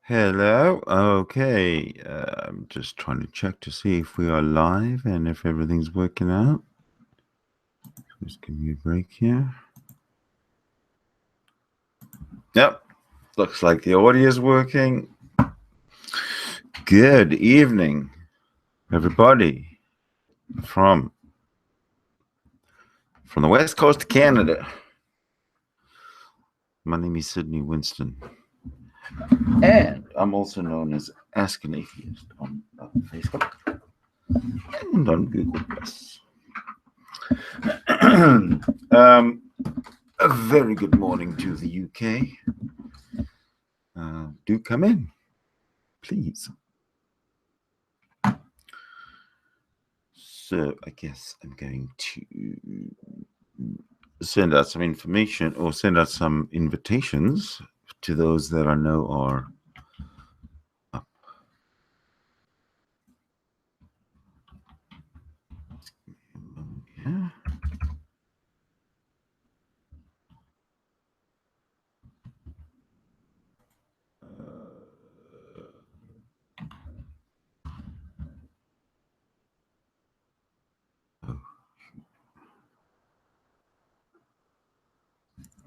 Hello. Okay. I'm just trying to check to see if we are live and if everything's working out. Just give me a break here. Yep. Looks like the audio is working. Good evening, everybody from the West Coast of Canada. My name is Sydney Winston. And I'm also known as Ask an Atheist on Facebook and on Google+. A very good morning to the UK. Do come in, please. So I guess I'm going to send out some information or send out some invitations to those that I know are up. Yeah.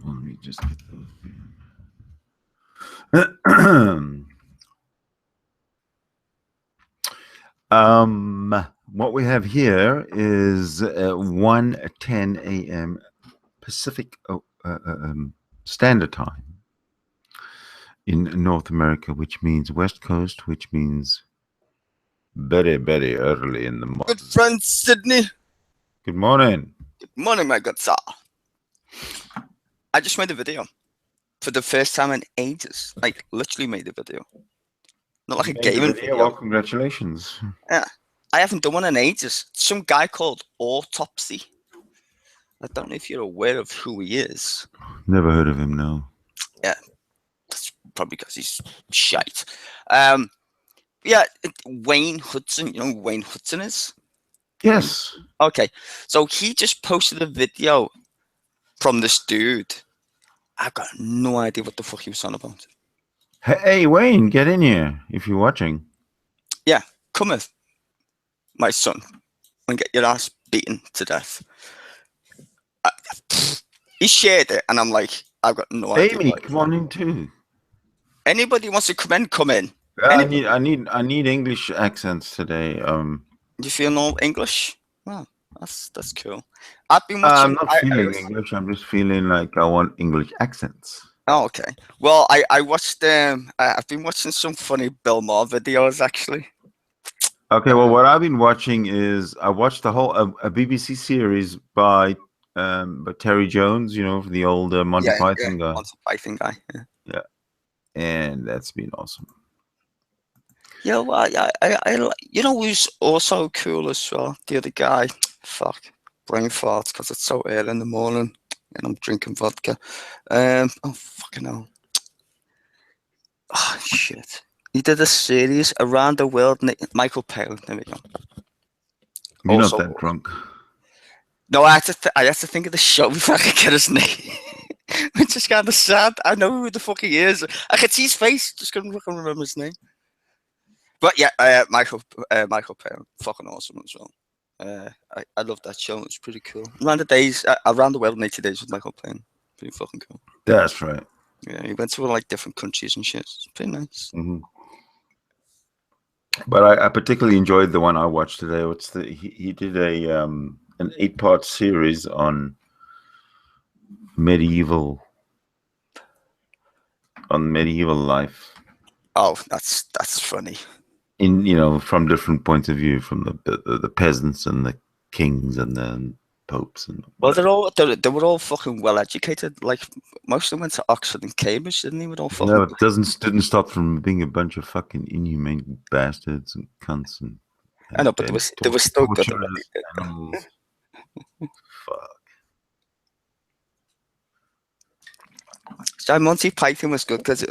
Let me just get those. What we have here is 1:10 a.m. Pacific Standard Time in North America, which means West Coast, which means very, very early in the morning. Good friend Sydney. Good morning. Good morning, my good sir. I just made a video for the first time in ages. Like, literally made a video. Not like a gaming video. Well, congratulations. Yeah. I haven't done one in ages. Some guy called Autopsy. I don't know if you're aware of who he is. Never heard of him, no. Yeah. That's probably because he's shite. Yeah, Wayne Hudson. You know who Wayne Hudson is? Yes. Okay. So he just posted a video from this dude. I've got no idea what the fuck he was on about. Hey, Wayne, get in here if you're watching. Yeah, come with my son and get your ass beaten to death. He shared it, and I'm like, I've got no idea. Amy, come on in too. Anybody wants to come in, come in. I need English accents today. You feel no English? Well, that's cool. I've been watching. I'm not feeling English. I'm just feeling like I want English accents. Oh, okay. Well, I watched I've been watching some funny Bill Maher videos actually. Okay, well, what I've been watching is I watched the whole a BBC series by Terry Jones, you know, the old Monty Python guy. Monty Python guy. Yeah, and that's been awesome. Yeah, well, I you know who's also cool as well? The other guy. Fuck, brain farts because it's so early in the morning and I'm drinking vodka. Oh fucking hell. Oh shit. He did a series around the world. Michael Palin. There we go. You're also, not that drunk. No, I had to think of the show before I could get his name. Which is kind of sad. I know who the fuck he is. I could see his face, just couldn't fucking remember his name. But yeah, Michael Palin, fucking awesome as well. I love that show. It's pretty cool. Around the world in 80 days with Michael Palin. Pretty fucking cool. That's right. Yeah, he went to like different countries and shit. It's pretty nice. Mm-hmm. But I particularly enjoyed the one I watched today. He did an 8-part series on medieval life. Oh, that's funny. From different points of view, from the peasants and the kings and the popes and. Well, they were all fucking well educated. Like most of them went to Oxford and Cambridge, didn't they? All fucking. No, it didn't stop from being a bunch of fucking inhumane bastards and cunts and. I know, but they were still good. Fuck. So Monty Python was good because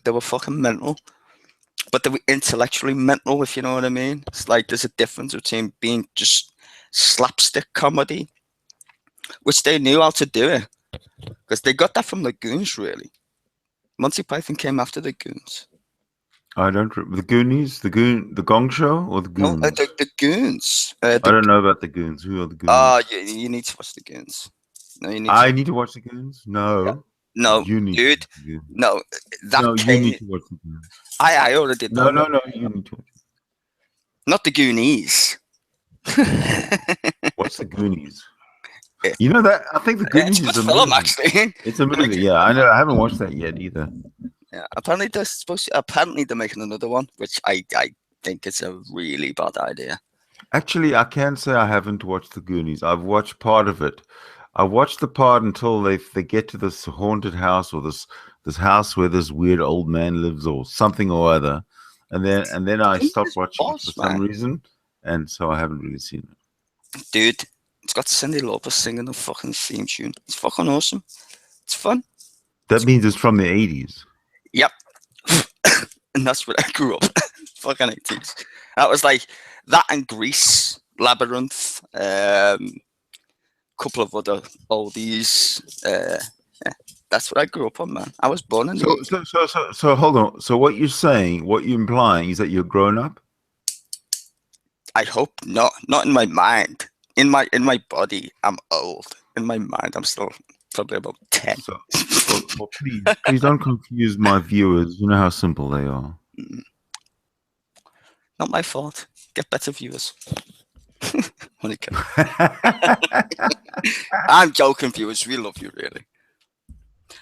they were fucking mental, but they were intellectually mental, if you know what I mean. It's like there's a difference between being just slapstick comedy, which they knew how to do it, because they got that from the Goons, really. Monty Python came after the Goons. I don't. The Goonies, the Gong Show, or the No, Goons. the Goons. I don't know about the Goons. Who are the Goons? You need to watch the Goons. No, you need to. I need to watch the Goons. Yeah. No, No, you need to dude. watch the Goons. No, that No, you came. need to watch the Goons. I already No, done no, it. no. You need to watch. Not the Goonies. What's the Goonies? Yeah. You know that I think the It's Goonies a is good a film, movie. actually. It's a movie. Yeah, I know. I haven't watched that yet either. Yeah, apparently they're supposed to. Apparently they're making another one, which I think is a really bad idea. Actually, I can say I haven't watched the Goonies. I've watched part of it. I watched the part until they get to this haunted house or this house where this weird old man lives or something or other, and then I stopped watching it for some reason, and so I haven't really seen it. Dude, it's got Cyndi Lauper singing the fucking theme tune. It's fucking awesome. It's fun. That means it's from the 80s. Yep. And that's where I grew up. Fucking 80s. That was like that and Grease, Labyrinth, couple of other oldies. Yeah, that's what I grew up on, man. I was born in the So hold on. So what you're saying, what you're implying is that you're grown up? I hope not. Not in my mind. In my body, I'm old. In my mind, I'm still probably about 10. Well, please don't confuse my viewers. You know how simple they are. Not my fault. Get better viewers. I'm joking, viewers. We love you, really.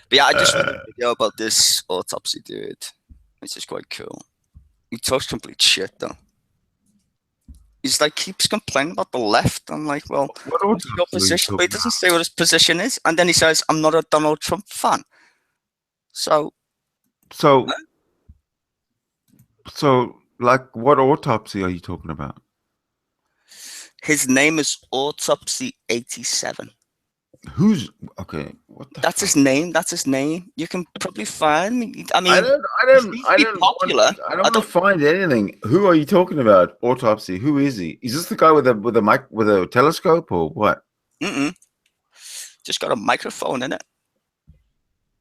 But yeah, I just made a video about this autopsy dude, which is quite cool. He talks complete shit, though. He's like, keeps complaining about the left. I'm like, well, what's your position? But he doesn't say what his position is. And then he says, I'm not a Donald Trump fan. So, like, what autopsy are you talking about? His name is Autopsy 87. Who's okay? What the That's fuck? his name. That's his name. You can probably find me. I mean, I don't want to find anything. Who are you talking about? Autopsy. Who is he? Is this the guy with a mic with a telescope or what? Just got a microphone in it.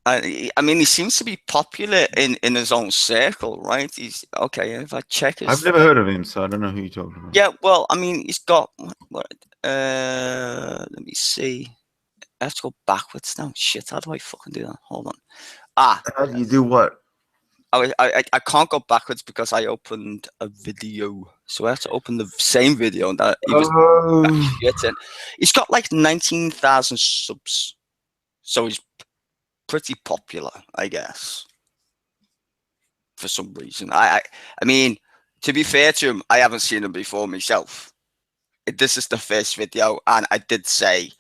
I mean, he seems to be popular in his own circle, right? He's okay. If I check his, I've never heard of him, so I don't know who you're talking about. Yeah, well, I mean, he's got what? Let me see. I have to go backwards now. Shit, how do I fucking do that? Hold on. How do you do what? I can't go backwards because I opened a video, so I have to open the same video that he was shit in. He's got like 19,000 subs, so he's pretty popular, I guess, for some reason. I mean, to be fair to him, I haven't seen him before myself. This is the first video, and I did say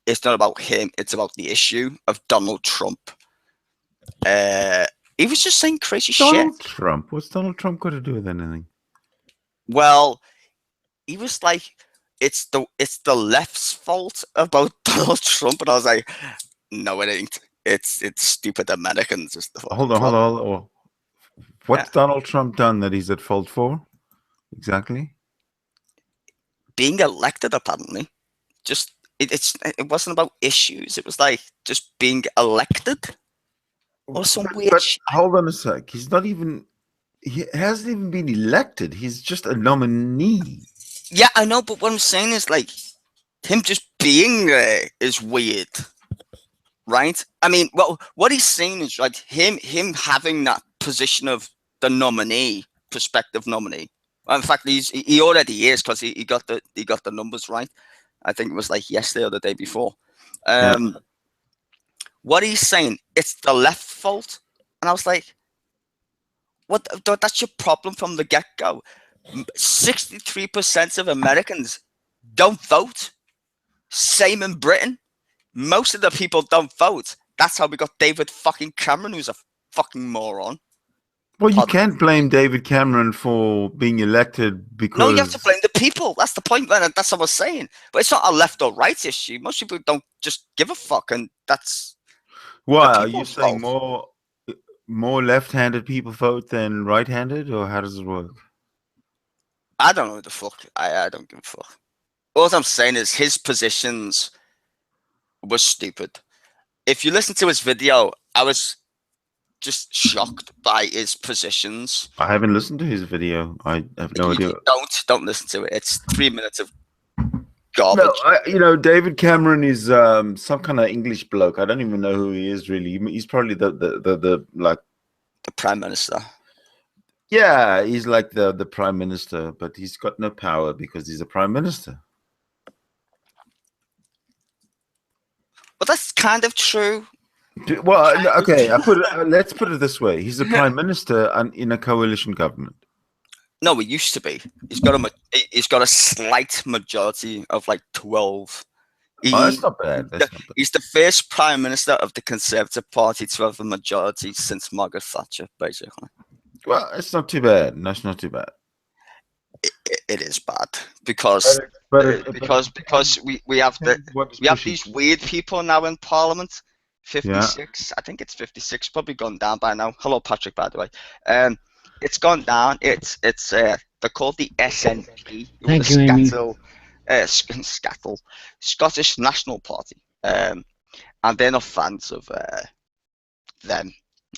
it's not about him, it's about the issue of Donald Trump. He was just saying crazy shit. Donald Trump? What's Donald Trump got to do with anything? Well, he was like, it's the left's fault about Donald Trump, and I was like, no, it ain't. It's stupid Americans. Hold on. What's Donald Trump done that he's at fault for? Exactly. Being elected, apparently. Just it wasn't about issues. It was like just being elected or some weird shit. Hold on a sec. He hasn't even been elected. He's just a nominee. Yeah, I know, but what I'm saying is like him just being there is weird. Right? I mean, well, what he's saying is like him having that position of the nominee, prospective nominee. In fact, he already is because he got the numbers right. I think it was like yesterday or the day before. What he's saying, it's the left fault, and I was like, "What? That's your problem from the get-go." 63% of Americans don't vote. Same in Britain. Most of the people don't vote. That's how we got David fucking Cameron, who's a fucking moron. Well, you can't blame David Cameron for being elected because... No, you have to blame the people. That's the point, man. That's what I was saying. But it's not a left or right issue. Most people don't just give a fuck, and that's... Why? Are you saying more left-handed people vote than right-handed, or how does it work? I don't know the fuck. I don't give a fuck. All I'm saying is his positions was stupid. If you listen to his video, I was just shocked by his positions. I haven't listened to his video. I have no idea. Don't listen to it. It's 3 minutes of garbage. No, David Cameron is some kind of English bloke. I don't even know who he is really. He's probably the like the Prime Minister. Yeah, he's like the Prime Minister, but he's got no power because he's a Prime Minister. But that's kind of true. Well, okay, let's put it this way: he's the Prime Minister in a coalition government. No, he used to be. He's got a slight majority of like 12. That's not bad. He's the first Prime Minister of the Conservative Party to have a majority since Margaret Thatcher, basically. Well, it's not too bad. No, it's not too bad. It is bad because we have these weird people now in Parliament. 56, I think it's 56. Probably gone down by now. Hello, Patrick, by the way. It's gone down. They're called the SNP. Thank you, Amy. Scottish National Party, and they're not fans of them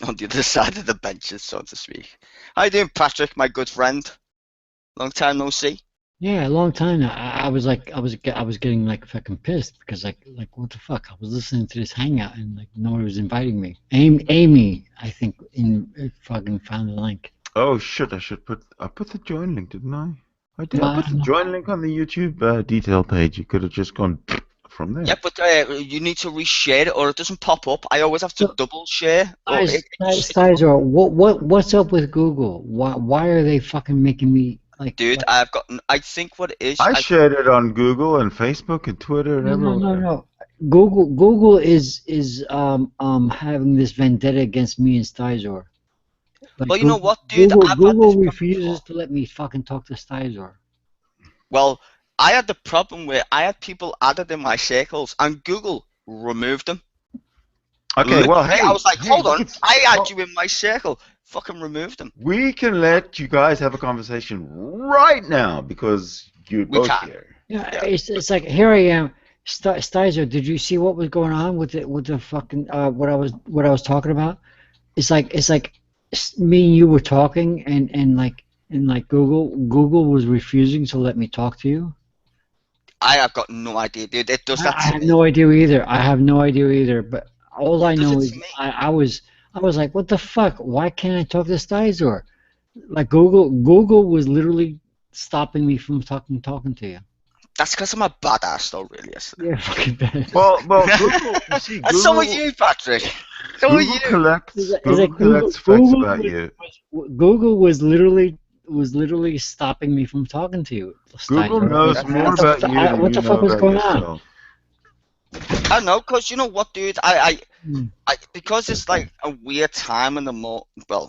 on the other side of the benches, so to speak. How you doing, Patrick, my good friend? Long time no see. Yeah, a long time now. I was getting like fucking pissed because like what the fuck? I was listening to this hangout and like nobody was inviting me. Amy, I think fucking found the link. Oh shit! I put the join link, didn't I? I did. I put the join link on the YouTube detail page. You could have just gone from there. Yeah, but you need to reshare it, or it doesn't pop up. I always have to double share. Sizor, what's up with Google? Why are they fucking making me like? Dude, like, I think what it is. I shared it on Google and Facebook and Twitter and everywhere. No. Google is having this vendetta against me and Stizor. Like, well, you know what, dude? Google refuses to let me fucking talk to Stizor. Well, I had the problem where I had people added in my circles, and Google removed them. Okay, well, hey, I was like, hold on, I had you in my circle. Fucking remove them. We can let you guys have a conversation right now because you're both here. Yeah, it's like here I am. Stizor, did you see what was going on with the fucking what I was talking about? It's like me and you were talking and like Google was refusing to let me talk to you. I have got no idea, dude. It does that. I have no idea either. But all I know is I was like, what the fuck? Why can't I talk to Stizor? Like Google was literally stopping me from talking to you. That's because I'm a badass, though, really. Yeah, fucking badass. Well, Google. You see, Google, so are you, Patrick. So are you. Google collects facts about you. Google was literally stopping me from talking to you. Google knows more about you than what the fuck was going on? I know, because you know what, dude? I because it's like a weird time in the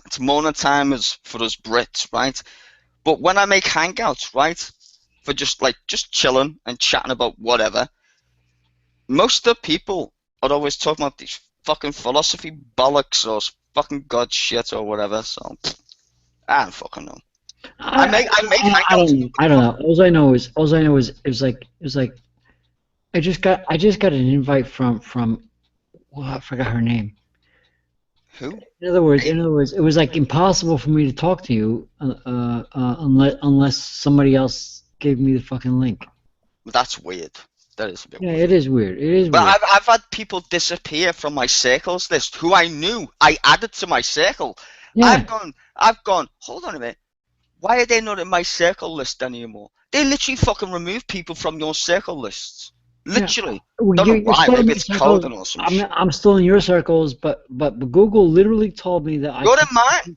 it's morning time for us Brits, right? But when I make hangouts, right, for just chilling and chatting about whatever, most of the people are always talking about these fucking philosophy bollocks or fucking god shit or whatever. So I don't fucking know. I make hangouts. I don't know. All I know is it was like I just got an invite from I forgot her name. Who? In other words, it was like impossible for me to talk to you unless somebody else gave me the fucking link. That's weird. That is a bit weird. It is weird. But I've had people disappear from my circles list who I knew I added to my circle. Yeah. I've gone, hold on a minute. Why are they not in my circle list anymore? They literally fucking remove people from your circle lists. Literally. Yeah. Don't know why. Maybe it's coding or something. I'm still in your circles, but Google literally told me that Go to mine.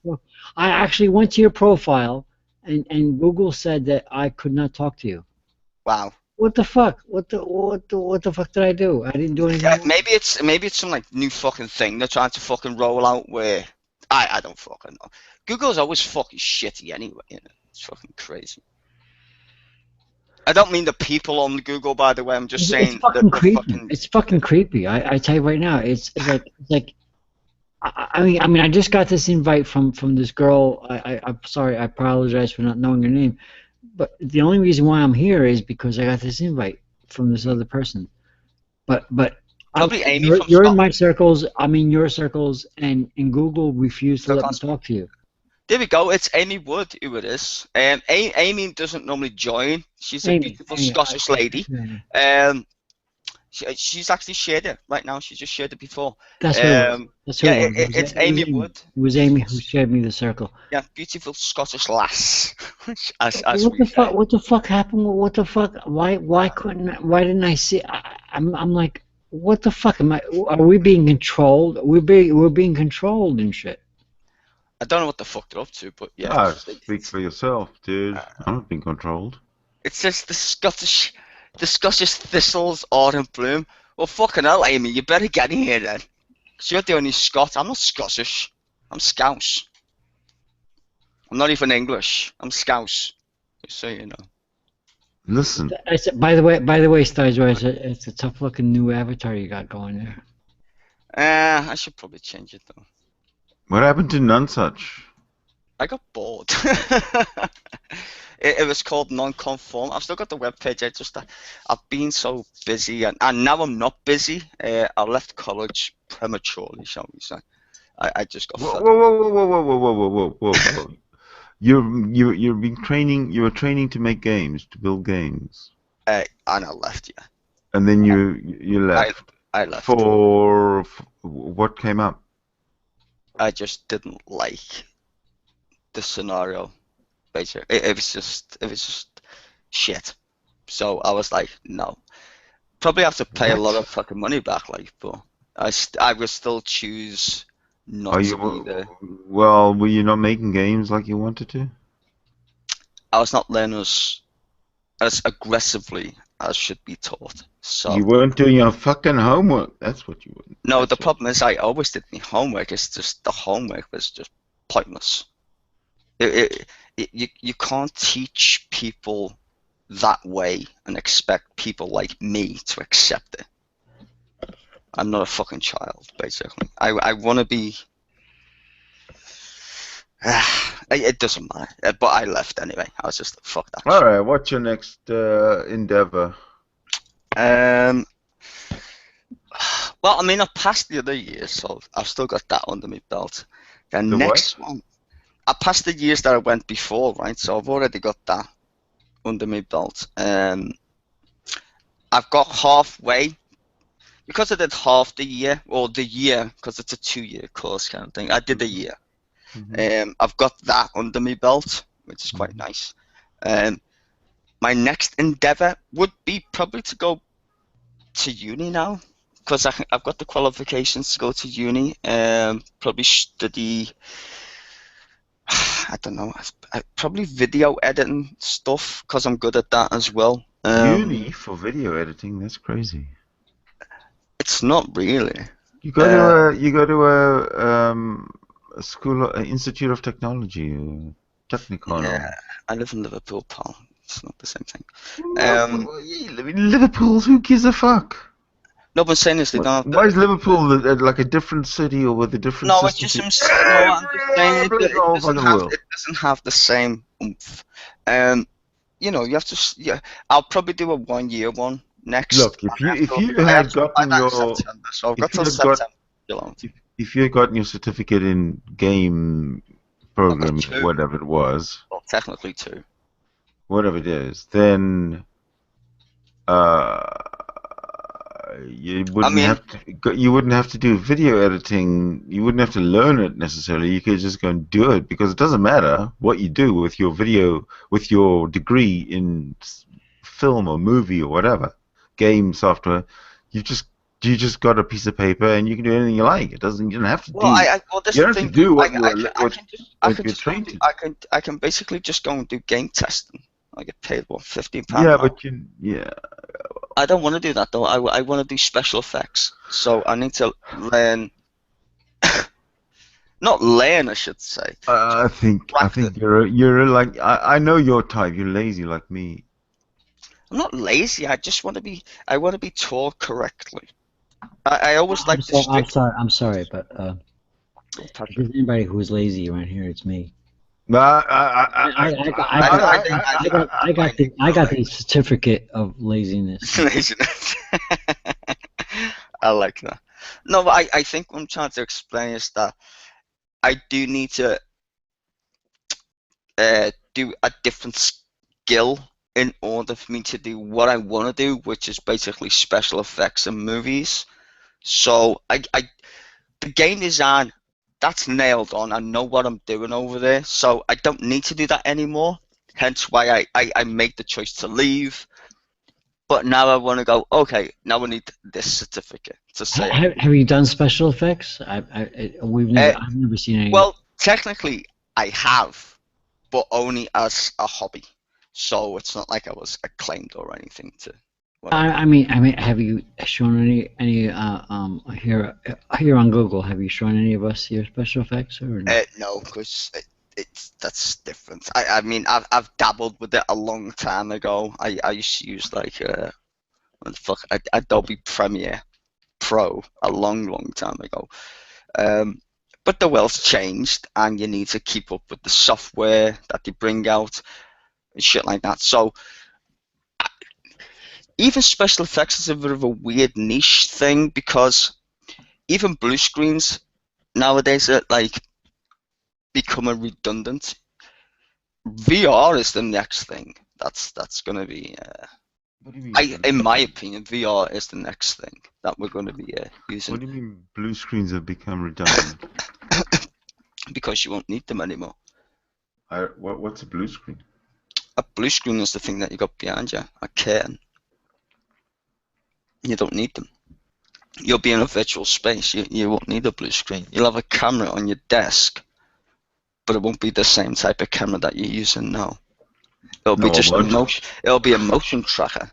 I actually went to your profile, and Google said that I could not talk to you. Wow. What the fuck? What the fuck did I do? I didn't do anything. Yeah, maybe it's some like new fucking thing they're trying to fucking roll out where I don't fucking know. Google's always fucking shitty anyway. You know? It's fucking crazy. I don't mean the people on Google, by the way. I'm just saying it's fucking creepy. It's fucking creepy. I tell you right now. It's like I mean I just got this invite from this girl. I'm sorry. I apologize for not knowing her name. But the only reason why I'm here is because I got this invite from this other person. But Probably Amy you're, from you're in Scotland. my circles. I'm in your circles, and Google refused to So let me can't- talk to you. There we go. It's Amy Wood who it is. Amy doesn't normally join. She's a beautiful Scottish lady. She's actually shared it right now. She just shared it before. That's who it was. That's who Yeah, it was. it's Amy Wood. It was Amy who shared me the circle. Yeah, beautiful Scottish lass. as What we the say. fuck? What the fuck happened? What the fuck? Why didn't I see? I'm like, what the fuck am I? Are we being controlled? We're being controlled and shit. I don't know what the fuck they're up to, but yeah. Ah, speak for yourself, dude. I'm not being controlled. It says the Scottish thistles are in bloom. Well, fucking hell, Amy, you better get in here then. 'Cause you're the only Scot. I'm not Scottish. I'm Scouse. I'm not even English. I'm Scouse. Just so you know. Listen, I said, by the way, Stizer, it's a tough looking new avatar you got going there. I should probably change it though. what happened to Nonesuch? I got bored. It was called non-conform. I've still got the webpage. I've been so busy, and now I'm not busy. I left college prematurely, shall we say? I just got Whoa, fed whoa, up. whoa, whoa, whoa, whoa, whoa, whoa, whoa, whoa! You're being training. You were training to make games, to build games, And I left. Yeah, and then you left I left. for what came up. I just didn't like the scenario. Basically, it was just shit. So I was like, no. Probably have to pay a lot of fucking money back, like, but I would still choose not Are to be you there. well? Were you not making games like you wanted to? I was not learning as aggressively as should be taught. So You weren't doing your fucking homework. That's what you weren't. no, the problem is I always did my homework. It's just the homework was just pointless. You can't teach people that way and expect people like me to accept it. I'm not a fucking child, basically. I want to be. It doesn't matter. But I left anyway. I was just fuck that. All right. What's your next endeavor? Well, I mean, I passed the other year, so I've still got that under my belt. The next one, I passed the years that I went before, right? So I've already got that under my belt. I've got halfway, because I did half the year, or the year, because it's a 2-year course kind of thing. I did a year. I've got that under my belt, which is quite nice. My next endeavor would be probably to go to uni now, because I've got the qualifications to go to uni. Probably study, I don't know, probably video editing stuff, because I'm good at that as well. Uni for video editing? That's crazy. It's not really. You go to a school, an institute of technology, Technicon. Yeah, I live in Liverpool, pal. It's not the same thing. Well, you live in Liverpool. Who gives a fuck? No, but saying this, they don't have Why is Liverpool like a different city or with a different No, system? it's just I'm just saying it doesn't have the same oomph. You know, you have to. Yeah, I'll probably do a 1-year one next. Look, if you had gotten your September, so I've got till September. If you had gotten your certificate in game programming, whatever it was, well, technically 2. Whatever it is, then you wouldn't have to do video editing. You wouldn't have to learn it necessarily. You could just go and do it, because it doesn't matter what you do with your video, with your degree in film or movie or whatever, game software. You just got a piece of paper and you can do anything you like. You don't have to do. You don't have to do what you're trained to. I can basically just go and do game testing. I get paid £15. Yeah, but I don't want to do that though. I want to do special effects. So I need to learn. Not learn, I should say. I think you're like I know your type. You're lazy like me. I'm not lazy. I just want to be. I want to be taught correctly. I always like. I'm sorry, but if there's anybody who's lazy around here, it's me. I got the certificate of laziness. Laziness. I like that. No, but I think what I'm trying to explain is that I do need to do a different skill in order for me to do what I want to do, which is basically special effects in movies. So the game design, that's nailed on. I know what I'm doing over there, so I don't need to do that anymore. Hence why I made the choice to leave. But now I want to go, okay, now I need this certificate to say. Have you done special effects? I've never seen any. Well, technically, I have, but only as a hobby. So it's not like I was acclaimed or anything to. I mean, have you shown any here on Google? Have you shown any of us your special effects or no? No, because that's different. I mean, I've dabbled with it a long time ago. I used to use like what the fuck, Adobe Premiere Pro a long time ago. But the world's changed, and you need to keep up with the software that they bring out and shit like that. So even special effects is a bit of a weird niche thing, because even blue screens nowadays are like becoming redundant. VR is the next thing. That's gonna be. What do you mean? In my opinion, VR is the next thing that we're going to be using. What do you mean blue screens have become redundant? Because you won't need them anymore. What's a blue screen? A blue screen is the thing that you got behind you, a curtain. You don't need them. You'll be in a virtual space. You won't need a blue screen. You'll have a camera on your desk, but it won't be the same type of camera that you're using now. It'll be just a motion. It'll be a motion tracker.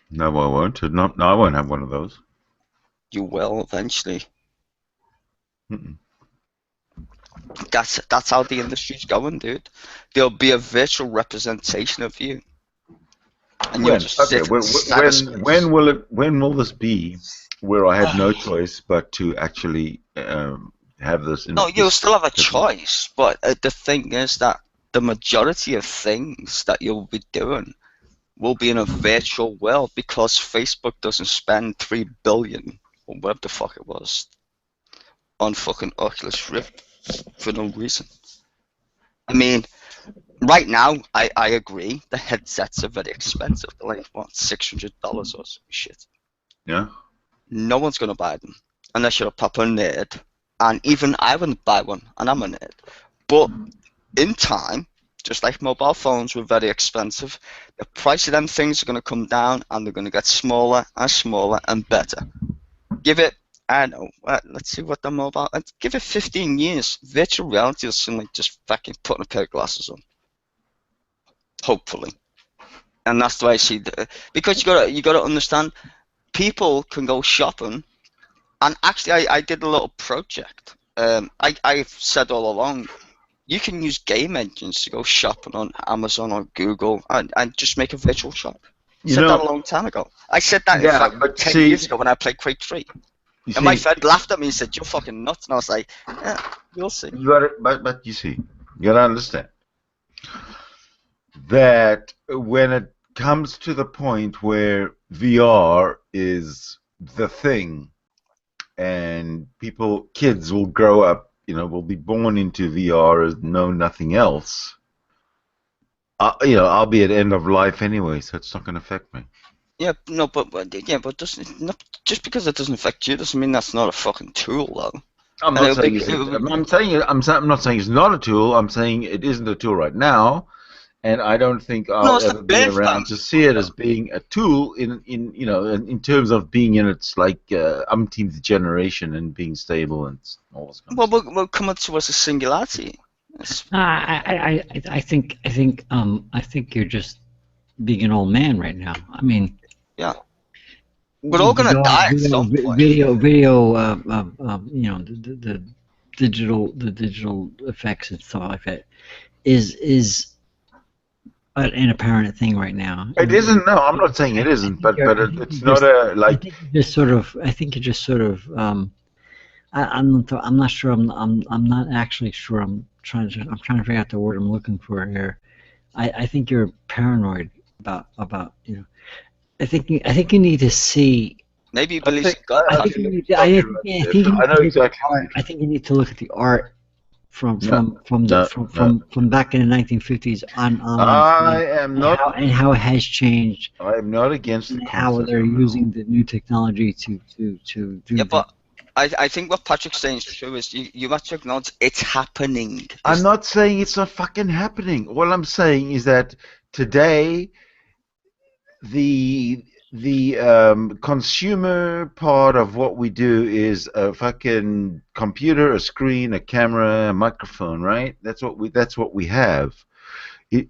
No, I won't. No, I won't have one of those. You will eventually. Mm-mm. That's how the industry's going, dude. There'll be a virtual representation of you, and you'll just sit in when will this be where I have no choice but to actually have this? No, you'll still have a choice, but the thing is that the majority of things that you'll be doing will be in a virtual world, because Facebook doesn't spend $3 billion or whatever the fuck it was on fucking Oculus Rift for no reason. I mean, right now, I agree, the headsets are very expensive. They're like, what, $600 or some shit. Yeah. No one's going to buy them unless you're a proper nerd. And even I wouldn't buy one, and I'm a nerd. But in time, just like mobile phones were very expensive, the price of them things are going to come down, and they're going to get smaller and smaller and better. Give it, I don't know, let's see what the mobile, give it 15 years. Virtual reality will seem like just fucking putting a pair of glasses on. Hopefully. And that's the way I see it. Because you gotta understand, people can go shopping, and actually I did a little project. I've said all along, you can use game engines to go shopping on Amazon or Google and just make a virtual shop. I said that a long time ago. I said that in fact 10 years ago when I played Quake 3. And my friend laughed at me and said, "You're fucking nuts." And I was like, yeah, you'll see. You got it, but you see, you gotta understand that when it comes to the point where VR is the thing, and kids will grow up, will be born into VR as know nothing else. I'll be at end of life anyway, so it's not going to affect me. Yeah, no, but just because it doesn't affect you doesn't mean that's not a fucking tool, though. I'm not saying it's not a tool. I'm saying it isn't a tool right now, and I don't think I'll ever be around to see it as being a tool in terms of being in its like umpteenth generation and being stable and all this kind of stuff. We'll come up to us a singularity. I think you're just being an old man right now. I mean, yeah, we're all gonna die at some point. Video, the digital effects and stuff like that is an apparent thing right now. It isn't. No, I'm not saying it isn't, but it's not a like. I think you're just sort of. I'm not sure. I'm not actually sure. I'm trying to figure out the word I'm looking for here. I think you're paranoid about. I think you need to see Maybe he believes in think- God. I I think think you need you're to, I probably think, right I think there. you I need know to look at exactly the what art. I think you need to look at the art from No, from back in the 1950s on I am not. and how it has changed I am not against the and how concept. they're of it all. using the new technology to do Yeah, that. but I think what Patrick's saying is true. Is you have to acknowledge it's happening. I'm not saying it's not fucking happening. All I'm saying is that today the consumer part of what we do is a fucking computer, a screen, a camera, a microphone, right? That's what we have.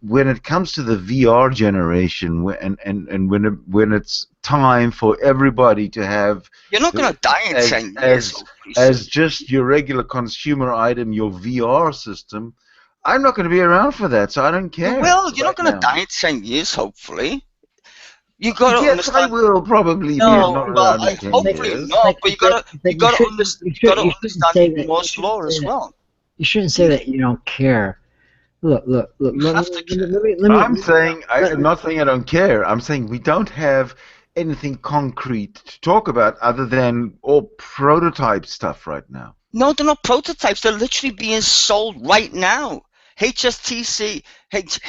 When it comes to the VR generation, and when it's time for everybody to have You're not going to die in 10 years. as just your regular consumer item, your VR system, I'm not going to be around for that, so I don't care. You will. You're not right going to now. die in 10 years, hopefully. You got to Yes, understand. I will probably be No, not well, around in 10 hopefully years. not. But you got to understand say Moore's law as well. You shouldn't say that you don't care. Look. You have to care. I'm not saying I don't care. I'm saying we don't have anything concrete to talk about other than all prototype stuff right now. No, they're not prototypes. They're literally being sold right now. HTC. I don't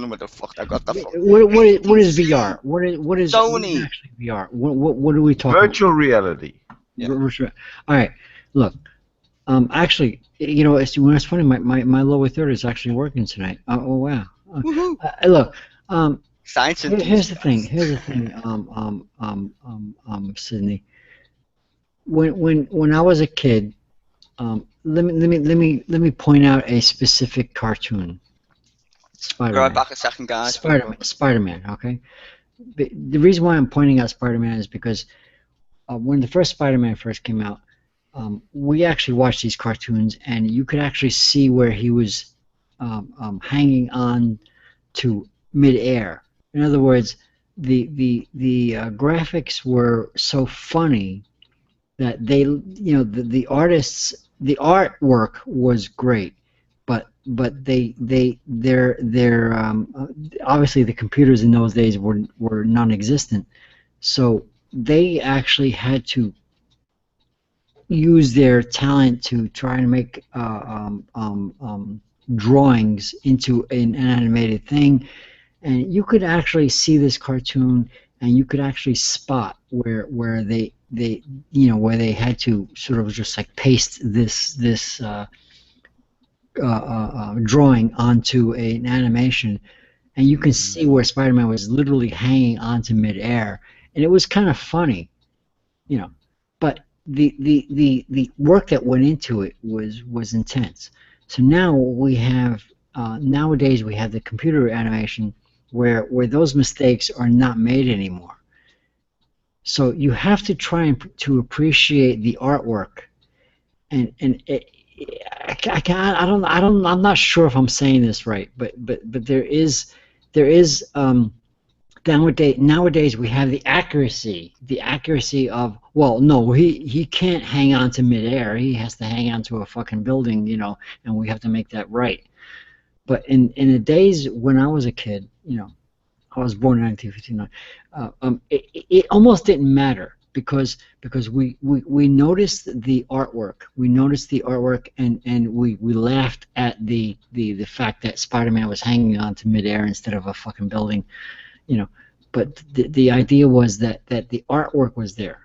know what the fuck I got that from. What is VR? What is Sony. actually VR? What are we talking Virtual reality. Yeah. about? All right, look. Actually, you know, it's funny. My lower third is actually working tonight. Oh wow. Woohoo. Look. Science and Here's the thing. Sydney. When I was a kid, let me point out a specific cartoon. Spider-Man. Right back a second, guys. Spider-Man. Okay. The reason why I'm pointing out Spider-Man is because when the first Spider-Man first came out, we actually watched these cartoons, and you could actually see where he was hanging on to midair. In other words, the graphics were so funny that the artwork was great, but they're obviously the computers in those days were non-existent, so they actually had to use their talent to try and make drawings into an animated thing. And you could actually see this cartoon, and you could actually spot where they had to sort of just like paste this drawing onto an animation, and you can see where Spider-Man was literally hanging onto midair, and it was kind of funny, you know. But the work that went into it was intense. So now we have nowadays we have the computer animation where those mistakes are not made anymore. So you have to try and to appreciate the artwork, and I'm not sure if I'm saying this right, but there is nowadays we have the accuracy of, well, no, he can't hang on to midair, he has to hang on to a fucking building, you know, and we have to make that right. But in the days when I was a kid, you know, I was born in 1959, it almost didn't matter because we noticed the artwork, and we laughed at the fact that Spider-Man was hanging on to midair instead of a fucking building, you know. But the idea was that the artwork was there.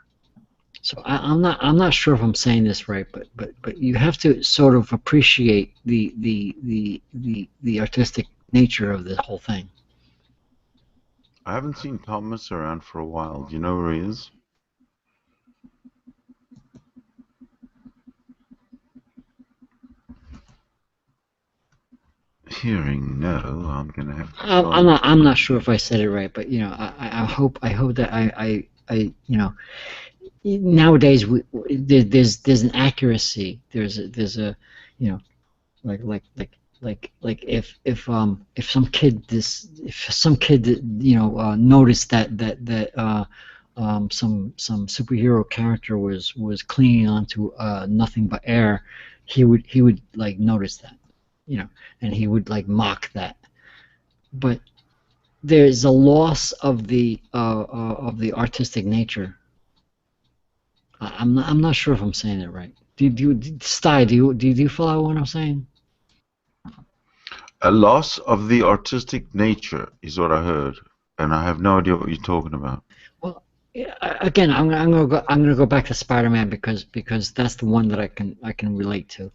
So I'm not sure if I'm saying this right, but you have to sort of appreciate the artistic nature of the whole thing. I haven't seen Thomas around for a while. Do you know where he is? Hearing no, I'm gonna have to. I'm not sure if I said it right, but you know, I hope that I you know, nowadays there's an accuracy. There's a you know, like if some kid you know noticed that some superhero character was clinging onto nothing but air, he would like notice that, you know, and he would like mock that. But there's a loss of the artistic nature. I'm not sure if I'm saying it right. Sty, do you follow what I'm saying? A loss of the artistic nature is what I heard, and I have no idea what you're talking about. Well, again, I'm gonna go back to Spider-Man because that's the one that I can relate to.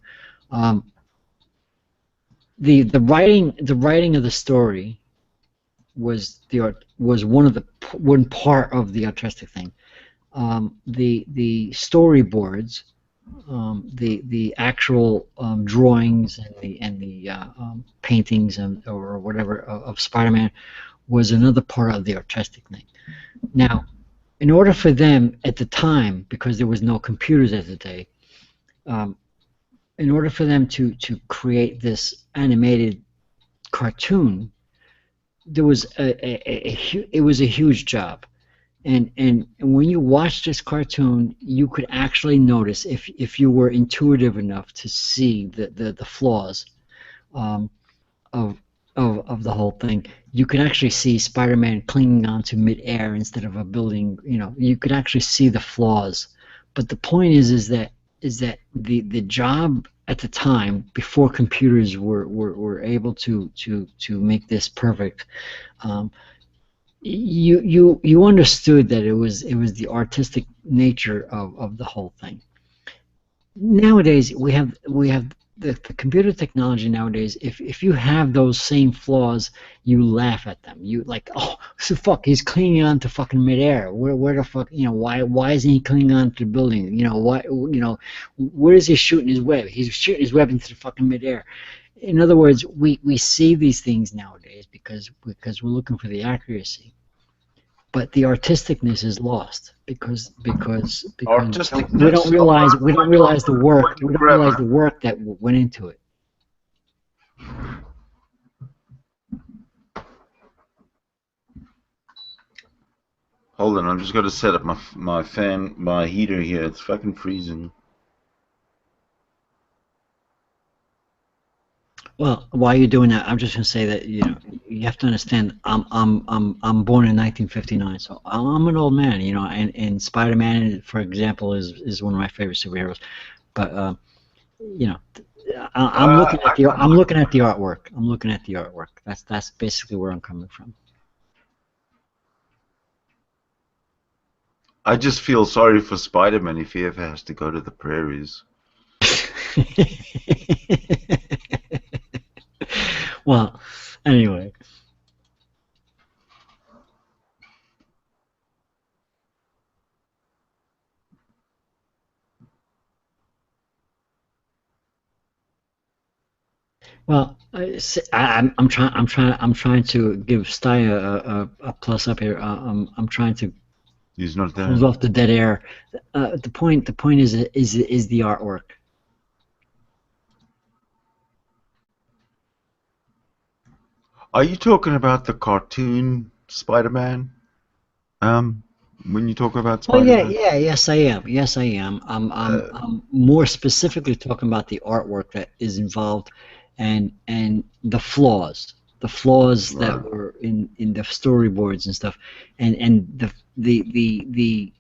The writing of the story was one part of the artistic thing. The storyboards, the actual drawings and the paintings or whatever of Spider-Man was another part of the artistic thing. Now, in order for them at the time, because there was no computers at the day, in order for them to create this animated cartoon, there was it was a huge job. And when you watch this cartoon, you could actually notice, if you were intuitive enough to see the flaws of the whole thing, you could actually see Spider-Man clinging onto mid-air instead of a building. You know, you could actually see the flaws. But the point is that the job at the time, before computers were able to make this perfect, you understood that it was the artistic nature of the whole thing. Nowadays we have the computer technology nowadays. If you have those same flaws, you laugh at them. You like, oh, so fuck, he's clinging on to fucking midair. Where the fuck, you know, why isn't he clinging on to the building? You know, why, you know, where is he shooting his web? He's shooting his web into the fucking midair. In other words, we see these things nowadays because we're looking for the accuracy. But the artisticness is lost because we don't realize the work that went into it. Hold on, I'm just going to set up my heater here. It's fucking freezing. Well, while you're doing that, I'm just gonna say that, you know, you have to understand. I'm born in 1959, so I'm an old man, you know. And Spider-Man, for example, is one of my favorite superheroes. But you know, I'm looking at the artwork. I'm looking at the artwork. That's basically where I'm coming from. I just feel sorry for Spider-Man if he ever has to go to the prairies. Well, anyway. Well, I'm trying to give Staya a plus up here. I'm trying to He's not there. close off the dead air. The point is the artwork. Are you talking about the cartoon Spider-Man? When you talk about Oh Spider-Man? yeah, yes I am. Yes I am. I'm more specifically talking about the artwork that is involved, and the flaws. The flaws that were in the storyboards and stuff, and the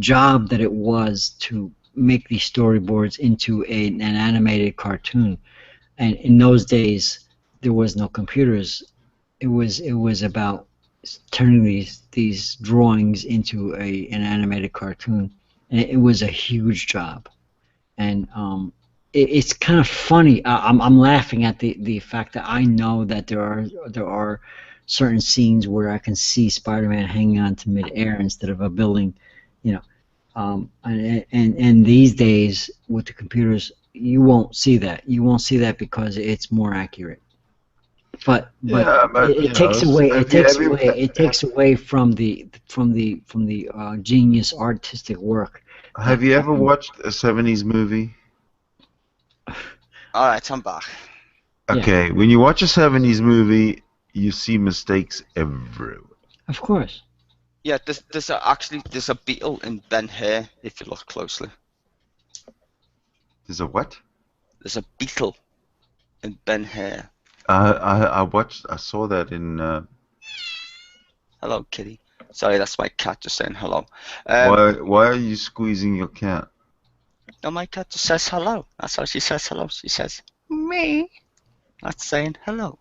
job that it was to make these storyboards into an animated cartoon. And in those days, there was no computers. It was about turning these drawings into an animated cartoon, and it was a huge job. And it's kind of funny. I'm laughing at the fact that I know that there are certain scenes where I can see Spider-Man hanging on to midair instead of a building, you know. And these days with the computers, you won't see that. You won't see that because it's more accurate. But it takes away from the genius artistic work. Have you ever watched a 70s movie? All right, I'm back. Okay, when you watch a 70s movie, you see mistakes everywhere. Of course. Yeah, there's a beetle in Ben-Hur if you look closely. There's a what? There's a beetle in Ben-Hur. I saw that in Hello, kitty. Sorry, that's my cat just saying hello. Why are you squeezing your cat? No, my cat just says hello. That's how she says hello. She says, me. That's saying hello.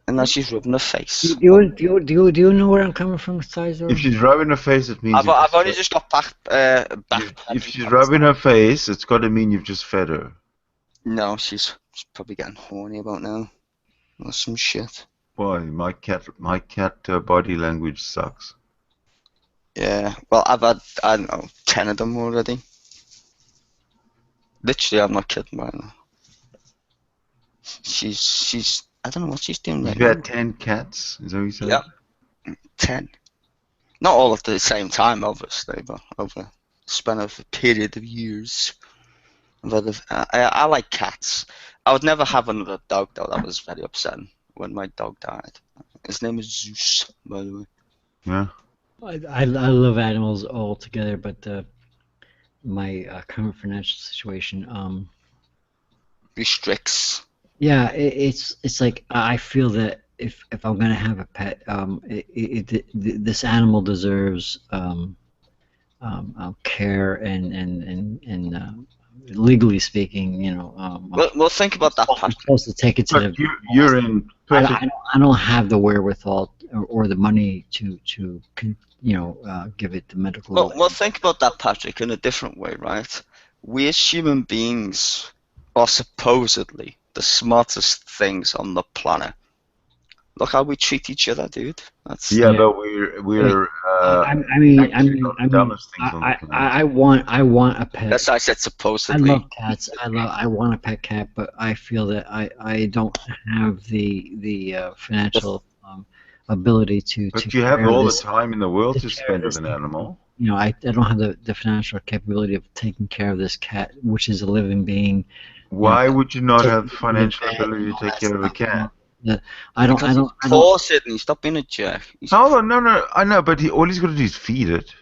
And now she's rubbing her face. Do you know where I'm coming from, Sizer? If she's rubbing her face, it means I've only just got back. if she's rubbing her face, it's got to mean you've just fed her. No, she's probably getting horny about now. Or some shit. Boy, my cat body language sucks. Yeah. Well, I've had, I don't know, 10 of them already. Literally, I'm not kidding right now. She's. I don't know what she's doing right You've now. had 10 cats? Is that what you said? Yep. 10. Not all at the same time, obviously, but over a span of a period of years. I like cats. I would never have another dog, though. That was very upsetting when my dog died. His name is Zeus, by the way. Yeah. I love animals altogether, but my current financial situation Restricts. yeah, it's like I feel that if I'm gonna have a pet, this animal deserves care and legally speaking, you know. Well, think about that, I'm Patrick. supposed to take it to But the. you're in perfect. I don't have the wherewithal or the money to give it the medical. Well, think about that, Patrick, in a different way, right? We as human beings are supposedly the smartest things on the planet. Look how we treat each other, dude. That's Yeah, but we're. I dumbest things on the planet. I want a pet. that's why I said I supposedly. love cats. I want a pet cat, but I feel that I don't have the financial ability to. But to you have care all the this- time in the world to care spend this with an animal. You know, I don't have the financial capability of taking care of this cat, which is a living being. Why would you not take have it to the financial vet ability and to all take that care of a stuff, you cat? know? I don't. Of course, Sydney, stop being a jerk. Hold on, no, I know, but all he's got to do is feed it.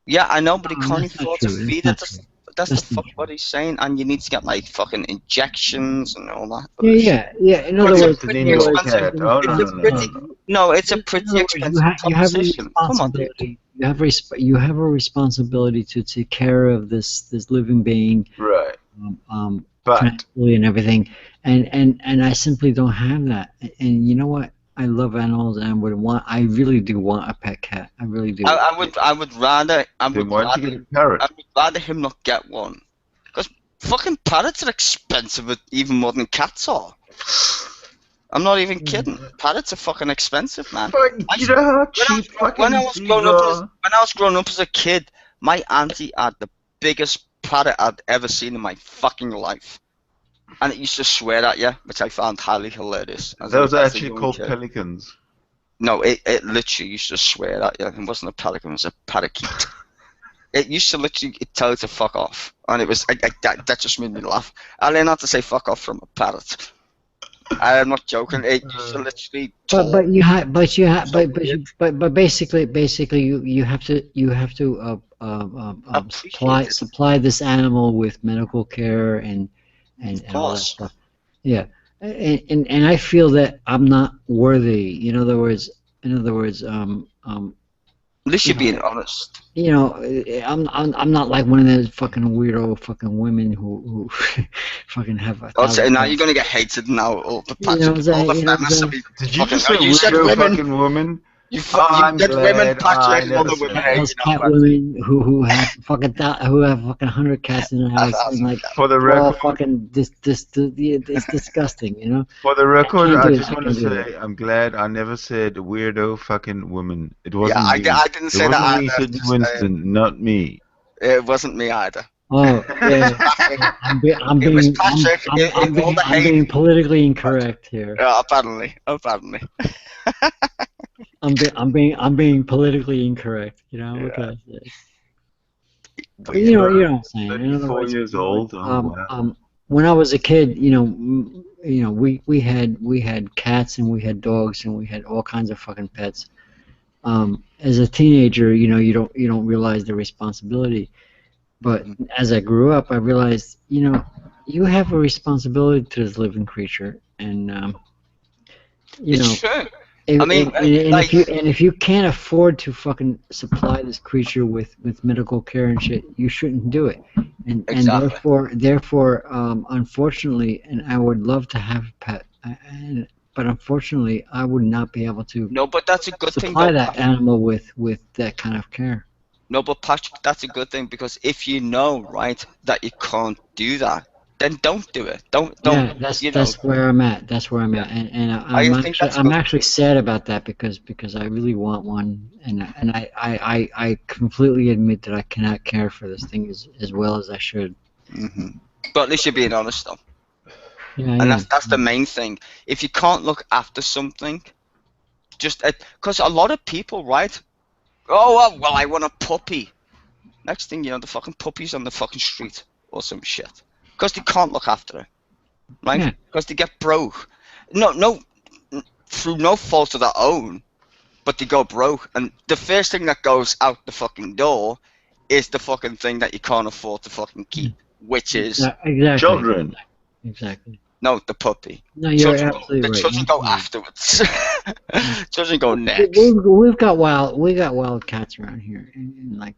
Yeah, I know, but he No, can't that's not afford to true. feed That's it. not true. That's That's the not fuck what he's saying, and you need to get like fucking injections and all that. Yeah. In But other it's a words, pretty in your expensive. cat. Oh, It's a pretty. No, it's a pretty expensive you have a proposition. Come on, dude. responsibility. You have a responsibility to take care of this living being, Right. um, But financially and everything, and I simply don't have that. And you know what? I love animals, and I really do want a pet cat. I really do. I would rather. then why don't you get a parrot? I would rather him not get one, because fucking parrots are expensive, even more than cats are. I'm not even kidding. Parrots are fucking expensive, man. You know how cheap fucking When I was these growing up as a kid, my auntie had the biggest parrot I'd ever seen in my fucking life, and it used to swear at you, which I found highly hilarious. Those are actually called pelicans. No, it literally used to swear at you. It wasn't a pelican; it was a parakeet. It used to literally tell you to fuck off, and it was that just made me laugh. I learned not to say fuck off from a parrot. I'm not joking. It used to literally. But basically you have to supply this animal with medical care and all that stuff. Yeah, and I feel that I'm not worthy. In other words, At least you're being honest. you know, I'm not like one of those fucking weirdo fucking women who fucking have a. So now you're gonna get hated now. All the Patrick, all the feminists will be Did you fucking. just say You said weirdo women. fucking woman? You said women, Patrick, all the women hate Those you now. cat women who have fucking 100 cats in their house and like For the they're all record, fucking it's disgusting, you know. for the record, can't I do just it, I want to can't do say I'm glad I never said weirdo fucking woman. It Yeah, wasn't me. I didn't say that It wasn't me, either. Sidney Winston, not me. It wasn't me either. Oh yeah, I'm It was Patrick. All the hate. being politically incorrect here. Apparently. I'm being politically incorrect. You know, what can I say? But You know what I'm saying. In other 34 words, years old. Oh, wow. when I was a kid, we had cats and we had dogs and we had all kinds of fucking pets. As a teenager, you don't realize the responsibility. But as I grew up, I realized, you have a responsibility to this living creature, and It's true. And, I mean, and like, if you can't afford to fucking supply this creature with medical care and shit, you shouldn't do it. And exactly. therefore, unfortunately, and I would love to have a pet, but unfortunately, I would not be able to No, but that's a good thing, supply though, that Patrick. animal with that kind of care. No, but Patrick, that's a good thing, because if you know, right, that you can't do that, then don't do it. Don't, Yeah, you know. that's where I'm at. That's where I'm Yeah. at, and I think that's I'm good. actually sad about that because I really want one, and I completely admit that I cannot care for this thing as well as I should. But at least you're being honest, though. Yeah, I And am. that's the main thing. If you can't look after something, just because a lot of people, right? Oh, well, I want a puppy. Next thing you know, the fucking puppy's on the fucking street or some shit because they can't look after it, right? Yeah. Because they get broke. No, through no fault of their own, but they go broke, and the first thing that goes out the fucking door is the fucking thing that you can't afford to fucking keep, which is Exactly. Children. Exactly. no, the puppy. No, you're Children absolutely the right. children go afterwards. Children go next. We've got wild cats around here, and like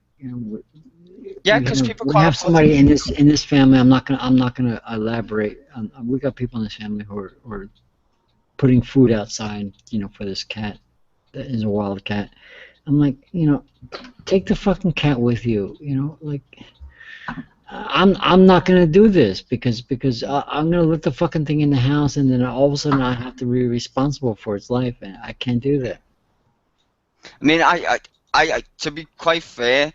Yeah, because people we can't have afford somebody to in this family. I'm not gonna elaborate. We got people in this family who are putting food outside, for this cat that is a wild cat. I'm like, take the fucking cat with you. Like, I'm not gonna do this because I'm gonna let the fucking thing in the house, and then all of a sudden I have to be responsible for its life, and I can't do that. I mean, I to be quite fair,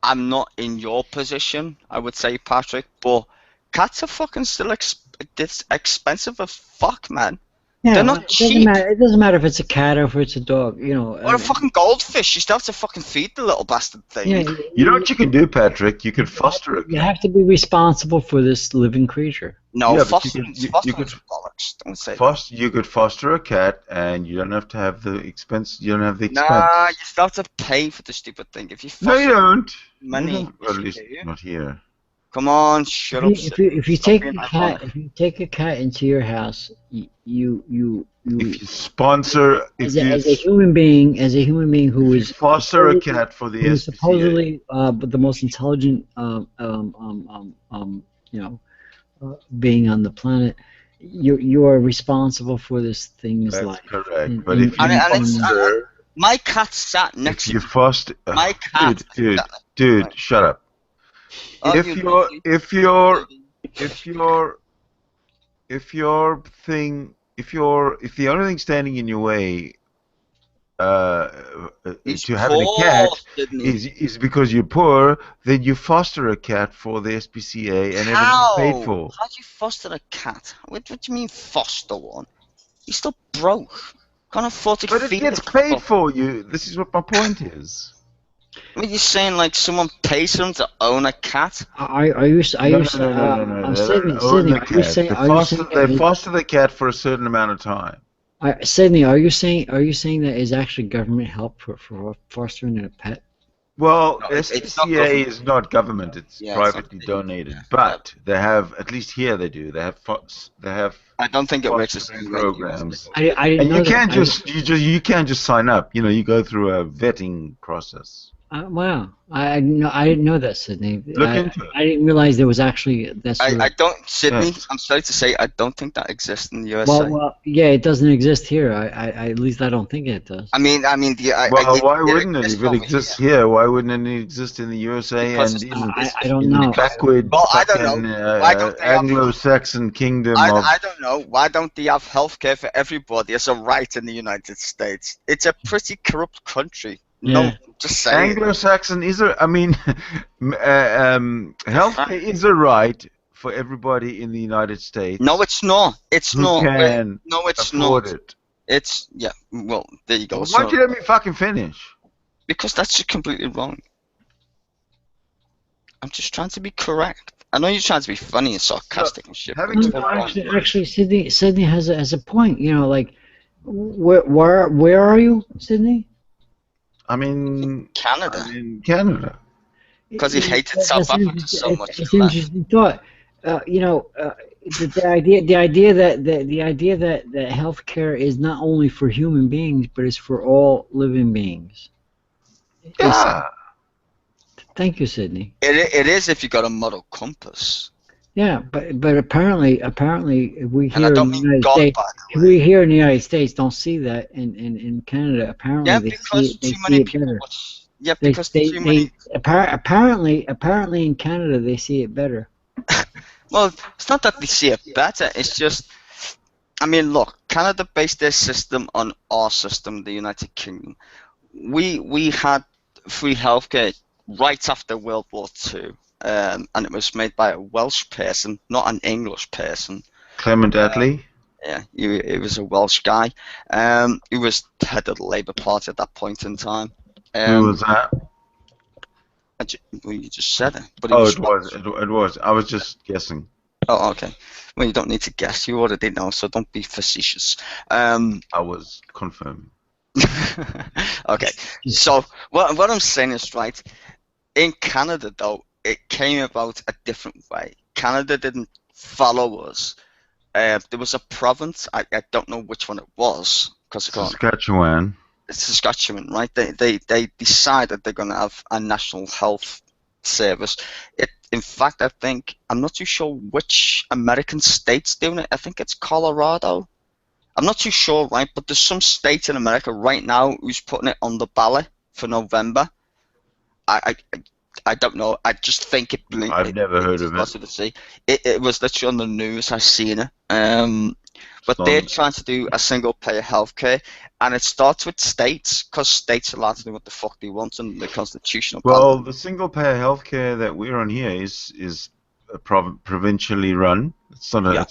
I'm not in your position, I would say, Patrick, but cats are fucking still it's expensive as fuck, man. Yeah, They're well, not cheap. It doesn't matter if it's a cat or if it's a dog. Or a fucking goldfish. You still have to fucking feed the little bastard thing. Yeah, You know what you can do, Patrick? You can foster a you cat. have to be responsible for this living creature. No, Yeah, but fostering's you could bollocks. Don't say that. you could foster a cat, and you don't have to have the expense. You don't have the expense. Nah, you still have to pay for the stupid thing. If you No, foster you don't. money, You don't, or at least do you? not here. Come on, shut up. If you Stop take being a cat, ironic. if you take a cat into your house, you If you sponsor, as a human being, who is foster a cat for the who is SPCA, supposedly the most intelligent being on the planet, you are responsible for this thing's that's life. correct. But if you And it's, foster, my cat sat if next to you me. foster, My cat. dude, shut up. Oh, If you your lovely if your baby. if your thing if the only thing standing in your way He's to having a cat poor, Sydney. is because you're poor, then you foster a cat for the SPCA and everything's paid for. How do you foster a cat? What do you mean foster one? You're still broke. Can't afford to But it feed gets the paid fuck. for you. This is what my point is. I mean, you're saying like someone pays them to own a cat? Are you saying? No. They Sydney, don't own the are you cat. saying? They foster the cat for a certain amount of time. Sydney, are you saying that is actually government help for fostering a pet? Well, No, it's not SPCA government. is not government; it's Yeah, it's privately not- donated. yeah. But they have, at least here they do. They have I don't think it works the fostering same way. programs. I didn't And know you that. can't you can't just sign up. You go through a vetting process. Wow, I didn't know that, Sydney. Look into it. I didn't realize there was actually that's. I don't, Sydney. Yes. I'm sorry to say, I don't think that exists in the USA. Well, yeah, it doesn't exist here. I at least I don't think it does. I mean, Why wouldn't it? If it over exists here. here, why wouldn't it exist in the USA Because and it's in, I don't in know. the backward Well, I don't fucking know. Why don't they have- Anglo-Saxon kingdom of? I don't know. Why don't they have healthcare for everybody as a right in the United States? It's a pretty corrupt country. No, Yeah. just saying. Anglo-Saxon is healthcare is a right for everybody in the United States. No, it's not. It's who not. can No, it's afford not. it. It's yeah. Well, there you go. Why So, don't you let me fucking finish? because that's just completely wrong. I'm just trying to be correct. I know you're trying to be funny and sarcastic and shit. But having it's no, all wrong. Actually, Sydney has a point. Like where are you, Sydney? I'm in Canada. Canada. Because he hated South That's Africa so much. It's an interesting thought. the idea that that healthcare is not only for human beings, but it's for all living beings. Yeah. Thank you, Sydney. It is if you got a moral compass. Yeah, but apparently we And I here in don't the mean United God, States, by the way. we here in the United States don't see that. In Canada, apparently Yeah, they because see too many it people better. watch. Yeah, because too many. Apparently in Canada they see it better. Well, it's not that they see it better. It's just, I mean, look, Canada based their system on our system, the United Kingdom. We had free healthcare right after World War II, and it was made by a Welsh person, not an English person. Clement Attlee. Yeah, he was a Welsh guy. He was head of the Labour Party at that point in time. Who was that? Well, you just said it, but he Oh, was it was. It was. I was just guessing. Oh, okay. Well, you don't need to guess. You already know, so don't be facetious. I was confirming. Okay. So what I'm saying is, right, in Canada, though, it came about a different way. Canada didn't follow us. There was a province, I don't know which one it was, because Saskatchewan. it's Saskatchewan, right? They decided they're going to have a national health service. In fact, I think, I'm not too sure which American state's doing it. I think it's Colorado. I'm not too sure, right? But there's some state in America right now who's putting it on the ballot for November. I don't know. I just think I've never heard of it. It was literally on the news. I've seen it. But they're trying to do a single-payer healthcare, and it starts with states, because states are allowed to do what the fuck they want in the constitutional. Well, the single-payer healthcare that we're on here is provincially run. It's not a. Yeah.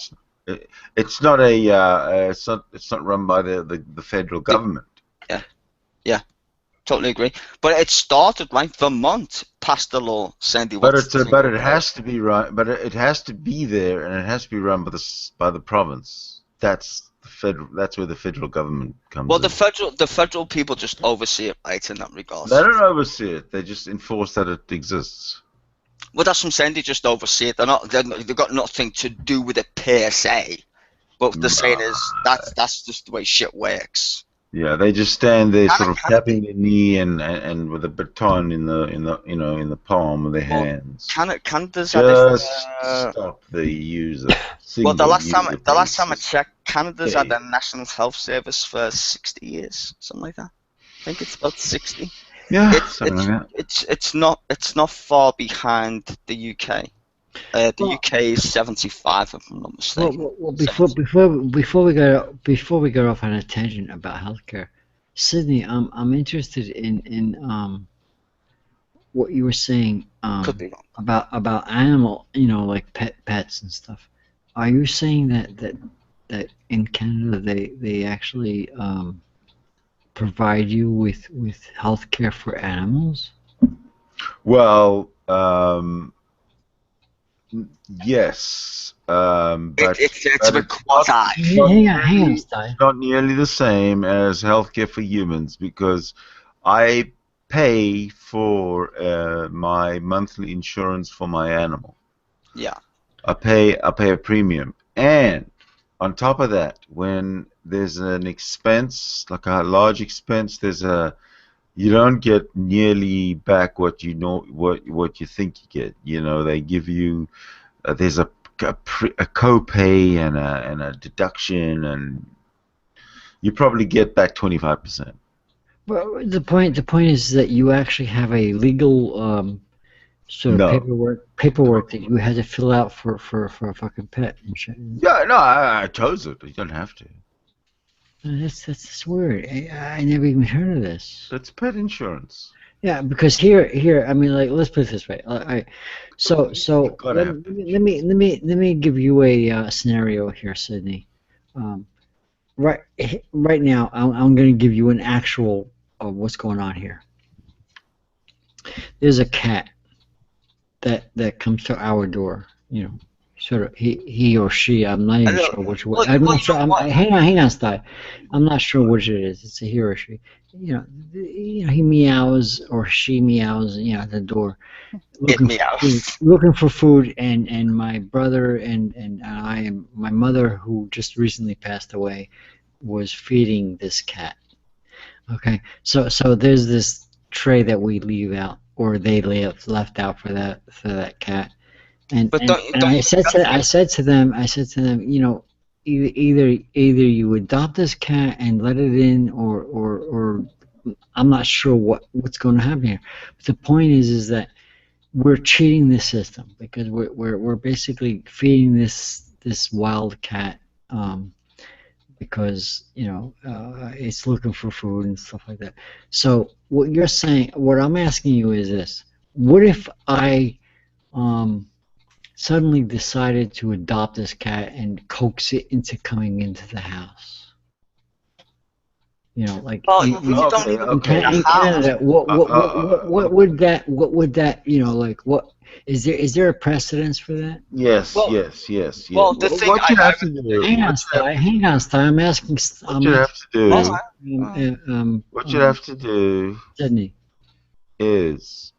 It's not a. It's not run by the federal government. Yeah. Totally agree, but it started right. Vermont passed the law saying they. But it has to be run. But it has to be there, and it has to be run by the province. That's the federal. That's where the federal government comes. Well, in. the federal people just oversee it, right? In that regard. They don't oversee it. They just enforce that it exists. Well, that's what I'm saying. They just oversee it. They've got nothing to do with it per se. But the saying is that's just the way shit works. Yeah, they just stand there, sort of tapping their knee and with a baton in the palm of their hands. Canada's just stop the user. Well, the last time I checked, Canada's had a national health service for 60 years, something like that. I think it's about 60. Yeah, something like that. It's not far behind the UK. The UK is 75, if I'm not mistaken. Well, before we go off on a tangent about healthcare, Sydney, I'm interested in what you were saying Could be wrong. about animal, like pets and stuff. Are you saying that in Canada they actually provide you with healthcare for animals? Well. Yes, but it's a bit quasi. Hang on, it's not nearly the same as healthcare for humans, because I pay for my monthly insurance for my animal. Yeah. I pay a premium, and on top of that, when there's an expense, like a large expense, you don't get nearly back what you think you get. They give you there's a copay and a deduction, and you probably get back 25%. Well, the point is that you actually have a legal sort of paperwork that you had to fill out for a fucking pet insurance. Yeah, no, I chose it. You don't have to. That's weird. I never even heard of this. It's pet insurance. Yeah, because here, I mean, like, let's put it this way. So let me give you a scenario here, Sydney. Right now, I'm going to give you an actual of what's going on here. There's a cat that comes to our door, sort of he or she. I'm not even sure which way. Look, I'm look, not sure. look, Hang on, Sty. I'm not sure which it is. It's a he or she. He meows or she meows. At the door, looking me for out. food, looking for food. And my brother and my mother, who just recently passed away, was feeding this cat. Okay, so there's this tray that we leave out, or they left out for that cat. And But don't I you said think to them, either you adopt this cat and let it in, or I'm not sure what's going to happen here. But the point is that we're cheating the system because we're basically feeding this wild cat because it's looking for food and stuff like that. So what I'm asking you is this: what if I suddenly decided to adopt this cat and coax it into coming into the house? Like Well, in, you don't even in, need a in house. Canada, what would that like what is there a precedence for that? Yes, Well- yes. well, the thing what you I- have to do, Hang on, Sty. I'm asking. what you have to do, what you have to do Sydney. is,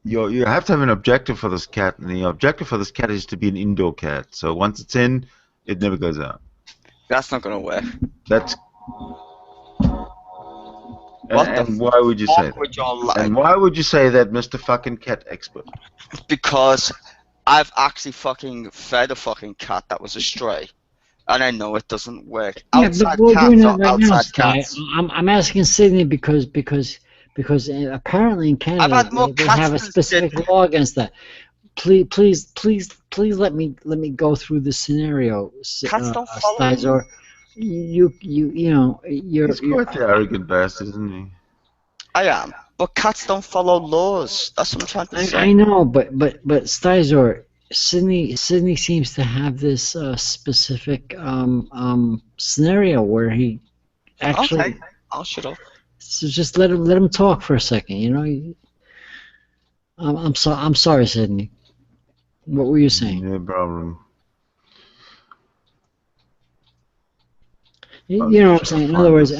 you have to have an objective for this cat, and the objective for this cat is to be an indoor cat. So once it's in, it never goes out. That's not gonna work. That's What and the why would you say fuck would that? y'all like? And why would you say that, Mr. Fucking Cat Expert? Because I've actually fucking fed a fucking cat that was a stray, and I know it doesn't work. Outside we're cats doing are that right now, outside Sty. cats. I'm asking Sydney because apparently in Canada had more they have a cats than specific Sydney. law against that. Please let me go through the scenario. Cats don't follow Sty, you. or you're He's quite the arrogant bastard, isn't he? I am, but cats don't follow laws. That's what I'm trying to say. I know, but Stizor, Sydney seems to have this specific scenario where he actually. Okay, I'll shut up. So just let him talk for a second. I'm sorry, Sydney. What were you saying? No problem. You know what I'm saying? In other words, There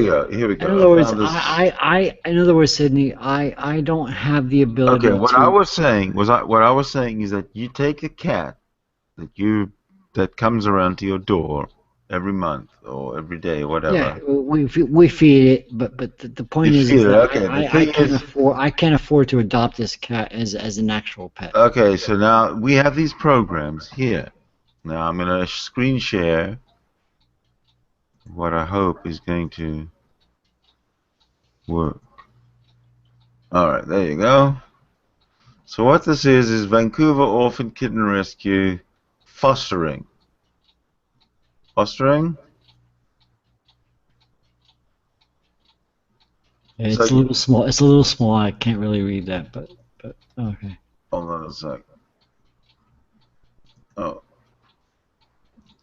we go. Here we go. in other words, found this. in other words, Sydney, I don't have the ability. Okay, what to, I was saying is that you take a cat that comes around to your door every month or every day or whatever. Yeah, we feed it, but the point You is feed it, that okay, the I thing can't is- afford to adopt this cat as an actual pet. Okay, so now we have these programs here. Now I'm going to screen share what I hope is going to work. Alright, there you go. So what this is Vancouver Orphan Kitten Rescue fostering. Fostering? It's So a little small. It's a little small. I can't really read that, but okay. Hold on a sec. Oh.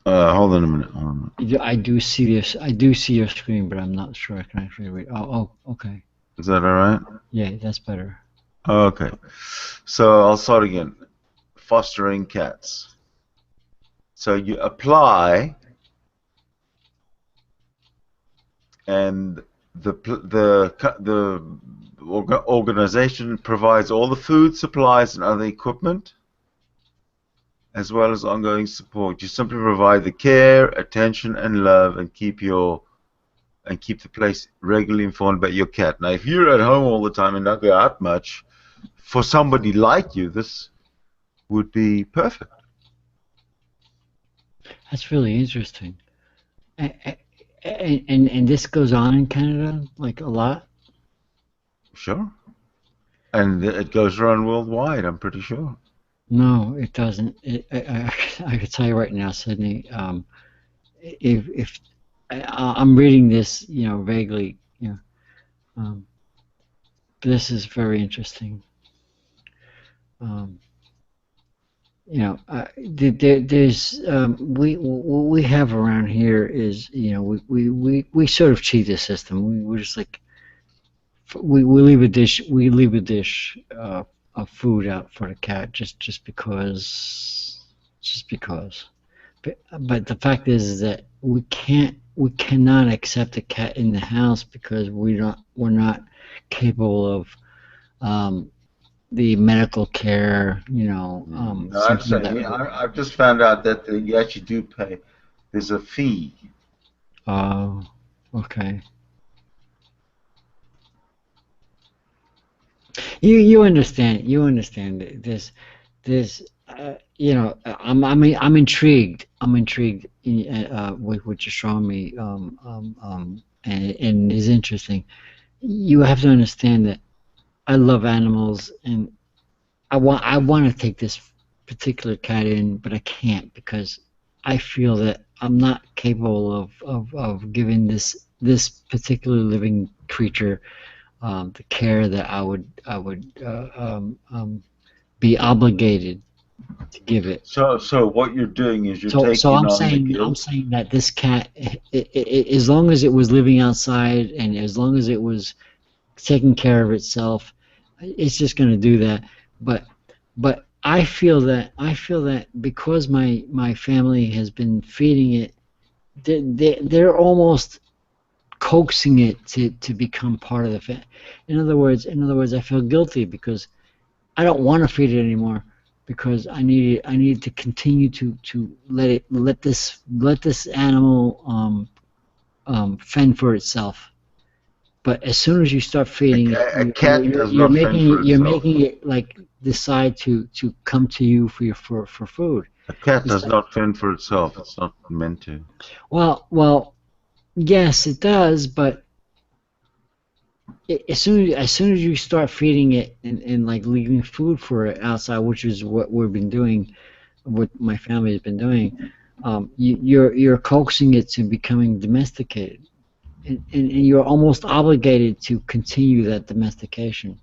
Hold on a minute. Hold on a minute. I do see this. I do see your screen, but I'm not sure I can actually read. Oh, okay. Is that alright? Yeah, that's better. Okay. So I'll start again. Fostering cats. So you apply, and the organization provides all the food supplies and other equipment, as well as ongoing support. You simply provide the care, attention, and love, and keep the place regularly informed about your cat. Now, if you're at home all the time and don't go out much, for somebody like you, this would be perfect. That's really interesting. And this goes on in Canada like a lot. Sure. And it goes around worldwide, I'm pretty sure. No, it doesn't. I can tell you right now, Sydney. If I'm reading this, vaguely, this is very interesting. There's what we have around here is, we sort of cheat the system. We're just like we leave a dish food out for the cat just because. But the fact is that we cannot accept a cat in the house because we're not capable of the medical care, No, I something understand. that. I've just found out that you actually do pay. There's a fee. Oh, okay. You understand. You understand this. I'm intrigued. I'm intrigued with what you're showing me. And it's interesting. You have to understand that I love animals, and I want to take this particular cat in, but I can't because I feel that I'm not capable of giving this particular living creature the care that I would be obligated to give it. So what you're doing is you're So taking I'm on the saying guilt. that this cat, as long as it was living outside and as long as it was taking care of itself, it's just going to do that. But I feel that because my family has been feeding it, they're almost coaxing it to become part of the family. In other words, I feel guilty because I don't want to feed it anymore because I need to continue to let this animal fend for itself. But as soon as you start feeding it, A cat does you're not fend for itself. making it like decide to come to you for food. A cat It's does like, not fend for itself. It's not meant to. well, yes, it does, but as soon as you start feeding it and like leaving food for it outside, which is what we've been doing, what my family has been doing, you're coaxing it to becoming domesticated, and you're almost obligated to continue that domestication.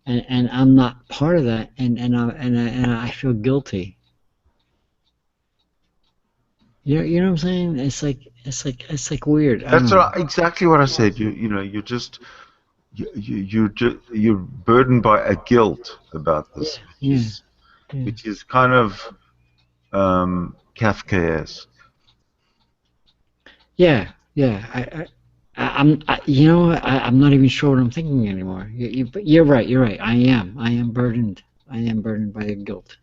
And I'm not part of that, and I feel guilty. You know what I'm saying? It's like weird. I That's don't know. exactly what I said. You're burdened by a guilt about this, Yeah, yeah. which is kind of Kafkaesque. Yeah, yeah. You know, I'm not even sure what I'm thinking anymore. But you're right. You're right. I am burdened. I am burdened by the guilt.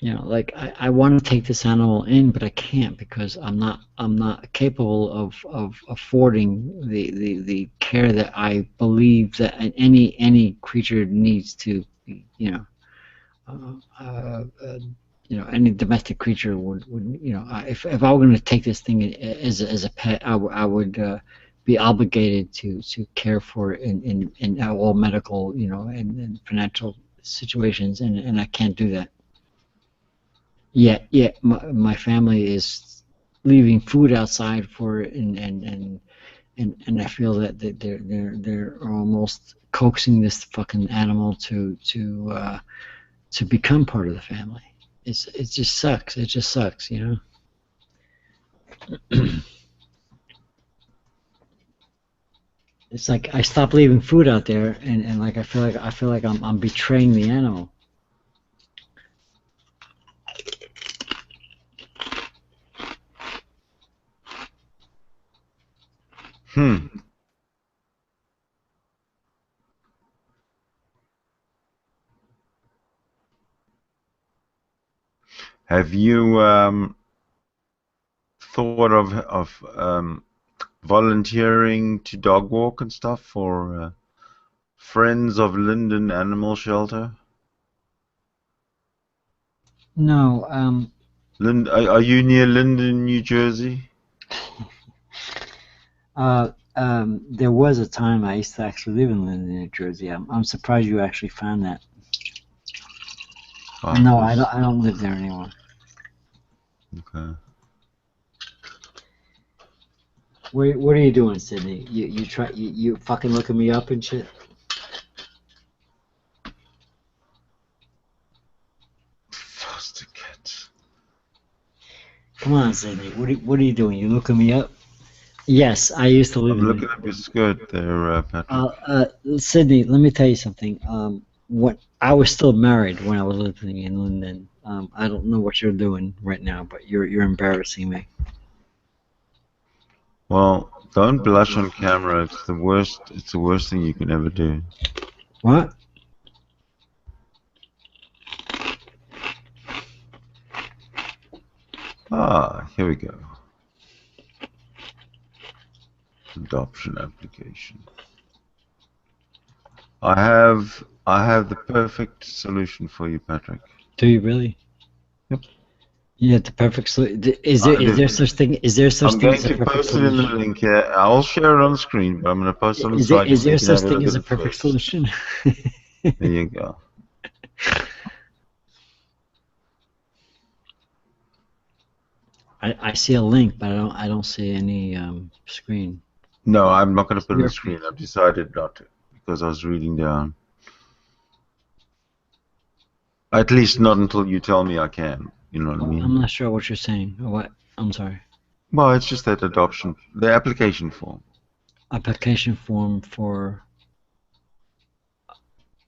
You know, like I want to take this animal in, but I can't because I'm not capable of affording the care that I believe that any creature needs to, you know, uh, uh, uh, any domestic creature would if I were going to take this thing as a pet, I would be obligated to care for it in all medical, and financial situations, and I can't do that. Yet my family is leaving food outside for it, and I feel that they're almost coaxing this fucking animal to become part of the family. It just sucks. It just sucks, It's like I stop leaving food out there, and like I feel like I'm betraying the animal. Hmm. Have you thought of volunteering to dog walk and stuff for Friends of Linden Animal Shelter? No, Are you near Linden, New Jersey? there was a time I used to actually live in Linden, New Jersey. I'm surprised you actually found that. Oh, No, I don't live there anymore. Okay. What are you doing, Sydney? You fucking looking me up and shit? Foster cats. Come on, Sydney. What are you doing? You looking me up? Yes, I used to live I'm in looking at your skirt there, Patrick. Sydney, let me tell you something. When I was still married when I was living in London. I don't know what you're doing right now, but you're embarrassing me. Well, don't blush on camera. It's the worst. It's the worst thing you can ever do. What? Ah, here we go. Adoption application. I have the perfect solution for you, Patrick. Do you really? Yep. Yeah, the perfect solution. Is there such thing? Is there such I'm thing going as a to perfect post it in the solution? link here. I'll share it on screen, but I'm going to post it on the side Is so there you can have such a thing look as at a it perfect first. solution? There you go. I see a link, but I don't see any screen. No, I'm not going to put it on Your the screen. I've decided not to because I was reading down. At least not until you tell me I can. You know what I mean? I'm not sure what you're saying. Or what? I'm sorry. Well, it's just that adoption, the application form. Application form for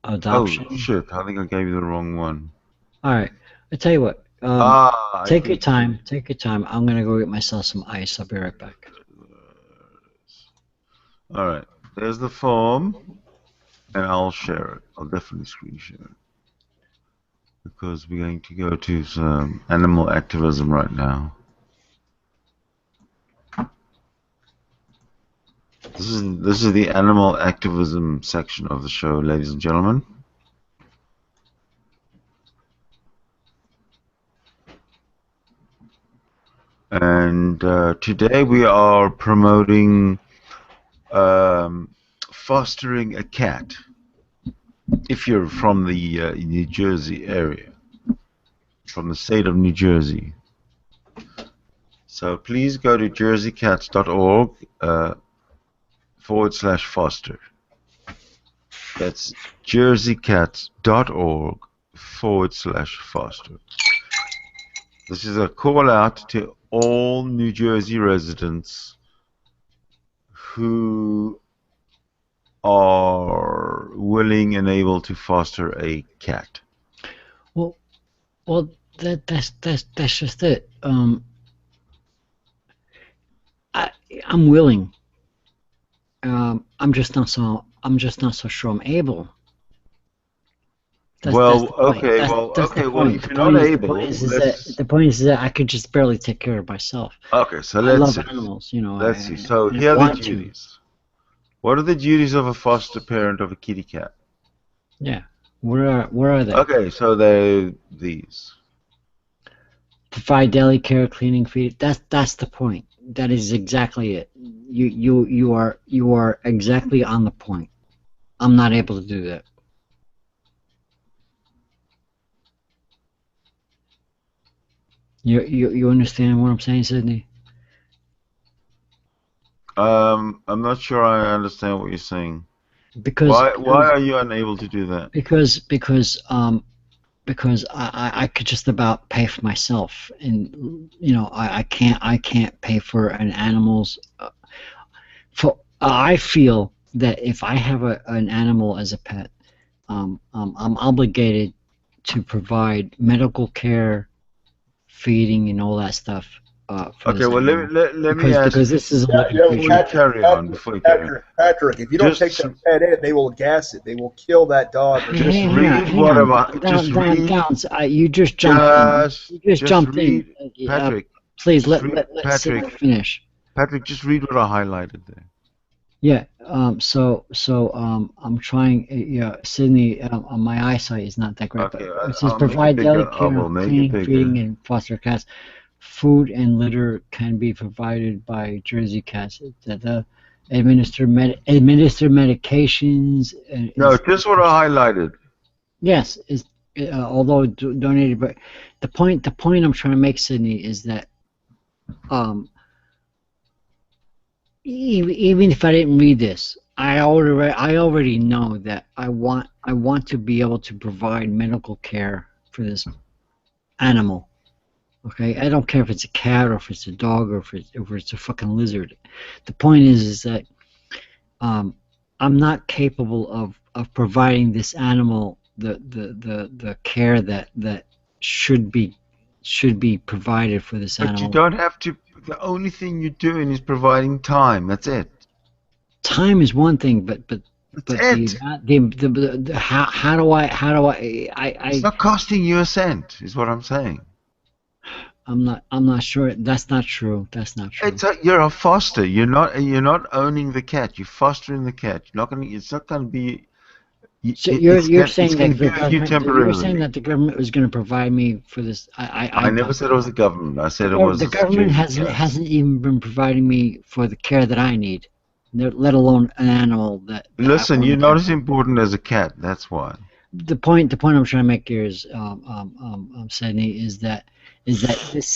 Oh, adoption. shit. I think I gave you the wrong one. All right. I tell you what. I Take your think- time. Take your time. I'm gonna go get myself some ice. I'll be right back. All right. There's the form, and I'll share it. I'll definitely screen share it. Because we're going to go to some animal activism right now. This is the animal activism section of the show, ladies and gentlemen. And today we are promoting fostering a cat. If you're from the New Jersey area, from the state of New Jersey. So please go to jerseycats.org /foster. That's jerseycats.org /foster. This is a call out to all New Jersey residents who are willing and able to foster a cat. Well, that's just it. I'm willing. I'm just not so sure I'm able. Well, that's the point. okay, That's well, the okay, well, point. if The you're point not is- able, the point is that I could just barely take care of myself. okay, so I let's love see. animals, you know. Let's see. So and I here are the want to. duties. What are the duties of a foster parent of a kitty cat? Yeah. Where are they? Okay, so they're these. Provide daily care, cleaning, feed. That's the point. That is exactly it. You are exactly on the point. I'm not able to do that. You understand what I'm saying, Sydney? I'm not sure I understand what you're saying. Because Why are you unable to do that? because I could just about pay for myself, and you know I can't pay for an animal's. I feel that if I have an animal as a pet, I'm obligated to provide medical care, feeding, and all that stuff. For Okay, this well animal. let me ask because this is a living Yeah, creature. before you carry on. Before you carry on. Patrick, if you don't take Just- that pet in, they will gas it. They will kill that dog. Just Hang read on, hang what on. about- just read- You just jumped in. You just jumped read, in. Patrick. Please just let read- Patrick. Sydney finish. Patrick, just read what I highlighted there. Yeah. I'm trying. Yeah, Sydney. My eyesight is not that great, Okay, but it says I'll make it provide bigger. daily I care, will make it cleaning, bigger. feeding, and foster cats. Food and litter can be provided by Jersey Cats. Administer medications. No, just what I highlighted. Yes, is although donated, but the point I'm trying to make, Sydney, is that even if I didn't read this, I already know that I want to be able to provide medical care for this animal, Okay, I don't care if it's a cat or if it's a dog or if it's a fucking lizard. The point is that I'm not capable of providing this animal the care that should be provided for this But animal. you don't have to. The only thing you're doing is providing time. That's it. Time is one thing, but That's it. how do I It's not costing you a cent, is what I'm saying. I'm not sure. That's not true. That's not true. You're a foster. You're not owning the cat. You're fostering the cat. You're not going. It's not going to be. So you're saying it's that going to the give you government, temporarily. you're saying that the government was going to provide me for this. I never said it was the government. I said it was the government security guards. hasn't even been providing me for the care that I need, let alone an animal that. Listen, you're not as important as a cat. That's why. The point I'm trying to make here is, Sydney, is that this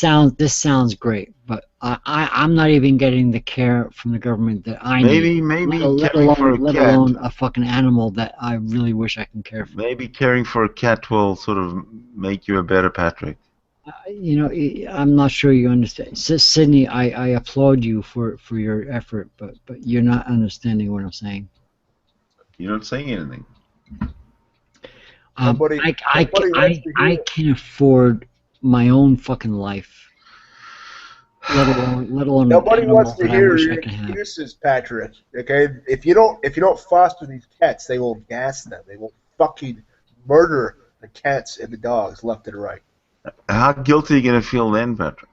sounds great, but I'm not even getting the care from the government that I need. Maybe let caring for a let cat. alone a fucking animal that I really wish I can care for. Maybe caring for a cat will sort of make you a better Patrick. I'm not sure you understand. Sydney, I applaud you for your effort, but you're not understanding what I'm saying. You're not saying anything. I can afford my own fucking life, let alone Nobody an wants animal to that I hear wish your I could have. excuses, Patrick. Okay, if you don't foster these cats, they will gas them. They will fucking murder the cats and the dogs left and right. How guilty are you going to feel then, Patrick?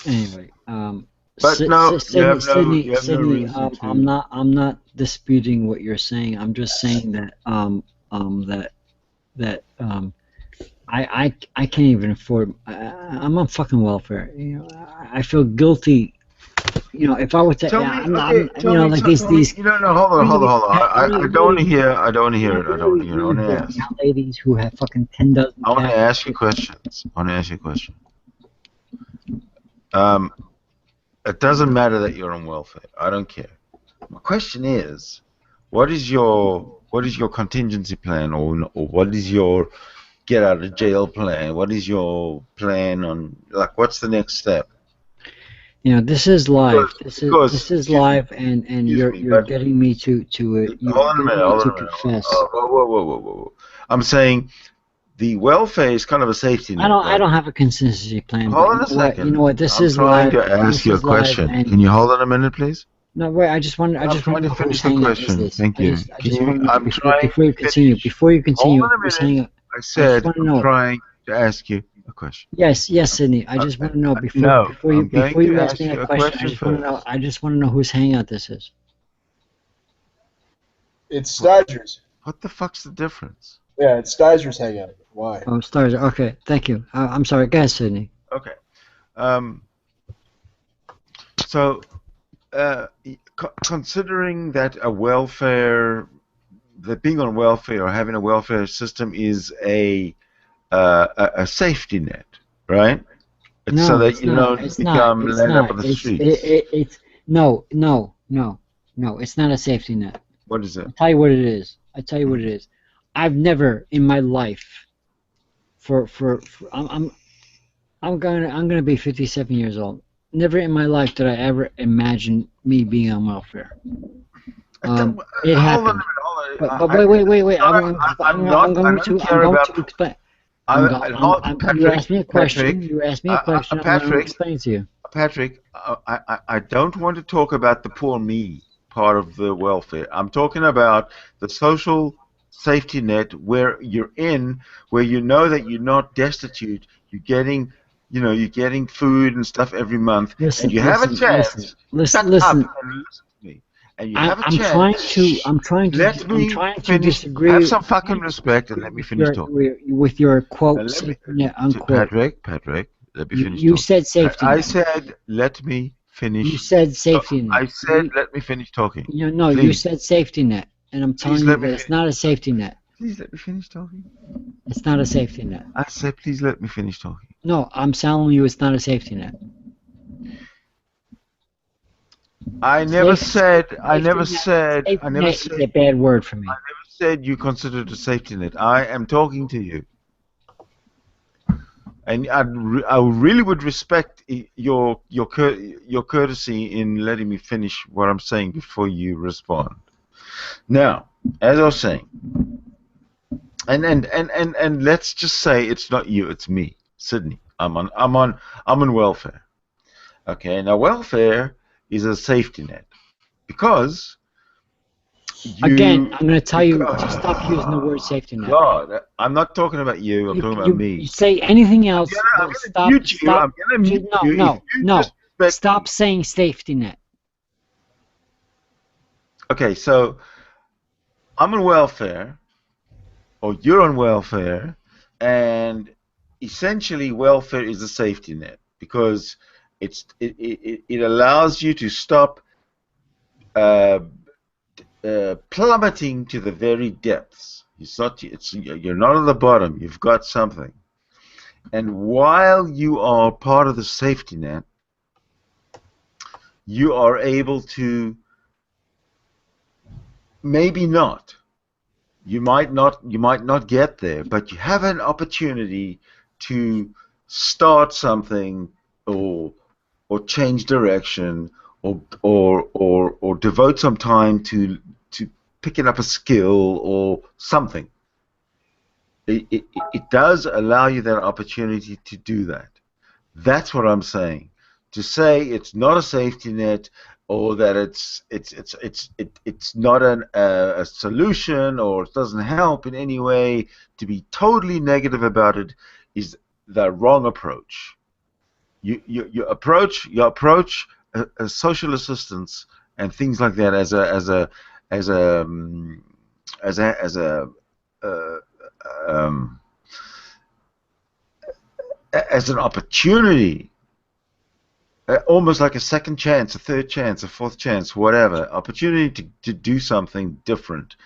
Anyway, But no, you have no Sydney, reason to. I'm not disputing what you're saying. I'm just saying that I can't even afford. I'm on fucking welfare. I feel guilty. If I were to, Tell me, okay, these. No, hold on. I don't want to hear. I don't want to hear it. I want to ask. Ladies who have fucking 10 dozen. I want to ask you questions. It doesn't matter that you're on welfare. I don't care. My question is, what is your contingency plan, or what is your get out of jail plan? What is your plan on, like, what's the next step? This is live. This is live, and you're but getting me to hold on a minute. confess. Whoa. I'm saying the welfare is kind of a safety net. I don't have a contingency plan. Hold on a second. You know what? This I'm is trying live. to ask you a question. Can you hold on a minute, please? No, wait. I just want I'm trying to finish the question. Thank you. Before you continue, Hold on a who's minute. hanging up? I said wanna I'm know. trying to ask you a question. Yes, Sydney. I just want to know before you ask me a question. I just want to know whose hangout this is. It's Steiger's. What the fuck's the difference? Yeah, it's Steiger's hangout. Why? Oh, stars. Okay, thank you. I'm sorry. Go ahead, Sydney. Okay. So, considering that being on welfare or having a welfare system is a safety net, right? No, so that it's you not. don't It's become not. led up on the streets. No. It's not a safety net. What is it? I'll tell you what it is. I've never in my life, I'm gonna be 57 years old. Never in my life did I ever imagine me being on welfare. It happened. But wait. I'm going to explain. You asked me a question. I'm going to explain to you. Patrick, I don't want to talk about the poor me part of the welfare. I'm talking about the social safety net where you're in, where you know that you're not destitute. You're getting food and stuff every month, and you have a chance. Listen. Up and listen to me. And you have a chance. I'm trying to disagree. Have some fucking respect and let me finish talking. With your quote, unquote. Patrick, let me finish talking. You said safety net. I said, let me finish. You said safety net. I said, let me finish talking. No, you said safety net. And I'm telling you that it's not a safety net. Please let me finish talking. It's not a safety net. I said, please let me finish talking. No, I'm telling you it's not a safety net. I never said. I never Safety net, said. I safety never net said. is a bad word for me. I never said you considered a safety net. I am talking to you, and I really would respect your courtesy in letting me finish what I'm saying before you respond. Now, as I was saying, and let's just say it's not you, it's me, Sydney. I'm on welfare. Okay, now welfare is a safety net because Again, you I'm going to tell you to because, stop using the word safety net. God, I'm not talking about you. I'm talking about You me. say anything else, I'm but gonna mute you. stop. I'm gonna mute No, you. no, If you no. disrespect Stop me. saying safety net. Okay, so I'm on welfare, or you're on welfare, and essentially welfare is a safety net because it allows you to stop uh, plummeting to the very depths. You're not at the bottom. You've got something, and while you are part of the safety net, you are able to maybe not. You might not get there, but you have an opportunity to start something or change direction or devote some time to picking up a skill or something. It does allow you that opportunity to do that. That's what I'm saying. To say it's not a safety net or that it's not a solution or it doesn't help in any way, to be totally negative about it is the wrong approach. You approach social assistance and things like that as a uh, um, as an opportunity, almost like a second chance, a third chance, a fourth chance, whatever, opportunity to do something different.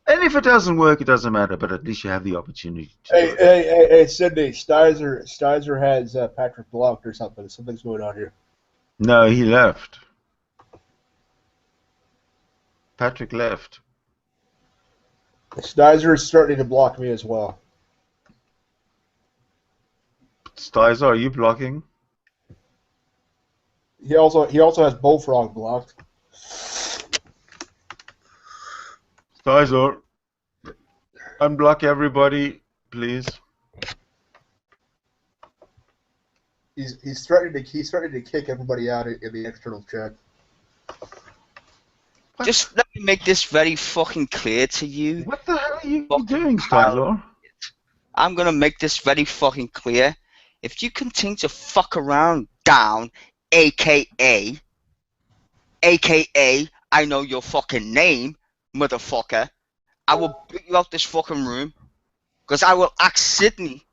And if it doesn't work, it doesn't matter, but at least you have the opportunity to do it. Hey, Sydney, Stizer has Patrick blocked or something. Something's going on here. No, he left. Patrick left. Stizer is starting to block me as well. Stizer, are you blocking? He also has Bullfrog blocked. Stizer, unblock everybody, please. He's threatening to kick everybody out in the external chat. Just let me make this very fucking clear to you. What the hell are you doing, Stizer? I'm gonna make this very fucking clear. If you continue to fuck around down, aka, I know your fucking name, motherfucker, I will boot you out this fucking room, because I will ask Sydney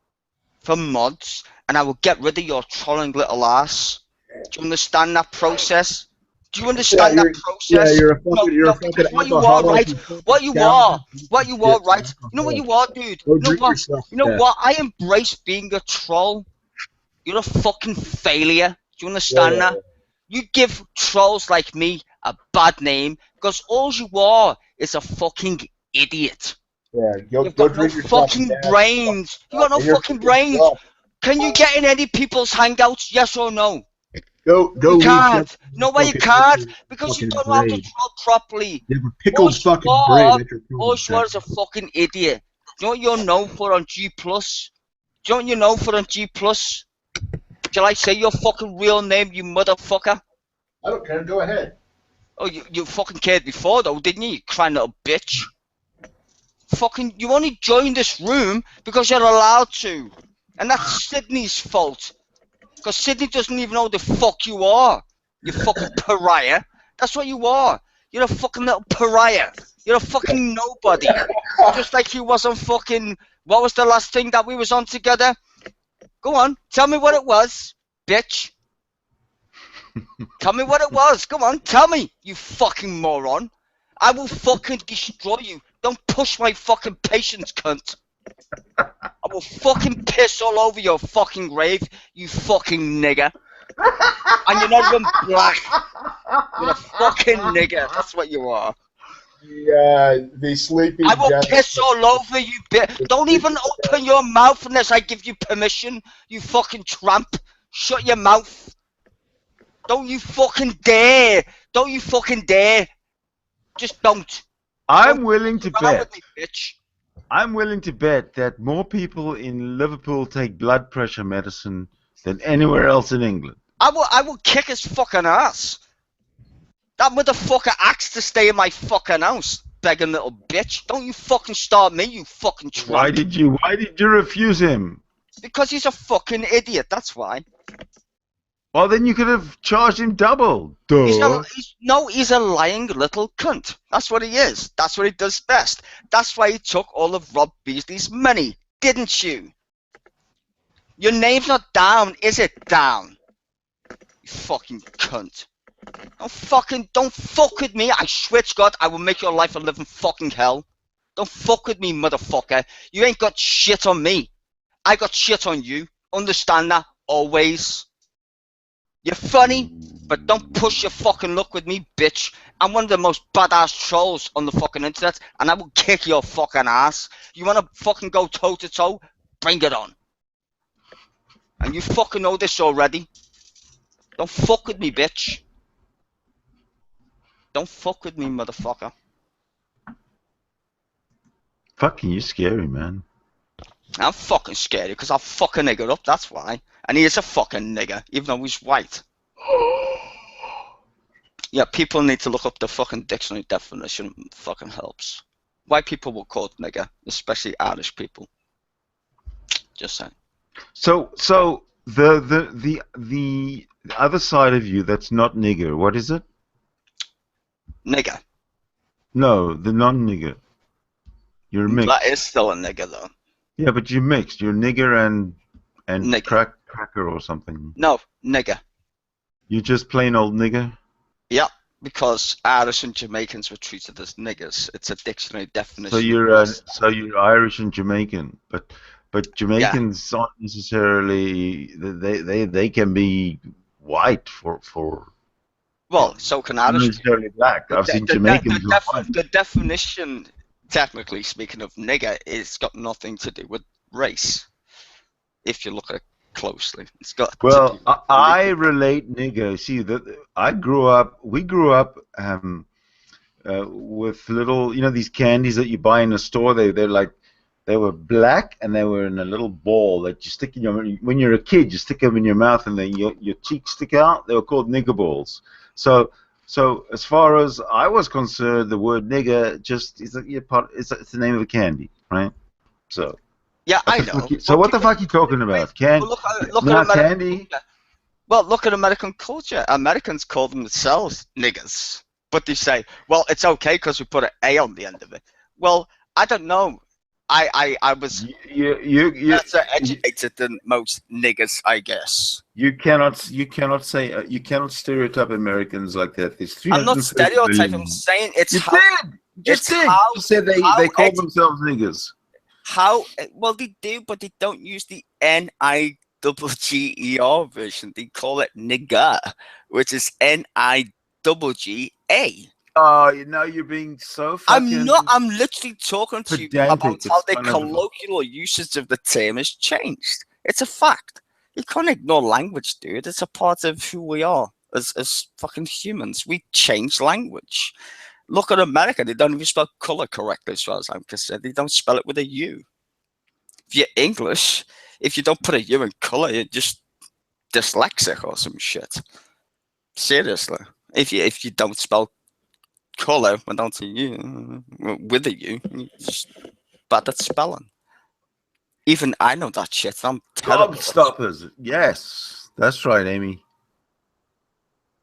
for mods, and I will get rid of your trolling little ass. Do you understand that process? Do you understand that process? Yeah, you're a fucking what you are, right? What you are, right? You know what you are, dude. You know what? You know what? I embrace being a troll. You're a fucking failure. Do you understand that? You give trolls like me a bad name because all you are is a fucking idiot. Yeah, You've got no fucking brains. You got no fucking brains. Can you get in any people's hangouts? Yes or no? Go. You can't. No way you can't because you don't know how to troll properly. You have a pickled fucking brain. All you are is a fucking idiot. Do you know what you're known for on G+? Do you know what you're known for on G+? Shall I say your fucking real name, you motherfucker? I don't care. Go ahead. Oh, you fucking cared before though, didn't you? You crying little bitch. Fucking, you only joined this room because you're allowed to. And that's Sydney's fault. Because Sydney doesn't even know the fuck you are. You fucking pariah. That's what you are. You're a fucking little pariah. You're a fucking nobody. Just like you was on fucking... What was the last thing that we was on together? Go on. Tell me what it was, bitch. Tell me what it was. Come on. Tell me, you fucking moron. I will fucking destroy you. Don't push my fucking patience, cunt. I will fucking piss all over your fucking grave, you fucking nigger. And you're not even black. You're a fucking nigger. That's what you are. The sleeping I will giant. piss all over you, bitch. Don't even open your mouth unless I give you permission, you fucking tramp. Shut your mouth. Don't you fucking dare. Don't you fucking dare. Just don't. I'm Don't willing to fuck around bet. with me, bitch. I'm willing to bet that more people in Liverpool take blood pressure medicine than anywhere else in England. I will kick his fucking ass. That motherfucker asked to stay in my fucking house, begging little bitch. Don't you fucking start me, you fucking tramp. Why did you refuse him? Because he's a fucking idiot, that's why. Well, then you could have charged him double. Duh. He's a lying little cunt. That's what he is. That's what he does best. That's why he took all of Rob Beasley's money, didn't you? Your name's not down, is it, down? You fucking cunt. Don't fuck with me. I swear to God, I will make your life a living fucking hell. Don't fuck with me, motherfucker. You ain't got shit on me. I got shit on you. Understand that? Always. You're funny, but don't push your fucking luck with me, bitch. I'm one of the most badass trolls on the fucking internet, and I will kick your fucking ass. You wanna fucking go toe to toe? Bring it on. And you fucking know this already. Don't fuck with me, bitch. Don't fuck with me, motherfucker. Fucking, you scary, man. I'm fucking scared because I'll fuck a nigger up, that's why. And he is a fucking nigger, even though he's white. Yeah, people need to look up the fucking dictionary definition. It fucking helps. White people will call it nigger, especially Irish people. Just saying. So the other side of you that's not nigger, what is it? Nigger. No, the non-nigger. You're mixed. That is still a nigger, though. Yeah, but you're mixed. You're nigger and Nigger. cracker or something. No, nigger. You're just plain old nigger? Yeah, because Irish and Jamaicans were treated as niggers. It's a dictionary definition. So you're Irish and Jamaican, but Jamaicans aren't necessarily they can be white for. Well, so can Irish. Not necessarily black. I've seen Jamaicans who are white. The definition, technically speaking, of nigger is got nothing to do with race. If you look at it closely, it's got. Well, I relate nigger. See, we grew up with little, these candies that you buy in a store. They were black and they were in a little ball that you stick in when you're a kid, you stick them in your mouth and then your cheeks stick out. They were called nigger balls. So as far as I was concerned, the word nigger just is it's the name of a candy, right? So. Yeah, I know. So what the fuck are you talking about? Look at candy? Well, look at American culture. Americans call themselves niggers, but they say, well, it's okay because we put an A on the end of it. Well, I don't know. I was better educated than most niggers, I guess. You cannot stereotype Americans like that. I'm not stereotyping. I'm saying it's you how. You said they call themselves niggers. Well, they do, but they don't use the N-I-G-G-E-R version. They call it nigger, which is N-I-G-G-A. Oh, you're being so fucking... I'm not. I'm literally talking to you about how the kind of... colloquial usage of the term has changed. It's a fact. You can't ignore language, dude. It's a part of who we are as fucking humans. We change language. Look at America. They don't even spell color correctly as far as I'm concerned. They don't spell it with a U. If you're English, if you don't put a U in color, you're just dyslexic or some shit. Seriously. If you don't spell color without a U, with a U, you're just bad at spelling. Even I know that shit. I'm terrible. Gobstoppers. Yes. That's right, Amy.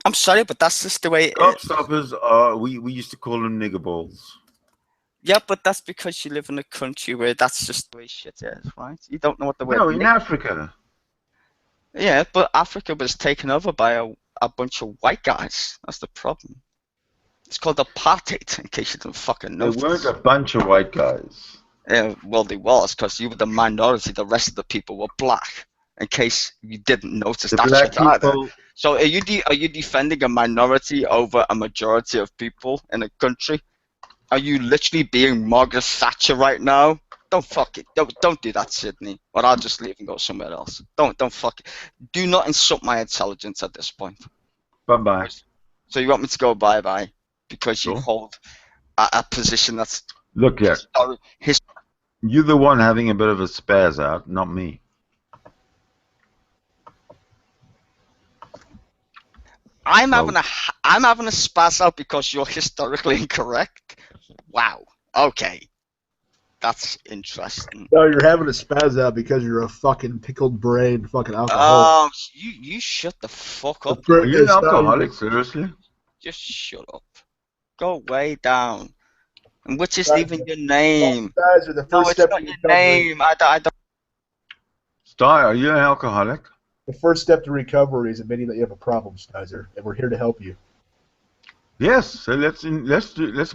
I'm sorry, but that's just the way it is. Gobstoppers we used to call them nigger balls. Yeah, but that's because you live in a country where that's just the way shit is, right? You don't know what the word. No, in Africa. Yeah, but Africa was taken over by a bunch of white guys. That's the problem. It's called apartheid, in case you didn't fucking know. There weren't a bunch of white guys. Yeah, well, they was, because you were the minority. The rest of the people were black. in case you didn't notice The that black shit either. people. So are you defending a minority over a majority of people in a country? Are you literally being Margaret Thatcher right now? Don't fuck it. Don't do that, Sydney. Or I'll just leave and go somewhere else. Don't fuck it. Do not insult my intelligence at this point. Bye-bye. So you want me to go bye-bye because you Sure. hold a position that's Look here. You're the one having a bit of a spaz out, not me. I'm having a spaz out because you're historically incorrect. Wow. Okay. That's interesting. No, you're having a spaz out because you're a fucking pickled brain, fucking alcoholic. Oh, you shut the fuck up. Are you an alcoholic, seriously? Just shut up. Go way down. And which is even your name? Spizer, the No, first it's step not to your recovery. name. I don't. Sty, are you an alcoholic? The first step to recovery is admitting that you have a problem, Spizer, and we're here to help you. Yes. So let's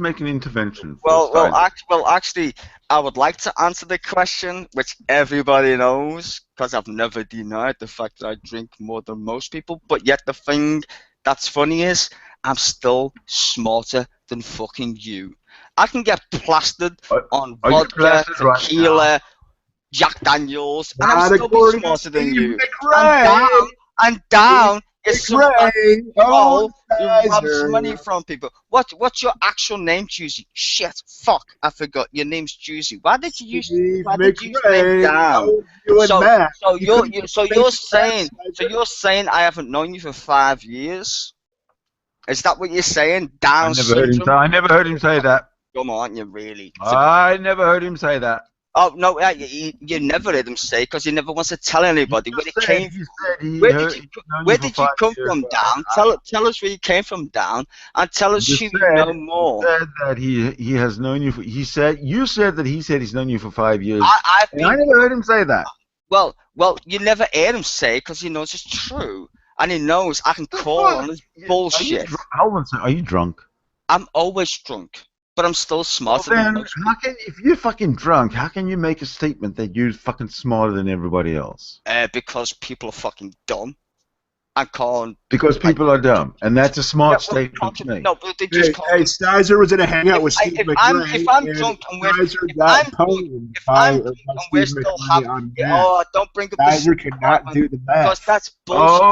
make an intervention. Well, actually, I would like to answer the question, which everybody knows, because I've never denied the fact that I drink more than most people. But yet the thing that's funny is I'm still smarter than fucking you. I can get plastered on vodka, tequila, Jack Daniels, and I'm still be smarter than you. And down is somebody who robs money from people. What's your actual name, Juicy? Shit, fuck, I forgot. Your name's Juicy. Why did you use name down? So you're saying I haven't known you for 5 years? Is that what you're saying? Down syndrome? I never heard him say that. Come on, you really? I never heard him say that. Oh no, you never heard him say because he never wants to tell anybody where it came from. Where did you come from, down? Tell us where you came from, down, and tell us who you know more. He said that he has known you. You said that he said he's known you for 5 years. I never heard him say that. Well, you never heard him say because he knows it's true, and he knows I can call on his bullshit. Are you drunk? I'm always drunk. But I'm still smarter than most people. If you're fucking drunk, how can you make a statement that you're fucking smarter than everybody else? Because people are fucking dumb. I can't. Because people are dumb, and that's a smart statement to make. No, but they just Hey, Stizer was in a hangout with Steve McRae. If I'm drunk and we're still happy, don't bring up Stizer cannot do the math. Because that's bullshit.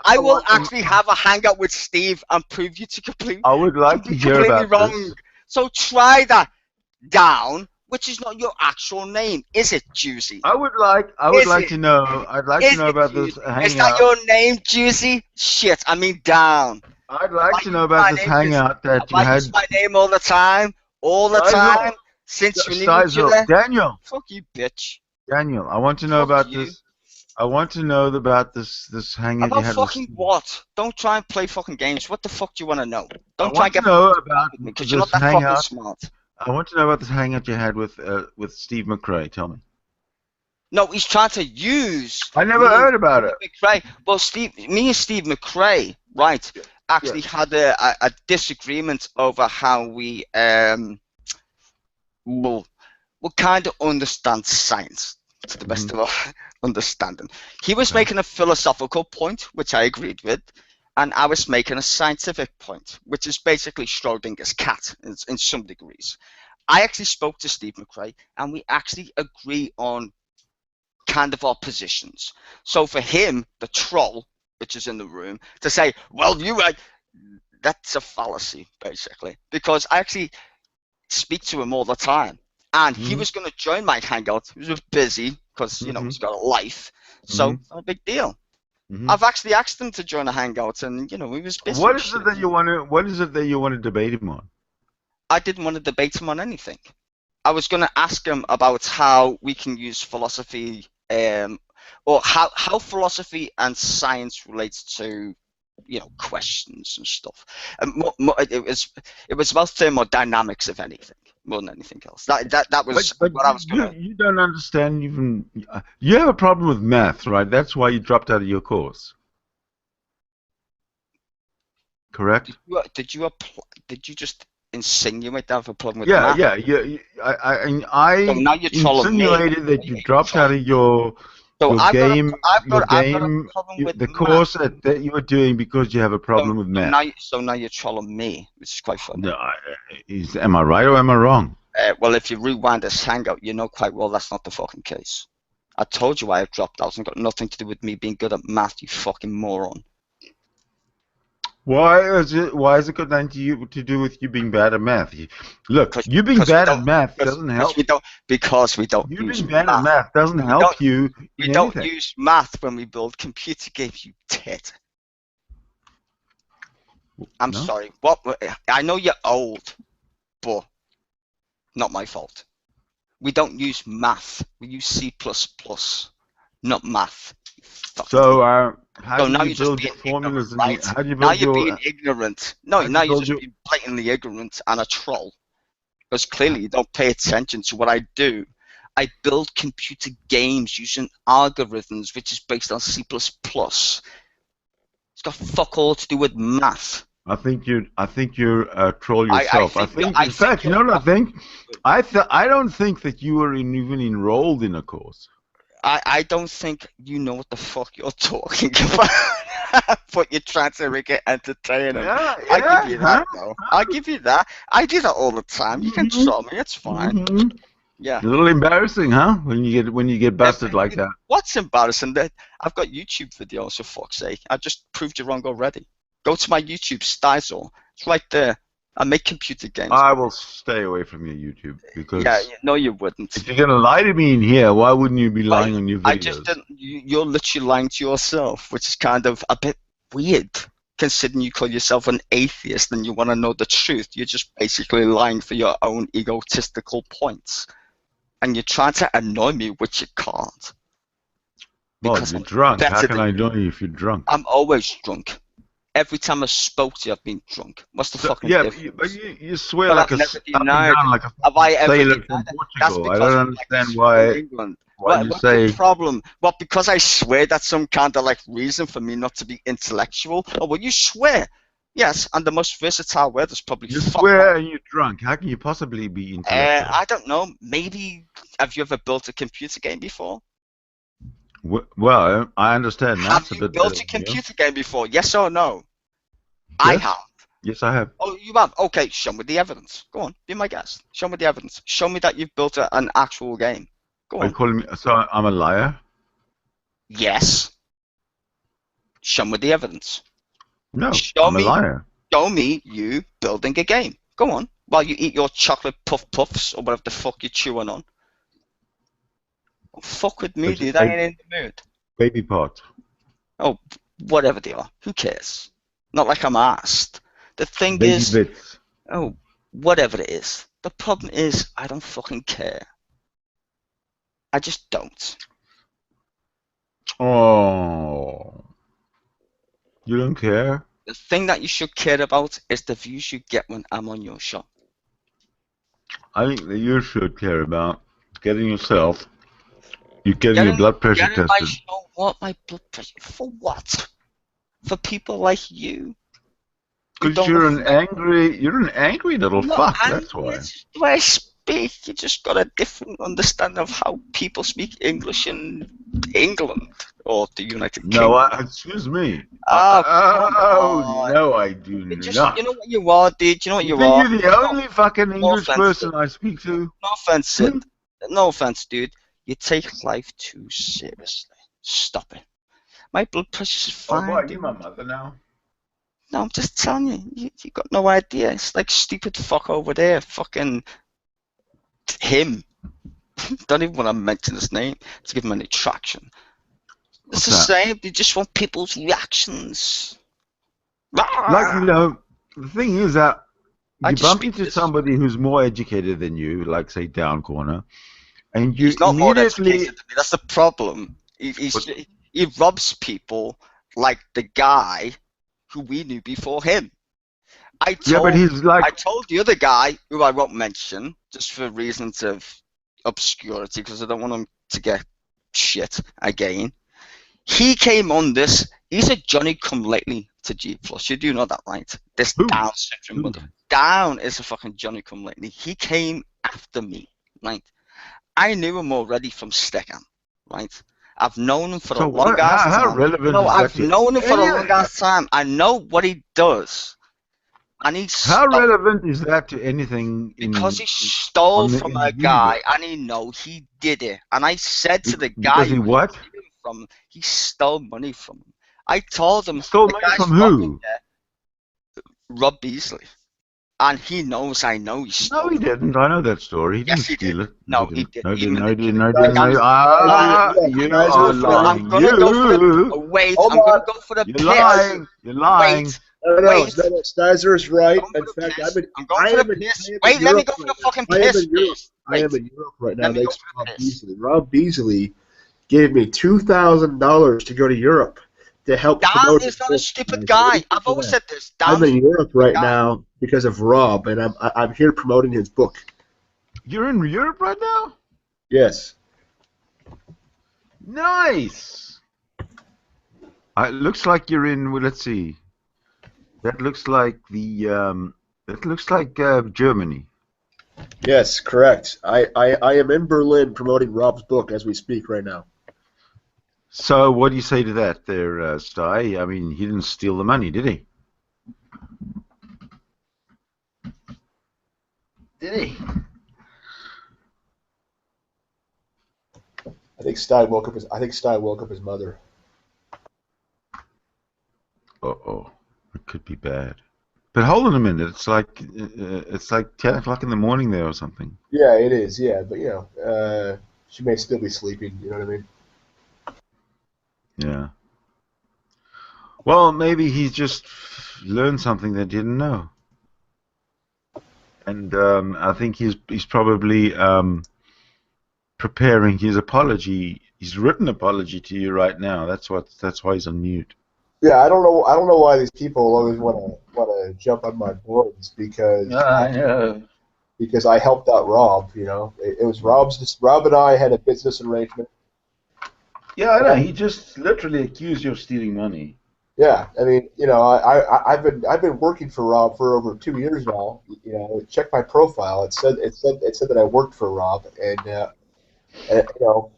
I will actually have a hangout with Steve and prove you to completely. I would like to hear about this. So try that, down. Which is not your actual name, is it, Juicy? I would like to know. I'd like to know about this hangout. Is that your name, Juicy? Shit, I mean down. I'd like to know about this hangout that you had. Use my name all the time, since we knew each other. Daniel. Fuck you, bitch. Daniel, I want to know about this. I want to know about this hangout you had. About fucking what? Don't try and play fucking games. What the fuck do you want to know? Don't try and get know about because you're not that fucking smart. I want to know about this hangout you had with Steve McRae. Tell me. No, he's trying to use. I never heard about it. McRae. Well, me and Steve McRae, right, actually had a disagreement over how we will kind of understand science to the best of our understanding. He was making a philosophical point, which I agreed with. And I was making a scientific point, which is basically Schrodinger's cat in some degrees. I actually spoke to Steve McRae, and we actually agree on kind of our positions. So for him, the troll, which is in the room, to say, well, that's a fallacy, basically. Because I actually speak to him all the time. And he was going to join my hangout. He was busy because, he's got a life. So, not a big deal. I've actually asked him to join a hangout, and he was busy. What is it that you want to debate him on? I didn't want to debate him on anything. I was going to ask him about how we can use philosophy, or how philosophy and science relates to, questions and stuff. And it was about thermodynamics, if anything, more than anything else. That was what I was going to. You don't understand even. You have a problem with math, right? That's why you dropped out of your course. Correct? Did you just insinuate that I have a problem with Yeah, math. yeah. I So now you're trolling me. insinuated that you dropped out of your So I've got game, I've got a problem with the math. course that you were doing because you have a problem with math. So now you're trolling me, which is quite funny. No, am I right or am I wrong? Well, if you rewind this hangout, you know quite well that's not the fucking case. I told you I have dropped out and got nothing to do with me being good at math, you fucking moron. Why is it got nothing to do with you being bad at math? Look, you being Because bad at math doesn't help. Because we don't You use being bad math. at math doesn't help you We in don't anything. use math when we build computer games, you tit. I'm No? sorry. What? I know you're old, but not my fault. We don't use math. We use C++, not math. So, how So do now you you're just build being your formulas? ignorant, right? How do you Now build you're your? being ignorant. No, how do now you you're build just being blatantly ignorant and a troll. Because clearly you don't pay attention to what I do. I build computer games using algorithms, which is based on C++. It's got fuck all to do with math. I think you're a troll yourself. I think in fact, you know what I think? I don't think that you were even enrolled in a course. I don't think you know what the fuck you're talking about. But you're trying to make it entertaining. Yeah, I give you that, huh? though. I'll give you that. I do that all the time. You can troll me. It's fine. Mhm. Yeah. A little embarrassing, huh? When you get busted like that. What's embarrassing? That I've got YouTube videos, for fuck's sake. I just proved you wrong already. Go to my YouTube, Stysel. It's right there. I make computer games. I will stay away from your YouTube because no, you wouldn't. if you're gonna lie to me in here, why wouldn't you be lying on your videos? I just didn't. You're literally lying to yourself, which is kind of a bit weird, considering you call yourself an atheist and you want to know the truth. You're just basically lying for your own egotistical points, and you're trying to annoy me, which you can't. Well, you're drunk. How can I annoy you if you're drunk? I'm always drunk. Every time I spoke to you, I've been drunk. What's the fucking difference? But you swear like a Have I ever sailor from Portugal. I don't understand why you say. The problem? Well, because I swear that's some kind of like reason for me not to be intellectual. Oh, well, you swear. Yes, and the most versatile word is probably you swear and you're drunk. How can you possibly be intellectual? I don't know. Maybe have you ever built a computer game before? Well, I understand. Have you built a computer game before? Yes or no? Yes. I have. Yes, I have. Oh, you have? Okay, show me the evidence. Go on, be my guest. Show me the evidence. Show me that you've built an actual game. Go on. Are you calling me? So I'm a liar? Yes. Show me the evidence. No, I'm a liar. Show me you building a game. Go on. While you eat your chocolate puffs or whatever the fuck you're chewing on. Don't fuck with me, dude. I ain't in the mood. Baby parts. Oh, whatever they are. Who cares? Not like I'm asked. The thing baby is... bits. Oh, whatever it is. The problem is, I don't fucking care. I just don't. Oh. You don't care? The thing that you should care about is the views you get when I'm on your show. I think that you should care about getting yourself... You're getting your blood pressure tested. My show, what? My blood pressure? For what? For people like you? Because you're an angry little fuck, that's why. It's the way I speak. You just got a different understanding of how people speak English in England or the United Kingdom. No, excuse me. Oh, no, I do not. You know what you are, dude? You know what you are? You're the only fucking English person I speak to. No offense, Sid. No offense, dude. You take life too seriously. Stop it. My blood pressure is fine. Oh, what, are you my mother now? No, I'm just telling you. You got no idea. It's like stupid fuck over there. Fucking him. Don't even want to mention his name to give him any traction. It's the same. They just want people's reactions. Like, you know, the thing is that you bump into somebody who's more educated than you, like, say, Down Corner, and you He's not immediately... more educated than me. That's the problem. He robs people like the guy who we knew before him. I told the other guy, who I won't mention, just for reasons of obscurity, because I don't want him to get shit again. He came on this. He's a Johnny-come-lately to G+. You do know that, right? This Down syndrome. down is a fucking Johnny come lately. He came after me, right? I knew him already from Stickham, right? I've known him for a long ass time. How relevant No, is I've that? known him for a long ass time. I know what he does. And he How relevant is that to anything? Because he stole from a guy, universe? and he know he did it. And I said to the guy, Because he what? He stole money from him. I told him. Stole money from who? Rob Beasley. And he knows I know he stole. No, he didn't. I know that story. He didn't Yes, he steal did. it. No, he did. No, He didn't. No, he didn't. manipulated No, he didn't. Ah, you are lying. I'm gonna go for the wait. Hold I'm gonna on. go for the You're piss. lying. You're lying. Wait. No, Wait. Stizer is right. I'm going In for the fact, piss. I'm I going am for the in piss. Europe Wait, let me go right for the now. fucking I am piss. in Europe. I am Wait. in Europe right now Let me thanks to go for Rob the piss. Beasley. Rob Beasley gave me $2,000 to go to Europe to help Dan promote is his not a book, stupid guys. guy. I've always said this. I'm Dan's in Europe right guy. now because of Rob, and I'm here promoting his book. You're in Europe right now? Yes. Nice. It looks like you're in. Well, let's see. That looks like the. That looks like Germany. Yes, correct. I am in Berlin promoting Rob's book as we speak right now. So, what do you say to that, there, Sty? I mean, he didn't steal the money, did he? Did he? I think Sty woke up his mother. Uh-oh, it could be bad. But hold on a minute. It's like 10 o'clock in the morning there or something. Yeah, it is. Yeah, but she may still be sleeping. You know what I mean? Yeah. Well, maybe he's just learned something that he didn't know. And I think he's probably preparing his apology. His written apology to you right now. That's why he's on mute. Yeah, I don't know why these people always want to jump on my boards because I helped out Rob. You know, it was Rob and I had a business arrangement. Yeah, I know. He just literally accused you of stealing money. Yeah, I mean, I've been working for Rob for over 2 years now. You know, check my profile. It said that I worked for Rob, and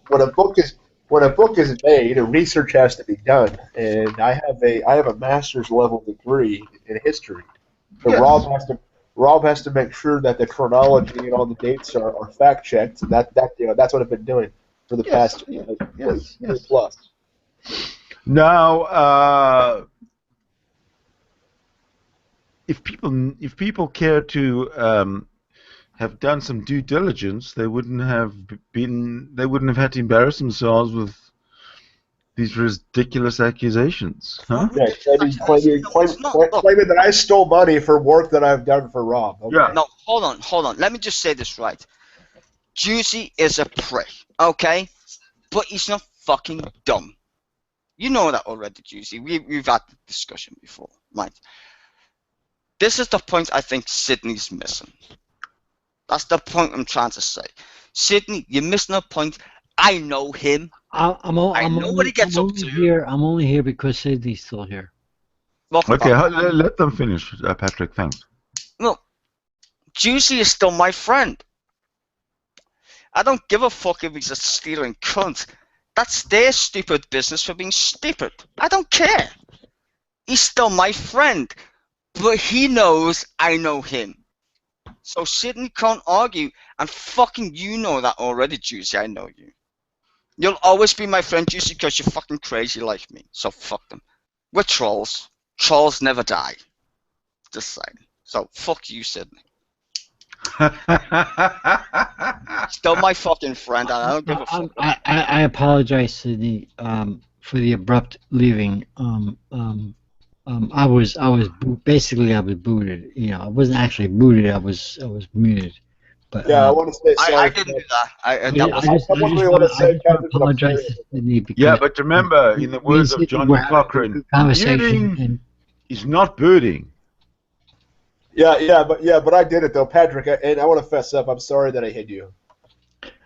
when a book is made, research has to be done, and I have a master's level degree in history. So Yes. Rob has to make sure that the chronology and all the dates are fact checked. That's what I've been doing for the past year plus. Now, if people care to have done some due diligence, they wouldn't have had to embarrass themselves with these ridiculous accusations, huh? Yeah, claiming that I stole money for work that I've done for Rob. Okay. Yeah. No, hold on. Let me just say this right. Juicy is a prick, okay? But he's not fucking dumb. You know that already, Juicy. We've had the discussion before, right? This is the point I think Sydney's missing. That's the point I'm trying to say. Sydney, you're missing a point. I know him. I know what he gets up to. I'm only here because Sydney's still here. Okay, let them finish, Patrick. Thanks. Look, Juicy is still my friend. I don't give a fuck if he's a stealing cunt. That's their stupid business for being stupid. I don't care. He's still my friend. But he knows I know him. So Sydney can't argue. And fucking you know that already, Juicy. I know you. You'll always be my friend, Juicy, because you're fucking crazy like me. So fuck them. We're trolls. Trolls never die. Just saying. So fuck you, Sydney. Still my fucking friend, and I don't give a fuck. I apologize, Sydney, for the abrupt leaving. I was basically booted. You know, I wasn't actually booted. I was muted. But yeah, I want to say sorry. I didn't do that. I just apologize to Sydney because yeah, but remember, in the words of John Cochrane, muting is not booting. Yeah, but I did it though, Patrick, and I want to fess up. I'm sorry that I hit you.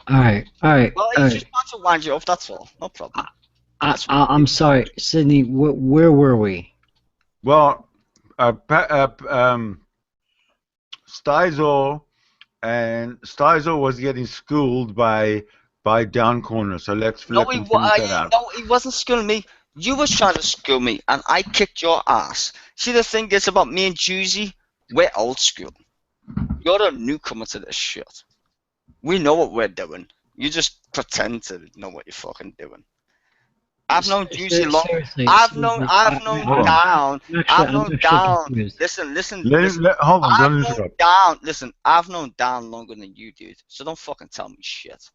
All right. Well, he's just trying to wind you up. That's all. No problem. I'm sorry, Sydney. Where were we? Well, Stizel, and Stizel was getting schooled by Down Corner. So let's flip and finish that out. No, he wasn't schooling me. You was trying to school me, and I kicked your ass. See, the thing is about me and Juicy, we're old school. You're a newcomer to this shit. We know what we're doing. You just pretend to know what you're fucking doing. I've known Juicy long. I've known Down. Listen. Hold on, don't interrupt. Listen, I've known Down longer than you, dude. So don't fucking tell me shit.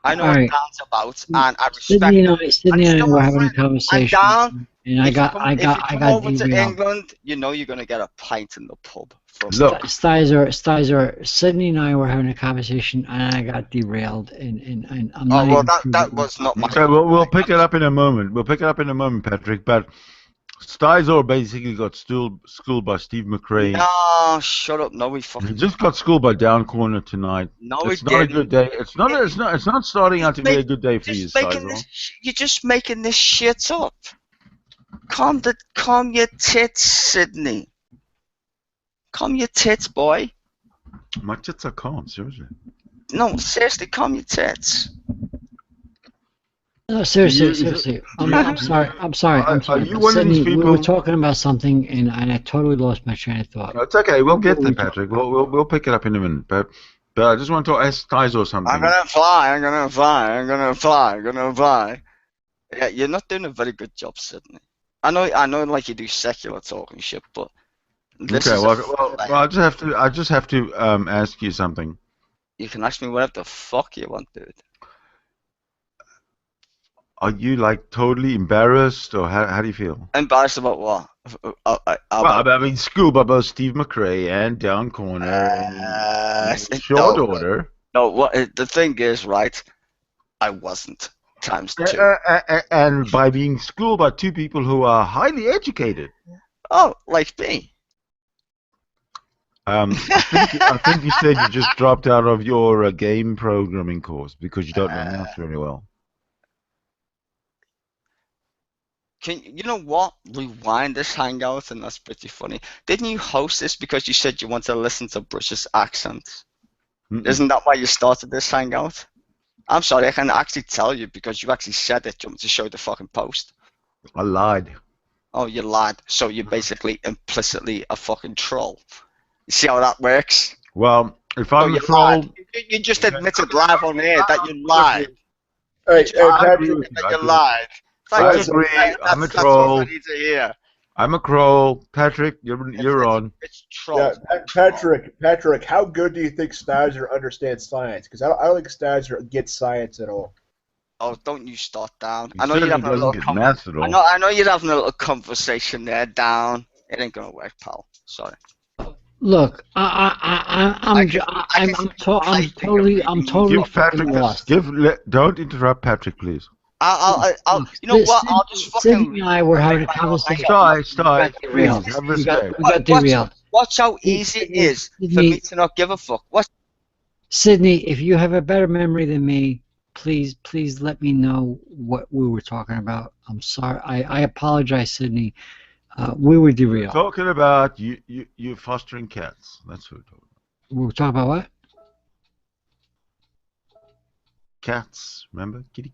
I know All what right. Down's about, and I respect Sydney him. and I were having a conversation, Down, and I got if you come over to derailed. England, you know you're gonna get a pint in the pub. From Look. Stizer, Sydney and I were having a conversation, and I got derailed, and I'm not. Oh well, that was not my. Okay, we'll pick it up in a moment. Patrick. But Stizel basically got schooled by Steve McRae. No, shut up. No, we He fucking. just got schooled by Down Corner tonight. No, It's we not didn't. a good day. It's not starting out to be a good day for you, Stizel. You're just making this shit up. Calm your tits, Sydney. Calm your tits, boy. My tits are calm, seriously. No, seriously, calm your tits. No, seriously. I'm sorry. Are you one of these Sydney, people? we were talking about something, and I totally lost my train of thought. No, it's okay. We'll get there, Patrick. We'll pick it up in a minute. But I just want to ask Stizel something. I'm gonna fly. Yeah, you're not doing a very good job, Sydney. I know, like you do secular talk and shit, but. Okay, well, I just have to ask you something. You can ask me whatever the fuck you want, dude. Are you like totally embarrassed, or how do you feel? Embarrassed about what? I mean, schooled by both Steve McRae and Down Corner in short order. No, the thing is, right? I wasn't. Times two. And by being schooled by two people who are highly educated. Oh, like me. I think you said you just dropped out of your game programming course because you don't know math very well. You know what? Rewind this hangout, and that's pretty funny. Didn't you host this because you said you want to listen to British accents? Isn't that why you started this hangout? I'm sorry, I can actually tell you because you actually said it. Do you want me to show the fucking post? I lied. Oh, you lied. So you're basically implicitly a fucking troll. You see how that works? Well, if I'm a troll... You just admitted live on air that you lied. Hey, Patrick, that you lied. I agree. I'm a troll. That's what I need to hear. I'm a troll. Patrick, you're on. It's troll. Yeah, Patrick, how good do you think Stizer understands science? Because I don't think Stizer gets science at all. Oh, don't you start Down. I know you're having a little I know you're having a little conversation there, Down. It ain't gonna work, pal. Sorry. Look, I'm totally fucking lost. Don't interrupt Patrick, please. You know what? I'll just fucking. Sydney and I were having a conversation. Stop. We got derailed. Watch how easy it is for me to not give a fuck. Sydney, if you have a better memory than me, please let me know what we were talking about. I'm sorry. I apologize, Sydney. We were derailed. We're talking about you fostering cats. That's what we're talking about. We were talking about what? Cats, remember? Kitty.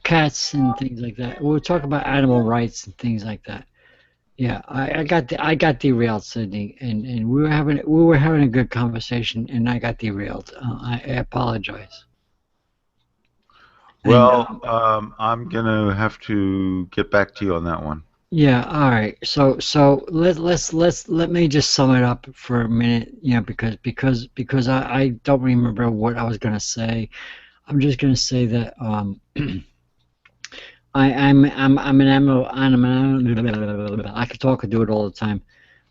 Cats and things like that. We were talking about animal rights and things like that. Yeah, I got derailed, Sydney, and we were having a good conversation, and I got derailed. I apologize. Well, I'm gonna have to get back to you on that one. Yeah, all right. So let me just sum it up for a minute, because I don't remember what I was gonna say. I'm just gonna say that I'm an animal. I could talk and do it all the time.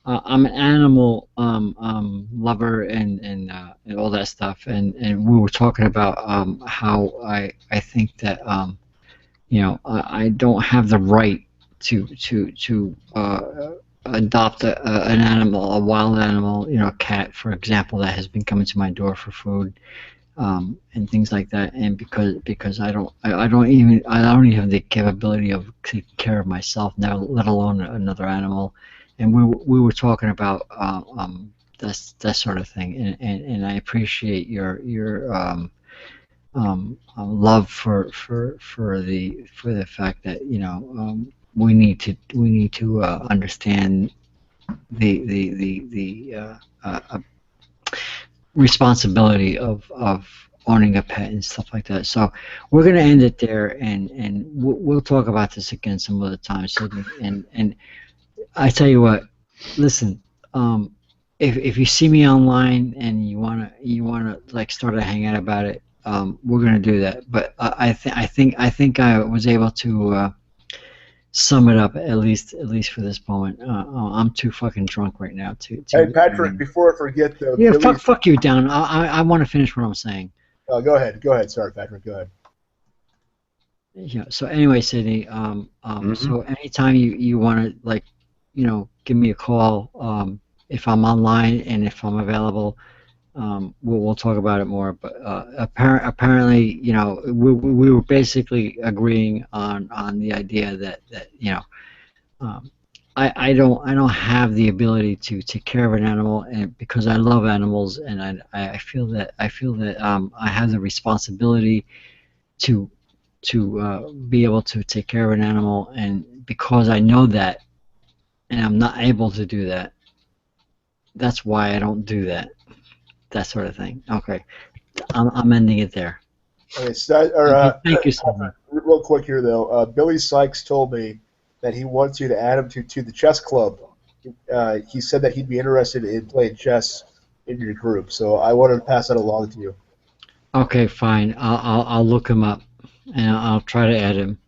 I'm an animal lover and all that stuff, and we were talking about how I think that I don't have the right to adopt an animal, a wild animal, a cat, for example, that has been coming to my door for food, and things like that. And because I don't even have the capability of taking care of myself now, let alone another animal. And we were talking about that sort of thing, and I appreciate your love for the fact that we need to understand the responsibility of owning a pet and stuff like that. So we're gonna end it there, and we'll talk about this again some other time, Sydney. And I tell you what, listen, if you see me online and you wanna like start a hangout about it, we're gonna do that. But I think I was able to sum it up at least for this moment. I'm too fucking drunk right now to Hey Patrick, before I forget though. Yeah, fuck you, Down. I want to finish what I'm saying. Oh, go ahead. Sorry, Patrick. Go ahead. Yeah. So anyway, Sydney. So anytime you want to like, give me a call. If I'm online and if I'm available, we'll talk about it more. But apparently, we were basically agreeing on the idea that I don't have the ability to take care of an animal, and because I love animals, and I feel that I have the responsibility to be able to take care of an animal, and because I know that, and I'm not able to do that, that's why I don't do that sort of thing. Okay, I'm ending it there. Okay, thank you, Sydney. Real quick here though, Billy Sykes told me that he wants you to add him to the chess club. He said that he'd be interested in playing chess in your group, so I wanted to pass that along to you. Okay, fine. I'll look him up, and I'll try to add him.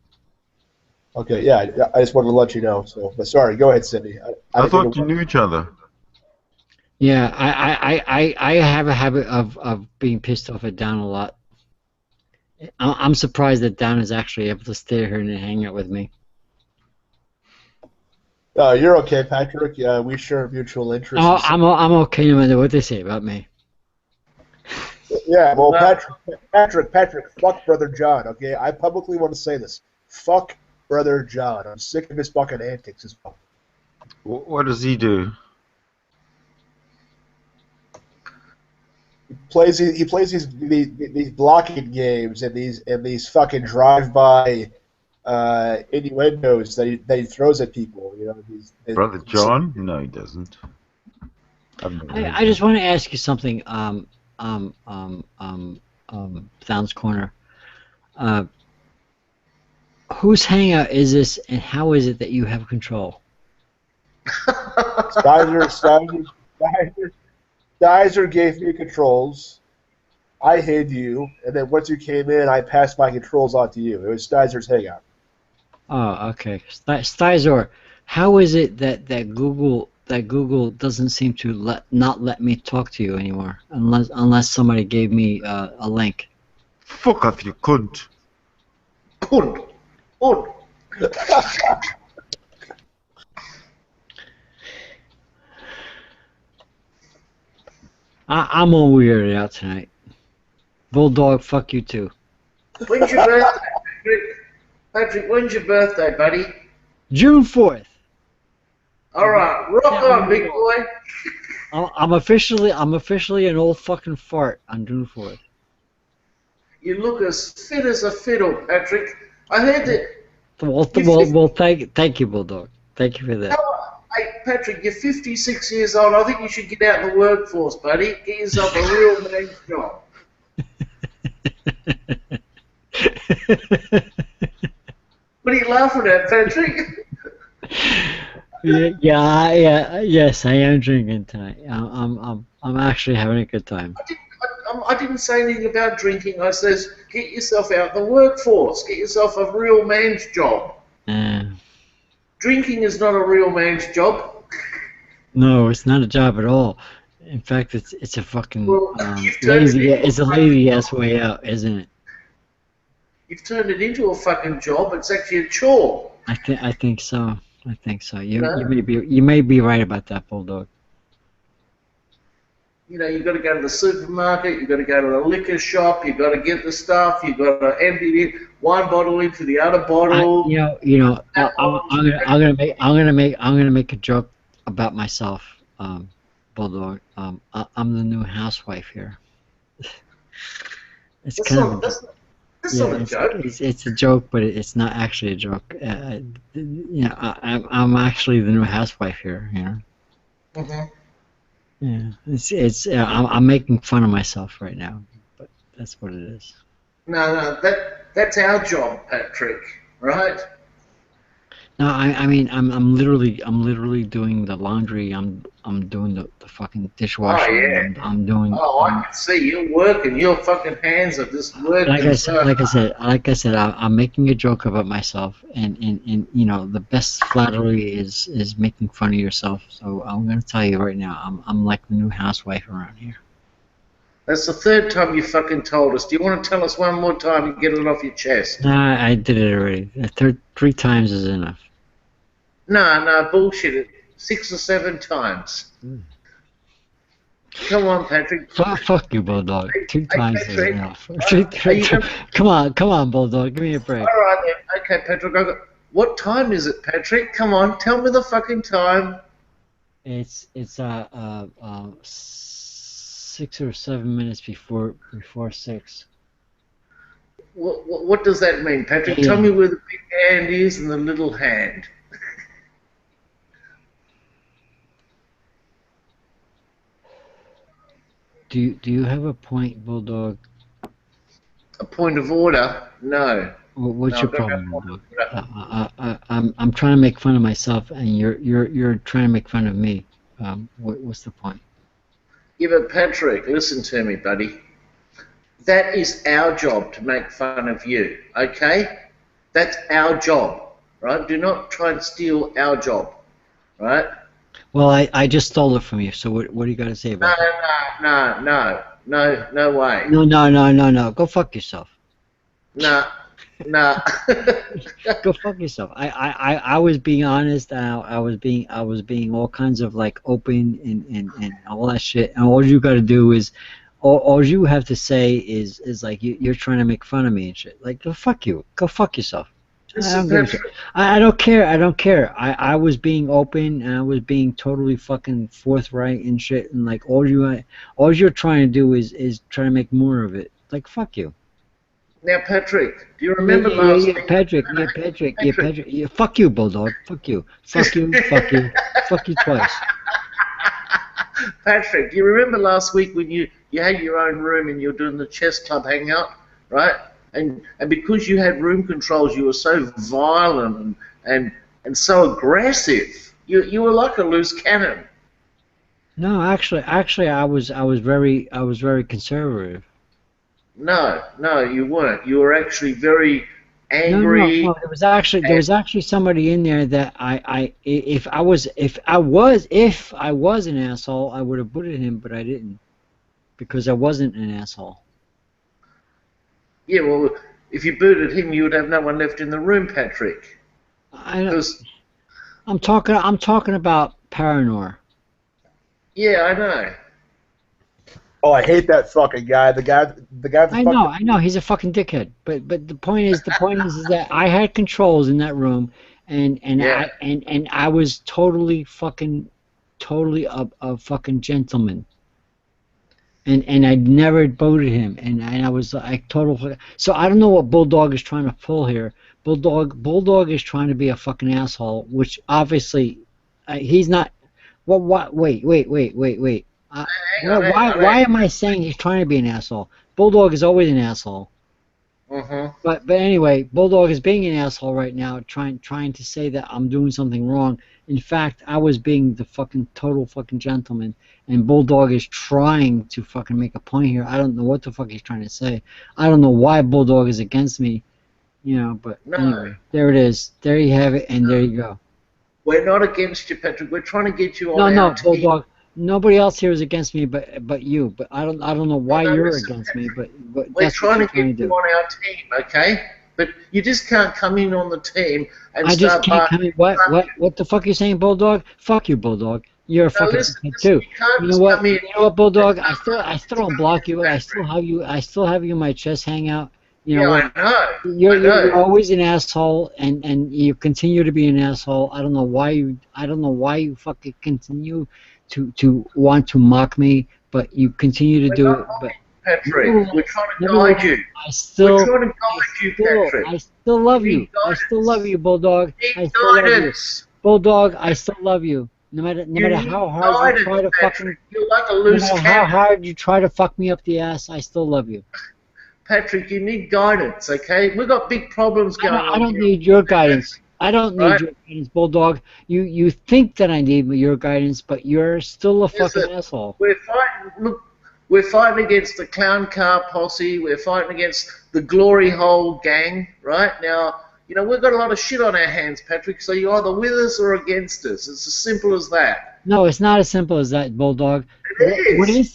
Okay, yeah, I just wanted to let you know. So, but sorry, go ahead, Cindy. I thought you knew each other. Yeah, I have a habit of being pissed off at Down a lot. I'm surprised that Down is actually able to stay here and hang out with me. You're okay, Patrick. We share mutual interests. Oh, I'm okay no matter what they say about me. Yeah, well, Patrick, fuck Brother John, okay? I publicly want to say this. Fuck Brother John. I'm sick of his fucking antics as well. What does he do? He plays these blocking games and these fucking drive-by innuendos that he throws at people. Brother John? No, he doesn't. I just want to ask you something. Sounds Corner. Whose hangout is this, and how is it that you have control? Stizer gave me controls. I hid you, and then once you came in, I passed my controls on to you. It was Stizer's hangout. Oh, okay. Stizer, how is it that Google doesn't seem to not let me talk to you anymore unless somebody gave me a link? Fuck off, you cunt. Cunt. I'm all weirded out tonight. Bulldog, fuck you too. When's your birthday, Patrick, when's your birthday, buddy? June 4th. All right, rock on, big boy. I'm officially an old fucking fart on June 4th. You look as fit as a fiddle, Patrick. I heard that. Well, thank you, Bulldog. Thank you for that. Hey, Patrick, you're 56 years old. I think you should get out in the workforce, buddy. Get yourself a real man's job. What are you laughing at, Patrick? Yes, I am drinking tonight. I'm actually having a good time. I didn't say anything about drinking. I says, get yourself out in the workforce. Get yourself a real man's job. Drinking is not a real man's job. No, it's not a job at all. In fact, it's a fucking lazy. It's a lazy ass way out, isn't it? You've turned it into a fucking job. It's actually a chore. I think so. You may be right about that, Bulldog. You've got to go to the supermarket, you've got to go to the liquor shop, you've got to get the stuff, you've got to empty one bottle into the other bottle. I'm gonna make a joke about myself. Bulldog. I'm the new housewife here. It's That's kind not, of that's not, that's not a joke. it's a joke, but it's not actually a joke. I'm actually the new housewife here. You know. Mhm. Yeah, I'm making fun of myself right now, but that's what it is. No, that's our job, Patrick. Right? No, I mean I'm literally doing the laundry. I'm doing the fucking dishwashing. Oh yeah. I'm doing. Oh, I can see you working. Your fucking hands are just working. Like I said, I'm making a joke about myself, and you know the best flattery is making fun of yourself. So I'm gonna tell you right now, I'm like the new housewife around here. That's the third time you fucking told us. Do you want to tell us one more time and get it off your chest? Nah, I did it already. Three times is enough. No, bullshit. 6 or 7 times. Come on, Patrick. Fuck you, Bulldog. 2 times is Patrick. enough. Are you gonna- Come on, Bulldog. Give me a break. All right then. Okay, Patrick. What time is it, Patrick? Come on, tell me the fucking time. It's 6 or 7 minutes before 6. What does that mean, Patrick? Tell me where the big hand is and the little hand. Do you have a point, Bulldog? A point of order? No. What's No, your I don't problem, have Bulldog? point of order. I'm trying to make fun of myself, and you're trying to make fun of me. What's the point? Yeah, but Patrick, listen to me, buddy. That is our job to make fun of you, okay? That's our job, right? Do not try and steal our job, right? Well, I just stole it from you. So what do you got to say about it? No way. No. Go fuck yourself. No. Go fuck yourself. I was being honest. I was being all kinds of like open and all that shit. And all you got to do is, all you have to say is like you're trying to make fun of me and shit. Like go fuck you. Go fuck yourself. I don't care. I was being open and I was being totally fucking forthright and shit. And like all you're trying to do is try to make more of it. Like fuck you. Now, Patrick, do you remember last week? Patrick. Yeah, fuck you, Bulldog. Fuck you. Fuck you twice. Patrick, do you remember last week when you had your own room and you were doing the chess club hangout, right? And because you had room controls, you were so violent and so aggressive. You were like a loose cannon. No, actually, I was very conservative. No, you weren't. You were actually very angry. No. There was actually somebody in there that if I was an asshole, I would have booted him, but I didn't, because I wasn't an asshole. Yeah, well, if you booted him, you would have no one left in the room, Patrick. I know. I'm talking about Paranor. Yeah, I know. Oh, I hate that fucking guy. The guy's I know, he's a fucking dickhead. But the point is that I had controls in that room, and Yeah. I was totally a fucking gentleman. And I never voted him, and I was like total. So I don't know what Bulldog is trying to pull here. Bulldog is trying to be a fucking asshole, which obviously he's not. What? Wait. Why am I saying he's trying to be an asshole? Bulldog is always an asshole. Mm-hmm. But anyway, Bulldog is being an asshole right now, trying to say that I'm doing something wrong. In fact, I was being the fucking total fucking gentleman, and Bulldog is trying to fucking make a point here. I don't know what the fuck he's trying to say. I don't know why Bulldog is against me, but anyway, there it is. There you have it, and there you go. We're not against you, Patrick. We're trying to get you on our team. Bulldog. Nobody else here is against me, but you. But I don't know why you're against me. But we're that's trying what to get you on our team, okay? But you just can't come in on the team and start. Just can't come in. What the fuck are you saying, Bulldog? Fuck you, Bulldog. You're a fucking kid too. You know what, Bulldog? I still don't block you. I still have you in my chess hangout. You Yeah, know, I know. you're always an asshole, and you continue to be an asshole. I don't know why you fucking continue to want to mock me, but you continue to do it. But Patrick, we're trying to nevertheless, guide you. I still, We're trying to guide you, Patrick. I still love You you. need I still love guidance. you, Bulldog. You I need still love you, guidance. Bulldog. I still love you. No matter You need how hard you guidance, try to Patrick. You're like a no loose matter how cannon. hard you try to fuck me up the ass, I still love you. Patrick, you need guidance, okay? We've got big problems going on I don't here. need your guidance. I don't need Right. your guidance, Bulldog. You think that I need your guidance, but you're still a fucking Listen, asshole. We're fighting. Look, we're fighting against the clown car posse. We're fighting against the glory hole gang. Right now, you know we've got a lot of shit on our hands, Patrick. So you're either with us or against us. It's as simple as that. No, it's not as simple as that, Bulldog. It What is. is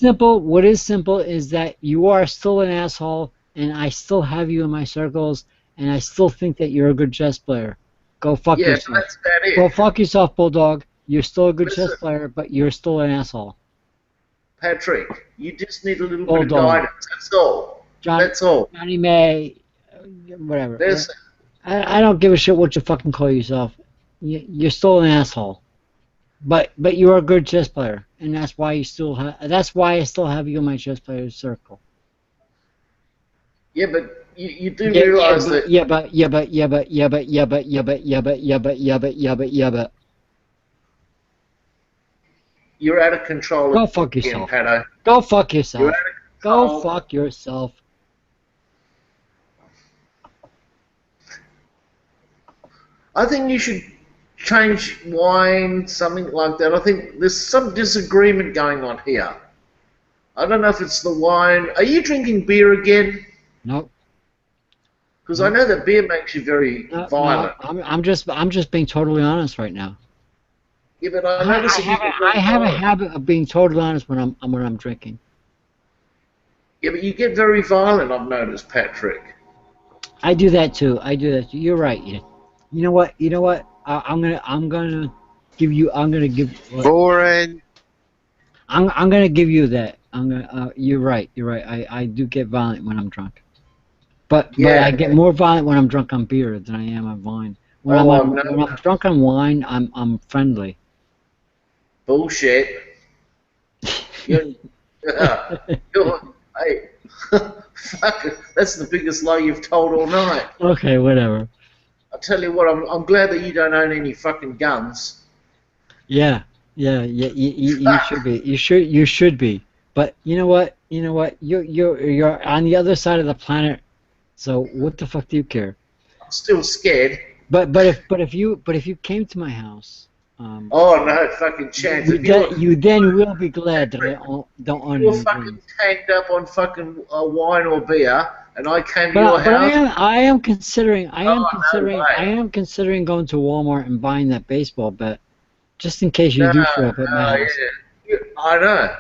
simple is that you are still an asshole, and I still have you in my circles, and I still think that you're a good chess player. Go fuck Yeah, yourself. that's about it. Go fuck yourself, Bulldog. You're still a good Listen. chess player, but you're still an asshole. Patrick, you just need a little bit of Bulldog. guidance. That's all. Johnny, That's all. Johnny May, whatever. Listen, I don't give a shit what you fucking call yourself. You're still an asshole. But you're a good chess player, and that's why I still have you in my chess players circle. yeah, but you do realize that you're out of control. Go fuck again, yourself. Pato. Go fuck yourself. You're out of Go control. fuck yourself. I think you should change wine, something like that. I think there's some disagreement going on here. I don't know if it's the wine. Are you drinking beer again? Nope. Because I know that beer makes you very violent. No, I'm just being totally honest right now. Yeah, but I notice that you get very I have a violent. habit of being totally honest when I'm drinking. Yeah, but you get very violent. I've noticed, Patrick. I do that too. You're right. Yeah. You know what? I'm gonna give you. Boring. I'm gonna give you that. You're right. I do get violent when I'm drunk. But Yeah. I get more violent when I'm drunk on beer than I am on wine. When Oh, when I'm drunk on wine, I'm friendly. Bullshit. You're, hey, fuck it. That's the biggest lie you've told all night. Okay, whatever. I tell you what, I'm glad that you don't own any fucking guns. Yeah. You should be. You should be. But you know what? You're on the other side of the planet. So what the fuck do you care? I'm still scared. But if you came to my house, Oh no, fucking chance. you then will be glad that I don't own You're any fucking guns. tanked up on fucking wine or beer, and I came to But your house. I am considering no way. going to Walmart and buying that baseball bat, just in case you do show up at my house. Yeah. I know.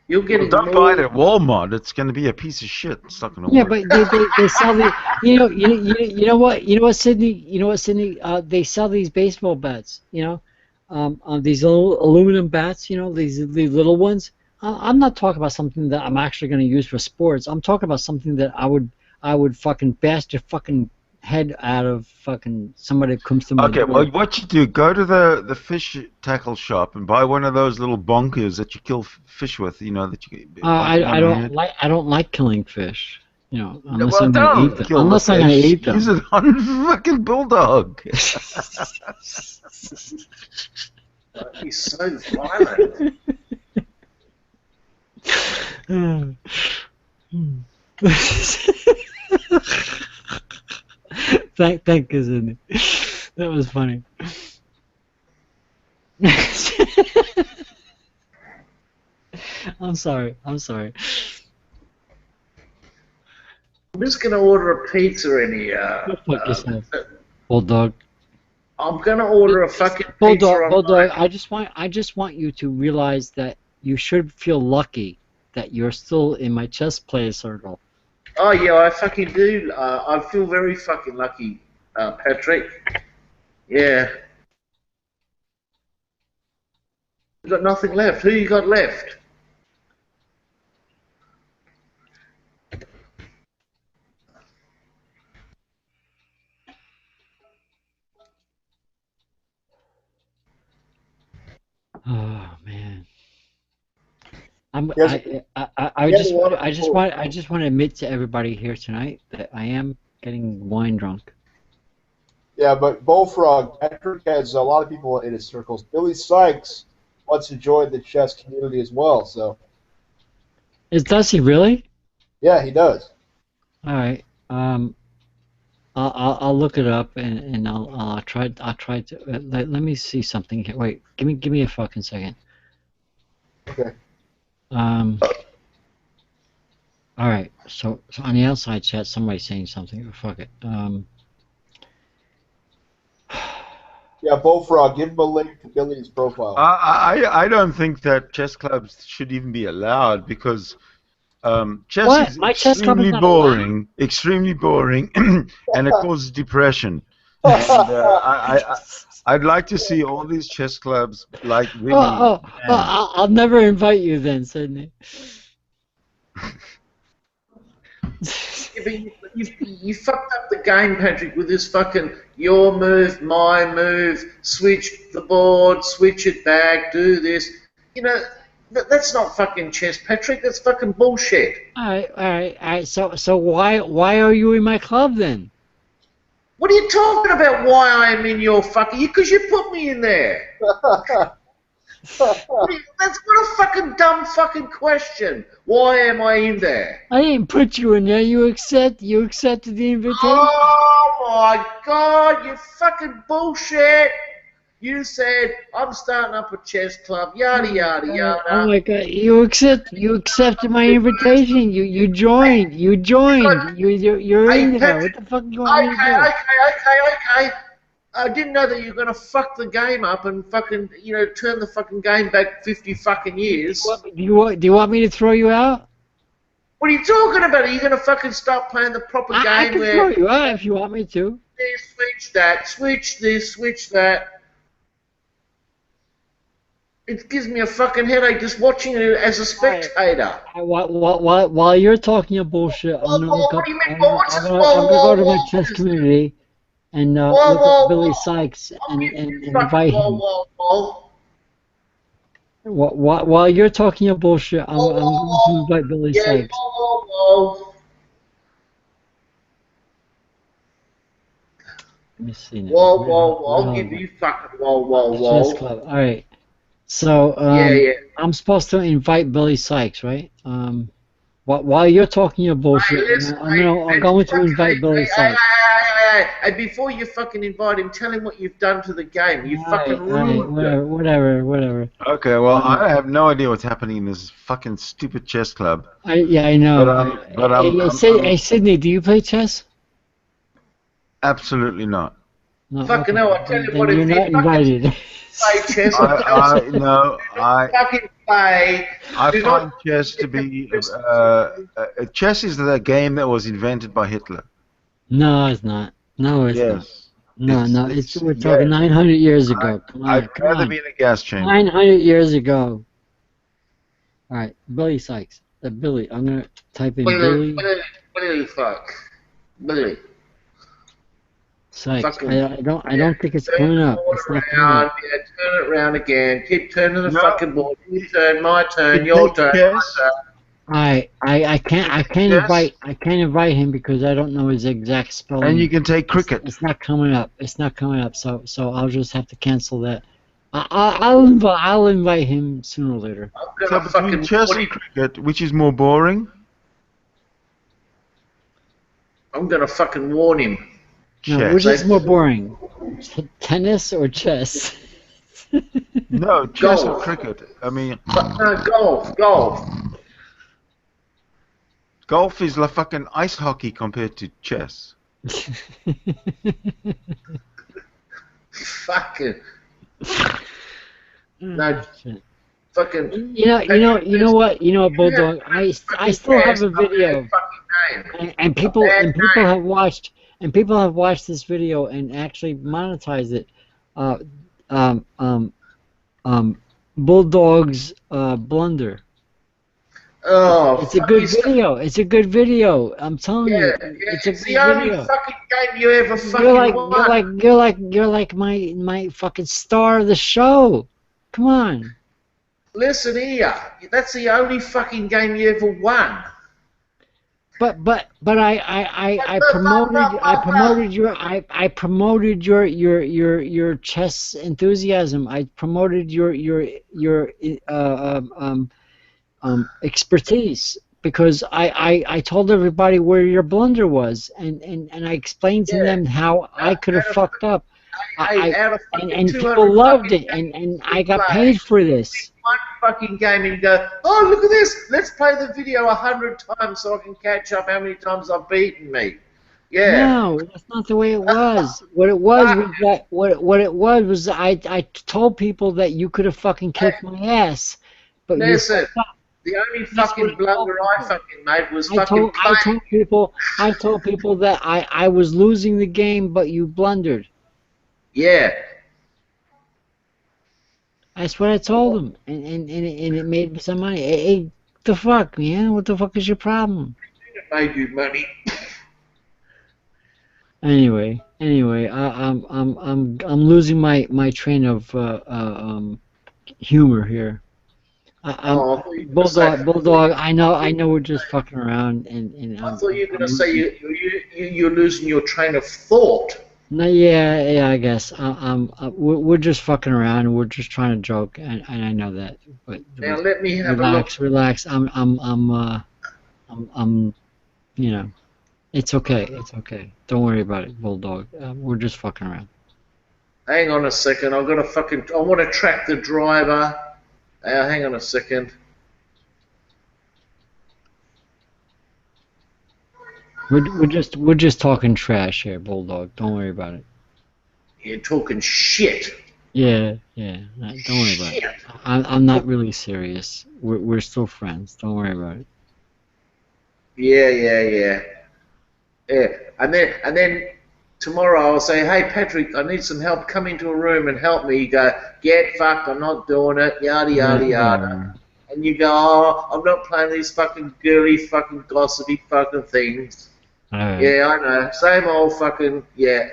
You're Well, getting don't more. buy it at Walmart. It's going to be a piece of shit. It's not going to Yeah, work. but they sell the you know what Sydney they sell these baseball bats, these little aluminum bats, these little ones. I'm not talking about something that I'm actually going to use for sports. I'm talking about something that I would fucking bash the fucking head out of fucking somebody that comes to my Okay, door. well, what you do, go to the fish tackle shop and buy one of those little bonkers that you kill fish with, that you I don't like killing fish, unless well, I'm going to don't eat them. kill the Unless I'm going to fish. eat them. Use it on fucking bulldog. He's so violent. Thank you, Sydney. That was funny. I'm sorry. I'm just gonna order a pizza in here. Go fuck yourself, Bulldog. I'm gonna order a fucking pizza on Bulldog. I just want you to realize that you should feel lucky that you're still in my chess player circle. Oh yeah, I fucking do. I feel very fucking lucky, Patrick. Yeah. You got nothing left. Who you got left? Oh man. I He has a lot of I just people- want to admit to everybody here tonight that I am getting wine drunk. Yeah, but Bullfrog, Patrick has a lot of people in his circles. Billy Sykes wants to join the chess community as well. So Does he really? yeah, he does. All right. I'll look it up and I'll try to let me see something here. Wait, give me a fucking second. Okay. All right. So on the outside chat, somebody's saying something. Fuck it. Yeah, Bullfrog, give him a link to Billy's profile. I don't think that chess clubs should even be allowed because chess What? is My chess club is not allowed? extremely boring, and it causes depression. And, I'd like to see all these chess clubs like really. I'll never invite you then, Sydney. Yeah, but you fucked up the game, Patrick, with this fucking your move, my move, switch the board, switch it back, do this. You know, that's not fucking chess, Patrick. That's fucking bullshit. All right. So why are you in my club then? What are you talking about? Why I am in your fucking? Because you put me in there. That's what a fucking dumb fucking question. Why am I in there? I didn't put you in there. You accepted the invitation. Oh my god, you fucking bullshit! You said I'm starting up a chess club, yada yada yada. Oh my god, you accepted my invitation. You joined. You're in there. What the fuck do you want me to do? Okay. I didn't know that you were gonna fuck the game up and fucking, turn the fucking game back 50 fucking years. Do you want me to throw you out? What are you talking about? Are you gonna fucking start playing the proper game I can where throw you out if you want me to. switch that, switch this, switch that? It gives me a fucking headache just watching it as a spectator. While you're talking your bullshit, I'm gonna look up. What do you mean? I'm gonna go to my chess community and look up Billy Sykes and invite him. While you're talking your bullshit, I'm going to invite Billy Sykes. Let me see now. I'll give you fucking Chess club. All right. So I'm supposed to invite Billy Sykes, right? While you're talking your bullshit, I'm going to invite Billy Sykes. Hey, before you fucking invite him, tell him what you've done to the game. You fucking ruined it. Whatever. Okay, well, I have no idea what's happening in this fucking stupid chess club. I know. Hey, Sydney, do you play chess? Absolutely not. No, Fucking hell, I tell you what, you're not invited. Play chess. Fucking play. I find chess to be chess is the game that was invented by Hitler. No, it's not. No, it's not. No, we're talking 900 years ago. I'd rather be in a gas chamber. 900 years ago. All right, Billy Sykes. Billy, I'm gonna type in Billy Sykes. I don't think it's coming up. It's not coming up. Yeah, turn it around again. Keep turning the fucking board. Your turn, my turn, your turn, my turn. I can't invite him because I don't know his exact spelling. And you can take cricket. It's not coming up. So I'll just have to cancel that. I'll invite him sooner or later. So between chess and cricket, which is more boring? I'm gonna fucking warn him. No, which is more boring, tennis or chess? No, chess or cricket. I mean, golf. Golf is like fucking ice hockey compared to chess. Fucking. No. Fucking. You know what, Bulldog. I still have a video, and people have watched this video and actually monetized it. Bulldog's blunder. Oh, it's a good video. It's a good video. I'm telling you, it's a good the only video. fucking game you ever fucking won. You're like my fucking star of the show. Come on. Listen here. That's the only fucking game you ever won. But I promoted your chess enthusiasm. I promoted your expertise because I told everybody where your blunder was, and I explained to them how I could have fucked up. And people loved it, and I got paid for this. One fucking game and you go, oh, look at this. Let's play the video 100 times so I can catch up how many times I've beaten me. Yeah. No, that's not the way it was. What it was that what it was I told people that you could have fucking kicked my ass, but listen, the only fucking blunder I fucking made was I told people that I was losing the game, but you blundered. Yeah. That's what I told them, and it made me some money. Hey, the fuck, man? What the fuck is your problem? It made you money. Anyway, I'm losing my train of humor here. Bulldog. I know we're just fucking around, and I thought you were gonna say you're losing your train of thought. No, yeah, I guess. We're just fucking around, and we're just trying to joke, and I know that. But now let me have relax. I'm, you know, it's okay. Don't worry about it, Bulldog. We're just fucking around. Hang on a second. I want to track the driver. Hang on a second. We're just talking trash here, Bulldog. Don't worry about it. You're talking shit. Yeah. Don't worry about it. I'm not really serious. We're still friends. Don't worry about it. Yeah. And then tomorrow I'll say, hey Patrick, I need some help. Come into a room and help me. You go, get fucked. I'm not doing it. Yada yada. And you go, oh, I'm not playing these fucking girly, fucking gossipy fucking things. Yeah, I know. Same old fucking, yeah.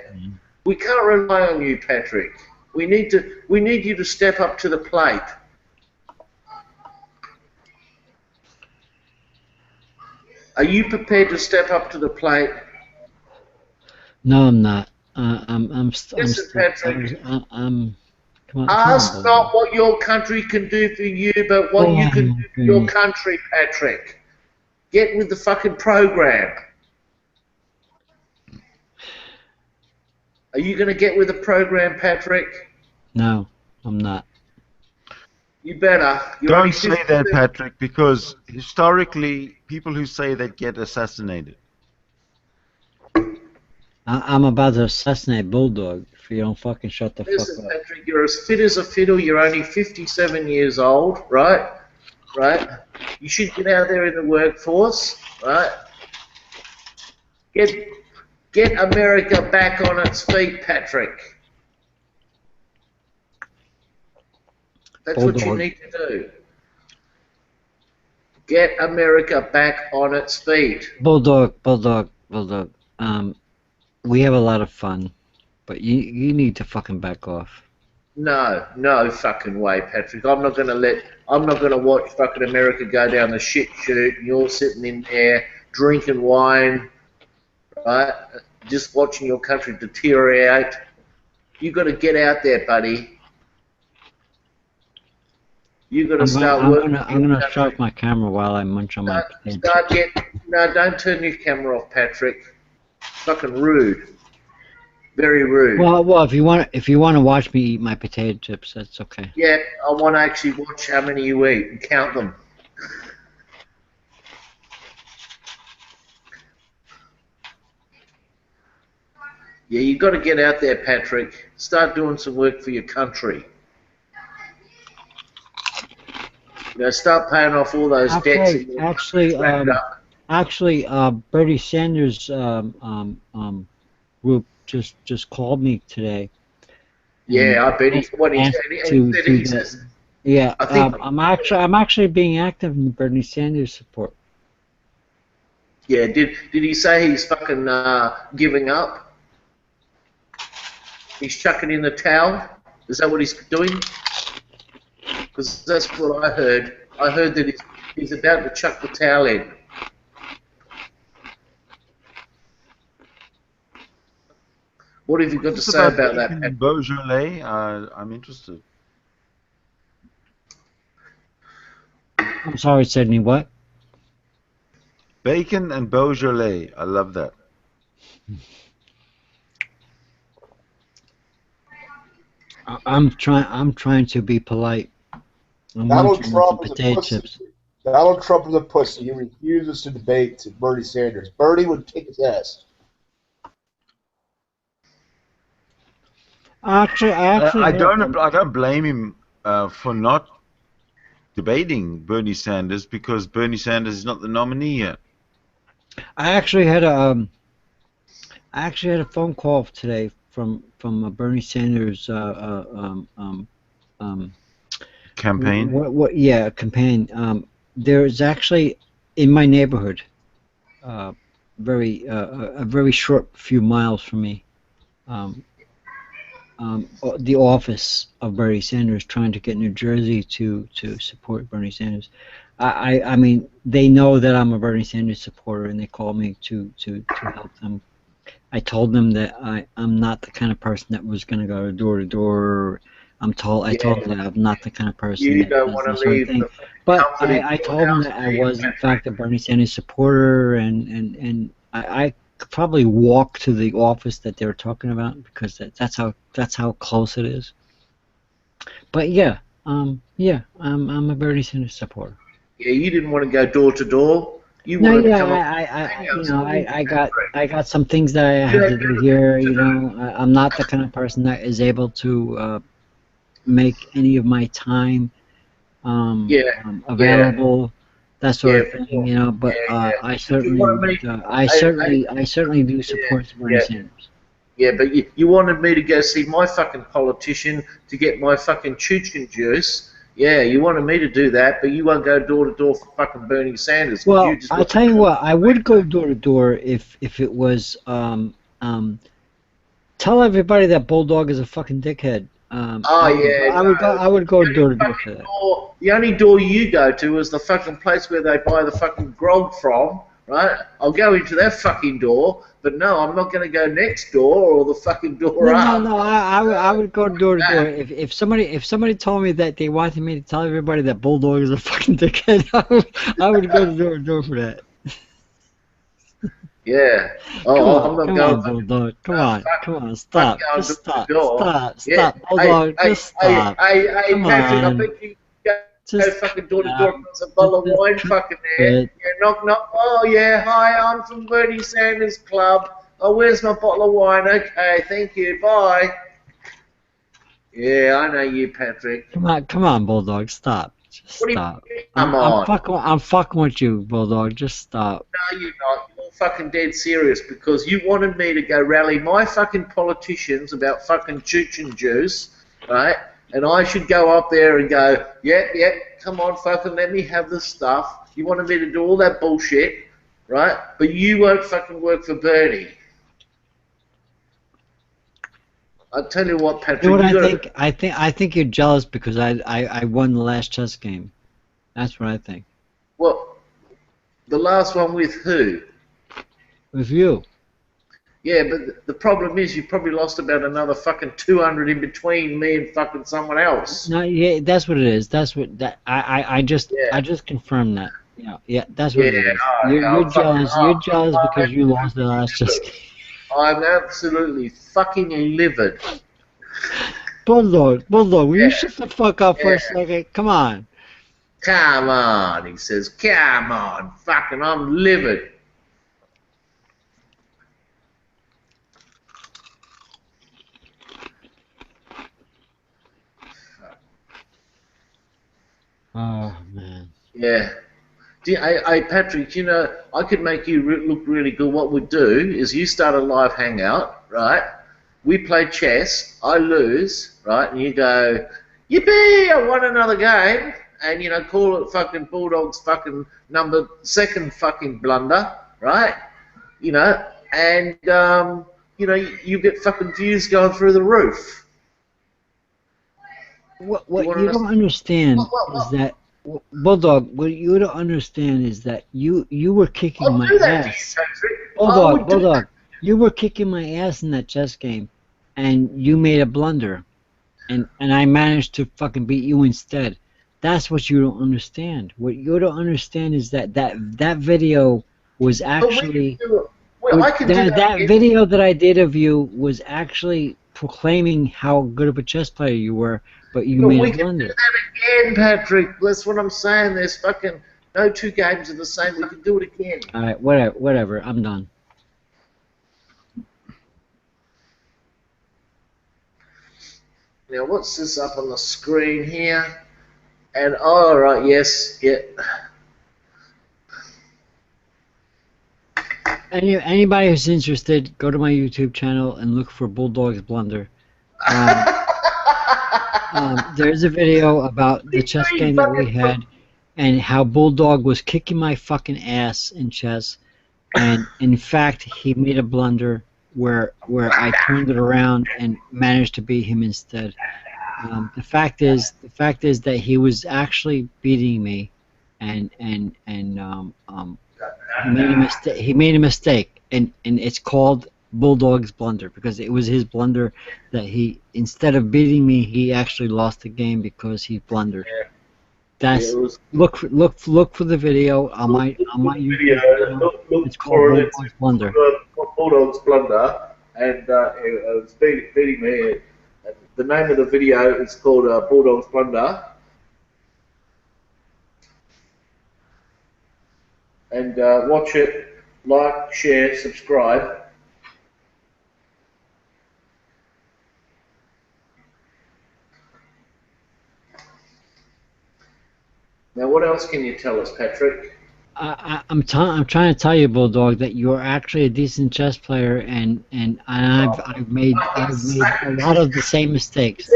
We can't rely on you, Patrick. We need you to step up to the plate. Are you prepared to step up to the plate? No, I'm not. Listen, Patrick. Come on, ask not what your country can do for you, but what you can do for your country, Patrick. Get with the fucking program. Are you going to get with the program, Patrick? No, I'm not. You better. Don't say that, Patrick, because historically, people who say that get assassinated. I'm about to assassinate Bulldog if you don't fucking shut the fuck up. Listen, Patrick, you're as fit as a fiddle. You're only 57 years old, right? Right? You should get out there in the workforce, right? Get America back on its feet, Patrick. That's what you need to do. Get America back on its feet. Bulldog. We have a lot of fun, but you need to fucking back off. No fucking way, Patrick. I'm not gonna watch fucking America go down the shit chute and you're sitting in there drinking wine, right? Just watching your country deteriorate. You gotta get out there, buddy. You gotta start working. I'm gonna shut off my camera while I munch on my potato. No, don't turn your camera off, Patrick. Fucking rude. Very rude. Well, if you want to watch me eat my potato chips, that's okay. Yeah, I want to actually watch how many you eat and count them. Yeah, you got to get out there, Patrick. Start doing some work for your country. You know, start paying off all those debts. Actually, Bernie Sanders group just called me today. Yeah, I bet he says. Yeah, I'm actually being active in Bernie Sanders support. Yeah, did he say he's fucking giving up? He's chucking in the towel? Is that what he's doing? because that's what I heard. I heard that he's about to chuck the towel in. What have you got to say about that, Pat? Beaujolais, I'm interested. I'm sorry, Sydney. What? Bacon and Beaujolais. I love that. I'm trying to be polite. I'm Donald munching on Trump some is a potato pussy. chips. Donald Trump is a pussy. He refuses to debate Bernie Sanders. Bernie would kick his ass. Actually, I don't blame him for not debating Bernie Sanders because Bernie Sanders is not the nominee yet. I actually had a phone call today from Bernie Sanders Campaign. What? Yeah, campaign. There's actually in my neighborhood, a very short few miles from me, the office of Bernie Sanders trying to get New Jersey to support Bernie Sanders. I mean, they know that I'm a Bernie Sanders supporter, and they called me to help them. I told them that I'm not the kind of person that was going to go door to door. I told them that I'm not the kind of person You that don't does want that to sort of leave thing. the But comfort in I your told them house, that do I you, was in Patrick? fact a Bernie Sanders supporter, and I could probably walk to the office that they were talking about because that's how close it is. But yeah, I'm a Bernie Sanders supporter. Yeah, you didn't want to go door to door. You No, wanted to yeah, come up. I got some things that I have to do here. You know, I'm not the kind of person that is able to make any of my time available, that sort of thing. You know, but I certainly do support Bernie Sanders. Yeah, but you wanted me to go see my fucking politician to get my fucking chuchin juice. Yeah, you wanted me to do that, but you won't go door to door for fucking Bernie Sanders. Well, I'll tell you what, I would go door to door if it was tell everybody that Bulldog is a fucking dickhead. I would go door to door for that. The only door you go to is the fucking place where they buy the fucking grog from, right? I'll go into that fucking door, but no, I'm not going to go next door or the fucking door up. No, I would go door to door. If somebody told me that they wanted me to tell everybody that Bulldog is a fucking dickhead, I would go door to door for that. Yeah. Oh, come on, Bulldog. Come on, stop. Just stop. Bulldog, just stop. Hey, come Patrick, on. I bet you go fucking door to door, put some bottle of wine fucking there. Yeah, knock, knock. Oh, yeah, hi, I'm from Bernie Sanders Club. Oh, where's my bottle of wine? Okay, thank you, bye. Yeah, I know you, Patrick. Come on, Bulldog, stop. Just stop. Come on. I'm fucking with you, Bulldog. Just stop. No, you're not. You're fucking dead serious because you wanted me to go rally my fucking politicians about fucking chuchin juice, right? And I should go up there and go, yeah, come on, fucking let me have the stuff. You wanted me to do all that bullshit, right? But you won't fucking work for Bernie. I'll tell you what, Patrick. You know what I think you're jealous because I won the last chess game. That's what I think. Well, the last one with who? With you. Yeah, but the problem is you probably lost about another fucking 200 in between me and fucking someone else. No, yeah, that's what it is. That's what I just confirmed that. Yeah, that's what it is. You're jealous. You're jealous because you lost the last chess game. I'm absolutely fucking livid. Bulldog, will you shut the fuck up for a second? Come on. Come on, he says. Come on, fucking, I'm livid. Oh man. Yeah. Hey, Patrick, you know, I could make you look really good. What we'd do is you start a live hangout, right? We play chess, I lose, right? And you go, yippee, I won another game. And, you know, call it fucking Bulldog's fucking second fucking blunder, right? You know, and, you know, you get fucking views going through the roof. What wanna you know- don't understand What? is that Bulldog. What you don't understand is that you were kicking I'll my do that to you, ass. Patrick. I Bulldog, would do Bulldog. You were kicking my ass in that chess game, and you made a blunder, and I managed to fucking beat you instead. That's what you don't understand. What you don't understand is that video was But we can actually do it. Well, I can do that that again. video that I did of you was actually proclaiming how good of a chess player you were, but you But made we a can do blunder. that again, Patrick. That's what I'm saying. There's fucking no two games are the same. We can do it again. All right, whatever. I'm done. Now, what's this up on the screen here? And all right, yes, yeah. Anybody who's interested, go to my YouTube channel and look for Bulldog's Blunder. There's a video about the chess game that we had and how Bulldog was kicking my fucking ass in chess, and in fact he made a blunder where I turned it around and managed to beat him instead. The fact is that he was actually beating me, and he made a mistake. He made a mistake, and it's called Bulldog's blunder because it was his blunder that he, instead of beating me, he actually lost the game because he blundered. That's look for the video on my YouTube channel. It's called Bulldog's blunder. Bulldog's blunder, and it was beating me. The name of the video is called Bulldog's blunder. And watch it, like, share, subscribe. Now, what else can you tell us, Patrick? I'm trying to tell you, Bulldog, that you're actually a decent chess player, and I've made a lot of the same mistakes.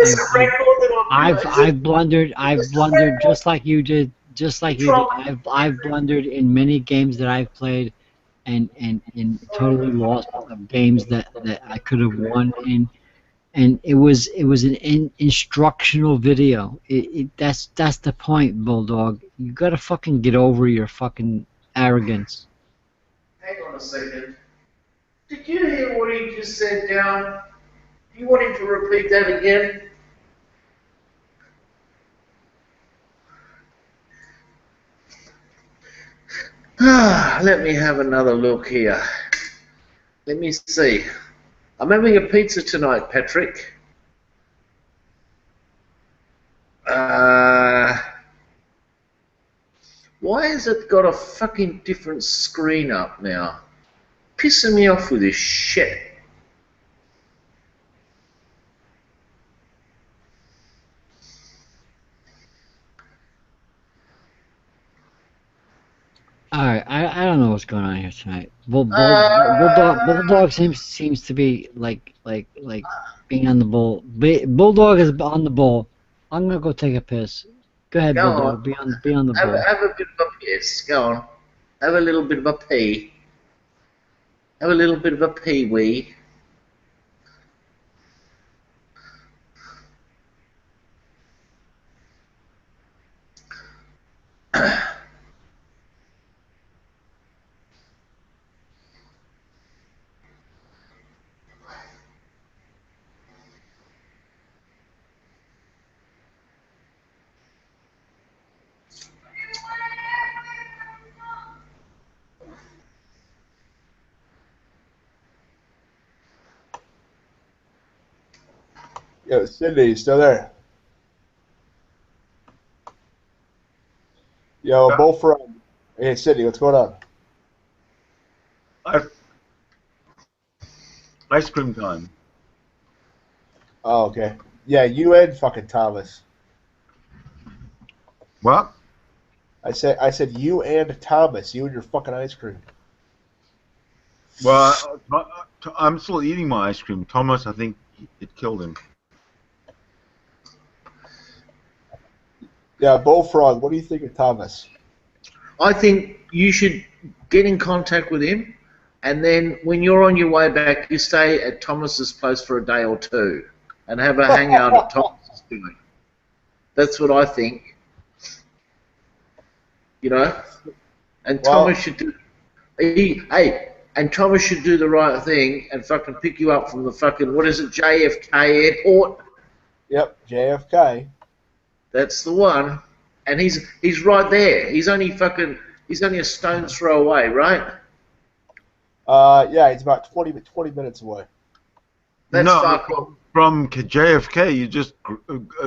I've blundered just like you did. I've blundered in many games that I've played, and totally lost games that I could have won in. And it was an instructional video. That's the point, Bulldog. You gotta fucking get over your fucking arrogance. Hang on a second. Did you hear what he just said, down? Do you want him to repeat that again? Let me have another look here. Let me see. I'm having a pizza tonight, Patrick. Why has it got a fucking different screen up now? Pissing me off with this shit. Alright, I don't know what's going on here tonight. Bulldog seems to be like being on the bull. Bulldog is on the bull. I'm gonna go take a piss. Go ahead, Go Bulldog. on. Be on the bull. Have a bit of a piss. Go on. Have a little bit of a pee. Have a little bit of a pee-wee. Yo, Cindy, you still there? Yo, both from. Hey, Cindy, what's going on? Ice cream time. Oh, okay. Yeah, you and fucking Thomas. What? I said you and Thomas. You and your fucking ice cream. Well, I'm still eating my ice cream. Thomas, I think it killed him. Yeah, Bullfrog, what do you think of Thomas? I think you should get in contact with him, and then when you're on your way back, you stay at Thomas's place for a day or two, and have a hangout at Thomas's doing. That's what I think. You know? And Well- Thomas should do... and Thomas should do the right thing and fucking pick you up from the fucking, what is it, JFK airport? Yep, JFK. That's the one. And he's right there. He's only a stone's throw away, right? Yeah, he's about 20 minutes away. That's No, fuck off. From JFK, you just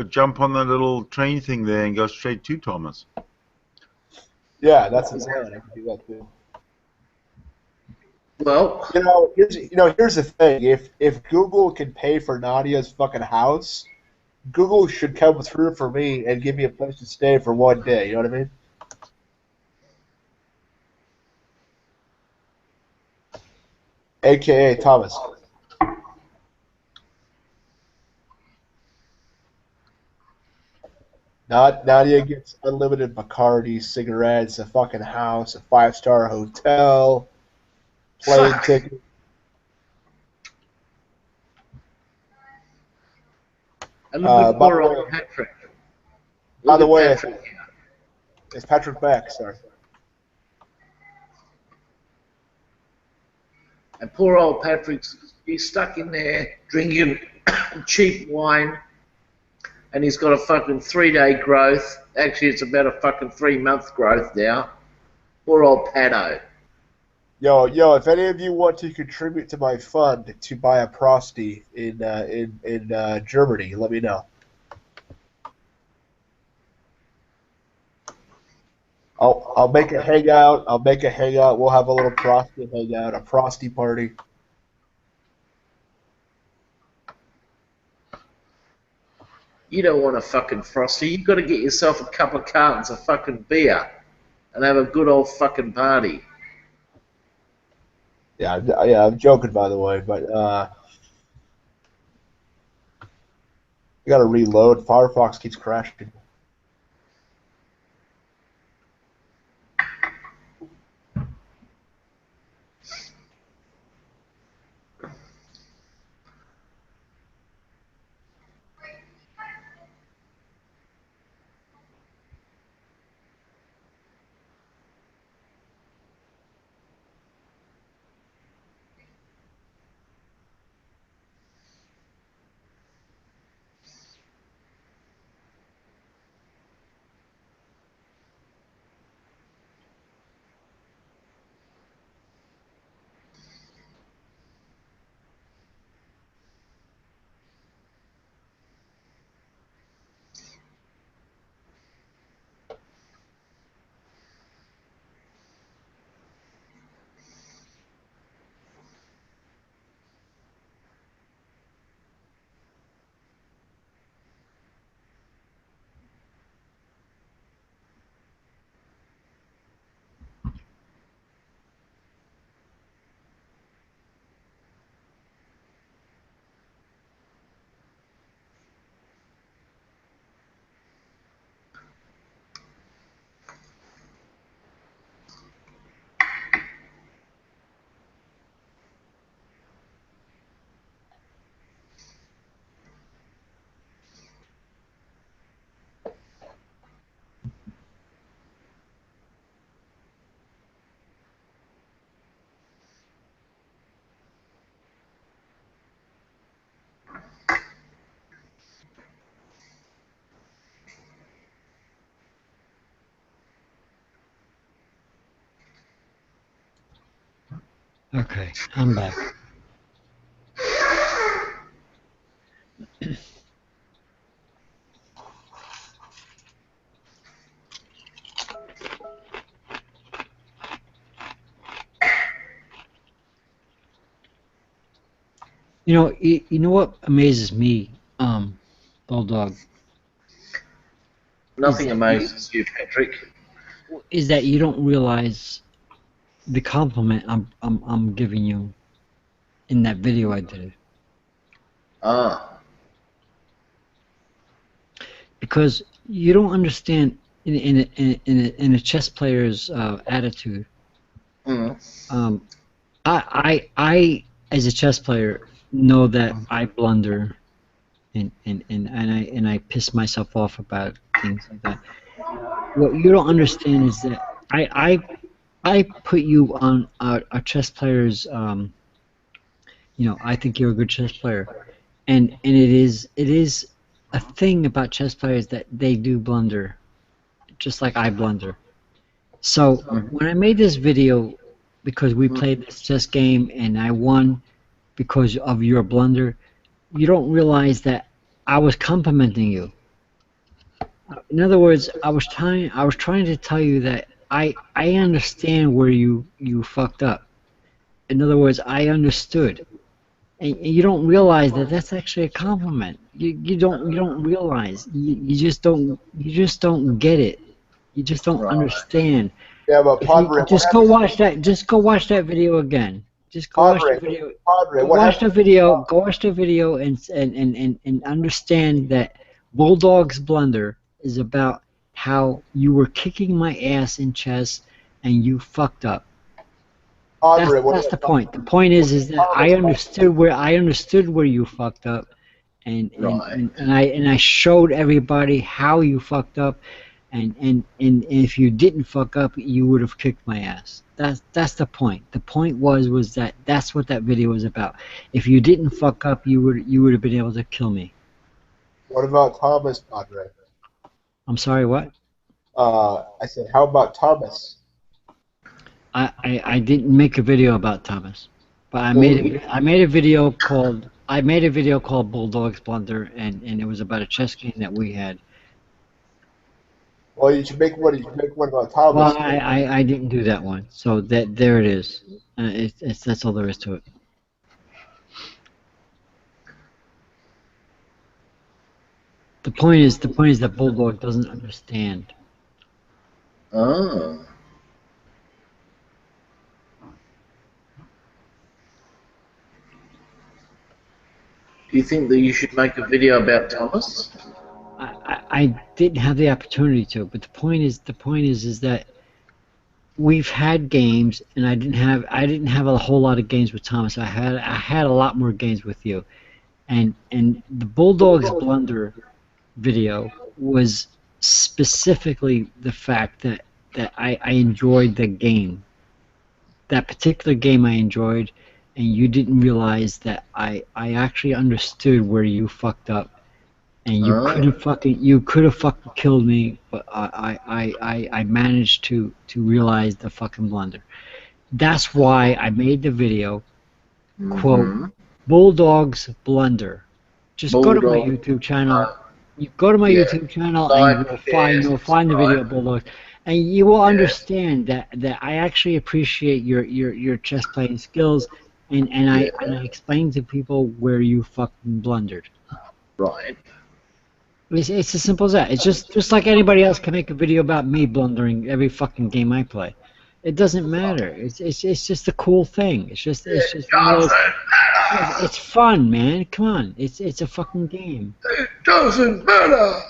jump on the little train thing there and go straight to Thomas. Yeah, that's his plan. I can do that too. Well, Here's the thing. If Google can pay for Nadia's fucking house, Google should come through for me and give me a place to stay for one day. You know what I mean? AKA Thomas. Nadia gets unlimited Bacardi, cigarettes, a fucking house, a 5-star hotel, plane Fuck. ticket. and look at by poor the way- old Patrick. By Look the at way, Patrick. it's Patrick Beck, sorry. And poor old he's stuck in there drinking cheap wine, and he's got a fucking 3-day growth. Actually, it's about a fucking 3-month growth now. Poor old Pato. Yo, if any of you want to contribute to my fund to buy a prosty in Germany, let me know. I'll make a hangout. We'll have a little prosty hangout, a prosty party. You don't want a fucking frosty. You've got to get yourself a couple of cartons of fucking beer and have a good old fucking party. Yeah, I'm joking, by the way, but I gotta reload. Firefox keeps crashing. Okay, I'm back. You know what amazes me, Bulldog, Nothing Is- amazes you, Patrick. is that you don't realize the compliment I'm giving you in that video I did. Ah. Because You don't understand in a chess player's attitude. Mm. I as a chess player know that I blunder and I piss myself off about things like that. What you don't understand is that I put you on a chess player's. I think you're a good chess player, and it is a thing about chess players that they do blunder, just like I blunder. So when I made this video, because we played this chess game and I won because of your blunder, you don't realize that I was complimenting you. In other words, I was trying to tell you that I understand where you fucked up. In other words, I understood. And you don't realize that that's actually a compliment. You don't realize. You just don't get it. You just don't understand. Yeah, but Padre, Just go watch that video again. Just go watch the video. Padre, Go watch the video. Go watch the video and understand that Bulldog's blunder is about how you were kicking my ass in chess and you fucked up. That's the point. The point is that I understood where you fucked up, and I showed everybody how you fucked up, and if you didn't fuck up, you would have kicked my ass. That's the point. The point was that that's what that video was about. If you didn't fuck up, you would have been able to kill me. What about Thomas, Padre? I'm sorry, what? I said, how about Thomas? I didn't make a video about Thomas, but I made a video called Bulldog's Blunder, and it was about a chess game that we had. Well, you should make one. You should make one about Thomas. Well, I didn't do that one, so there it is. That's all there is to it. The point is that Bulldog doesn't understand. Oh. Do you think that you should make a video about Thomas? I didn't have the opportunity to, but the point is that we've had games, and I didn't have a whole lot of games with Thomas. I had a lot more games with you, and the Bulldog's Blunder video was specifically the fact that I enjoyed the game. That particular game I enjoyed, and you didn't realize that I actually understood where you fucked up, and you could have fucking killed me, but I managed to realize the fucking blunder. That's why I made the video, quote, Bulldog's Blunder. Just go to my YouTube channel. You go to my YouTube channel and you'll find the video of Bulldogs, and you will understand that I actually appreciate your chess playing skills, and I explain to people where you fucking blundered. Right. It's as simple as that. It's just like anybody else can make a video about me blundering every fucking game I play. It doesn't matter. It's just a cool thing. It's just it's fun, man. Come on. It's a fucking game. It doesn't matter.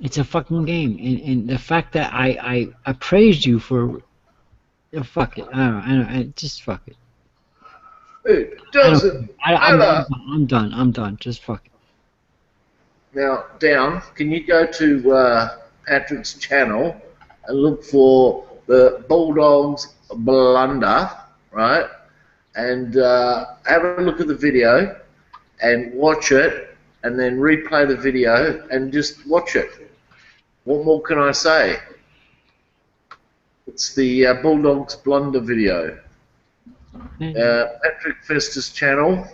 It's a fucking game, and the fact that I praised you for fuck it. I don't just fuck it. It doesn't matter. I'm done. Just fuck it. Now, Down, can you go to Patrick's channel and look for the Bulldogs Blunder, right? And have a look at the video and watch it, and then replay the video and just watch it. What more can I say? It's the Bulldogs Blunder video. Patrick Fester's channel.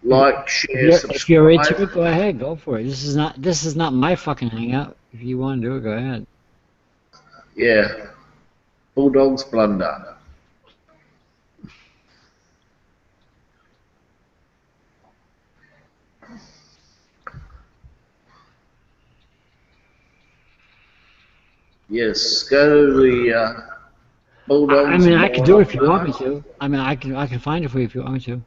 Like, share, subscribe. If you're into it, go ahead, go for it. This is not my fucking hangout. If you want to do it, go ahead. Yeah. Bulldogs Blunder. Yes, go to the Bulldogs. I mean, I can do it if you want me to. I mean, I can find it for you if you want me to.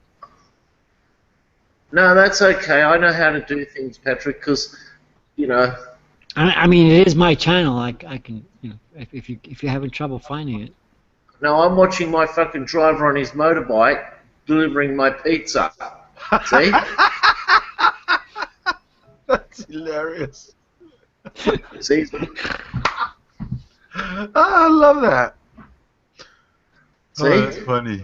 No, that's okay. I know how to do things, Patrick, because, you know. I mean, it is my channel. I can, you know, if you're having trouble finding it. No, I'm watching my fucking driver on his motorbike delivering my pizza. See? That's hilarious. See? I love that. See? Oh, that's funny.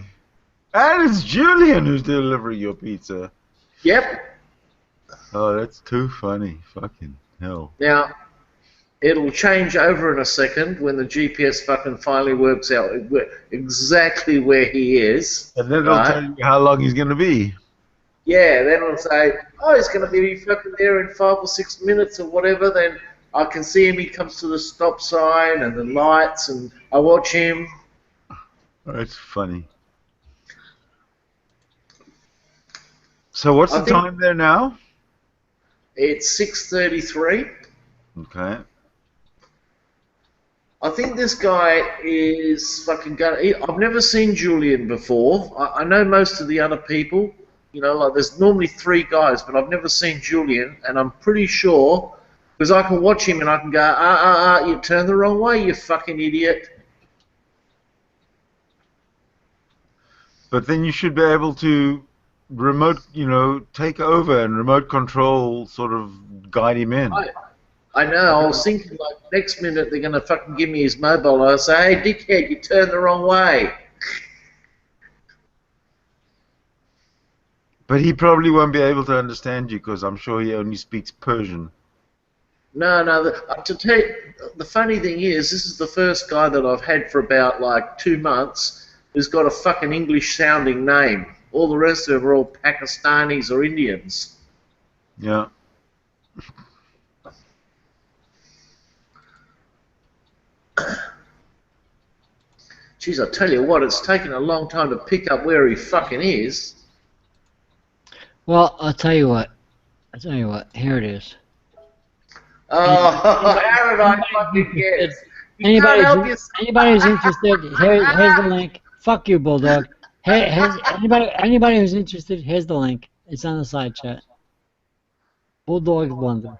And it's Julian who's delivering your pizza. Yep. Oh, that's too funny. Fucking hell. Now, it'll change over in a second when the GPS fucking finally works out exactly where he is. And then it'll right? tell you how long he's going to be. Yeah, then it'll say, oh, he's going to be fucking there in 5 or 6 minutes or whatever. Then I can see him. He comes to the stop sign and the lights, and I watch him. Oh, it's funny. So what's I the think- time there now? It's 6:33. Okay. I think this guy is fucking going. I've never seen Julian before. I know most of the other people. You know, like there's normally 3 guys, but I've never seen Julian, and I'm pretty sure because I can watch him and I can go, you turned the wrong way, you fucking idiot. But then you should be able to remote, take over and remote control, sort of guide him in. I know. I was thinking like next minute they're gonna fucking give me his mobile. And I'll say, hey, dickhead, you turned the wrong way. But he probably won't be able to understand you because I'm sure he only speaks Persian. No. To tell you, the funny thing is, this is the first guy that I've had for about like 2 months who's got a fucking English-sounding name. All the rest of them are all Pakistanis or Indians. Yeah. Jeez, I tell you what, it's taken a long time to pick up where he fucking is. Well, I'll tell you what. Here it is. Oh, how did I fucking guess? Anybody who's interested, here's the link. Fuck you, Bulldog. Anybody who's interested, here's the link. It's on the side chat. Bulldog Blunder.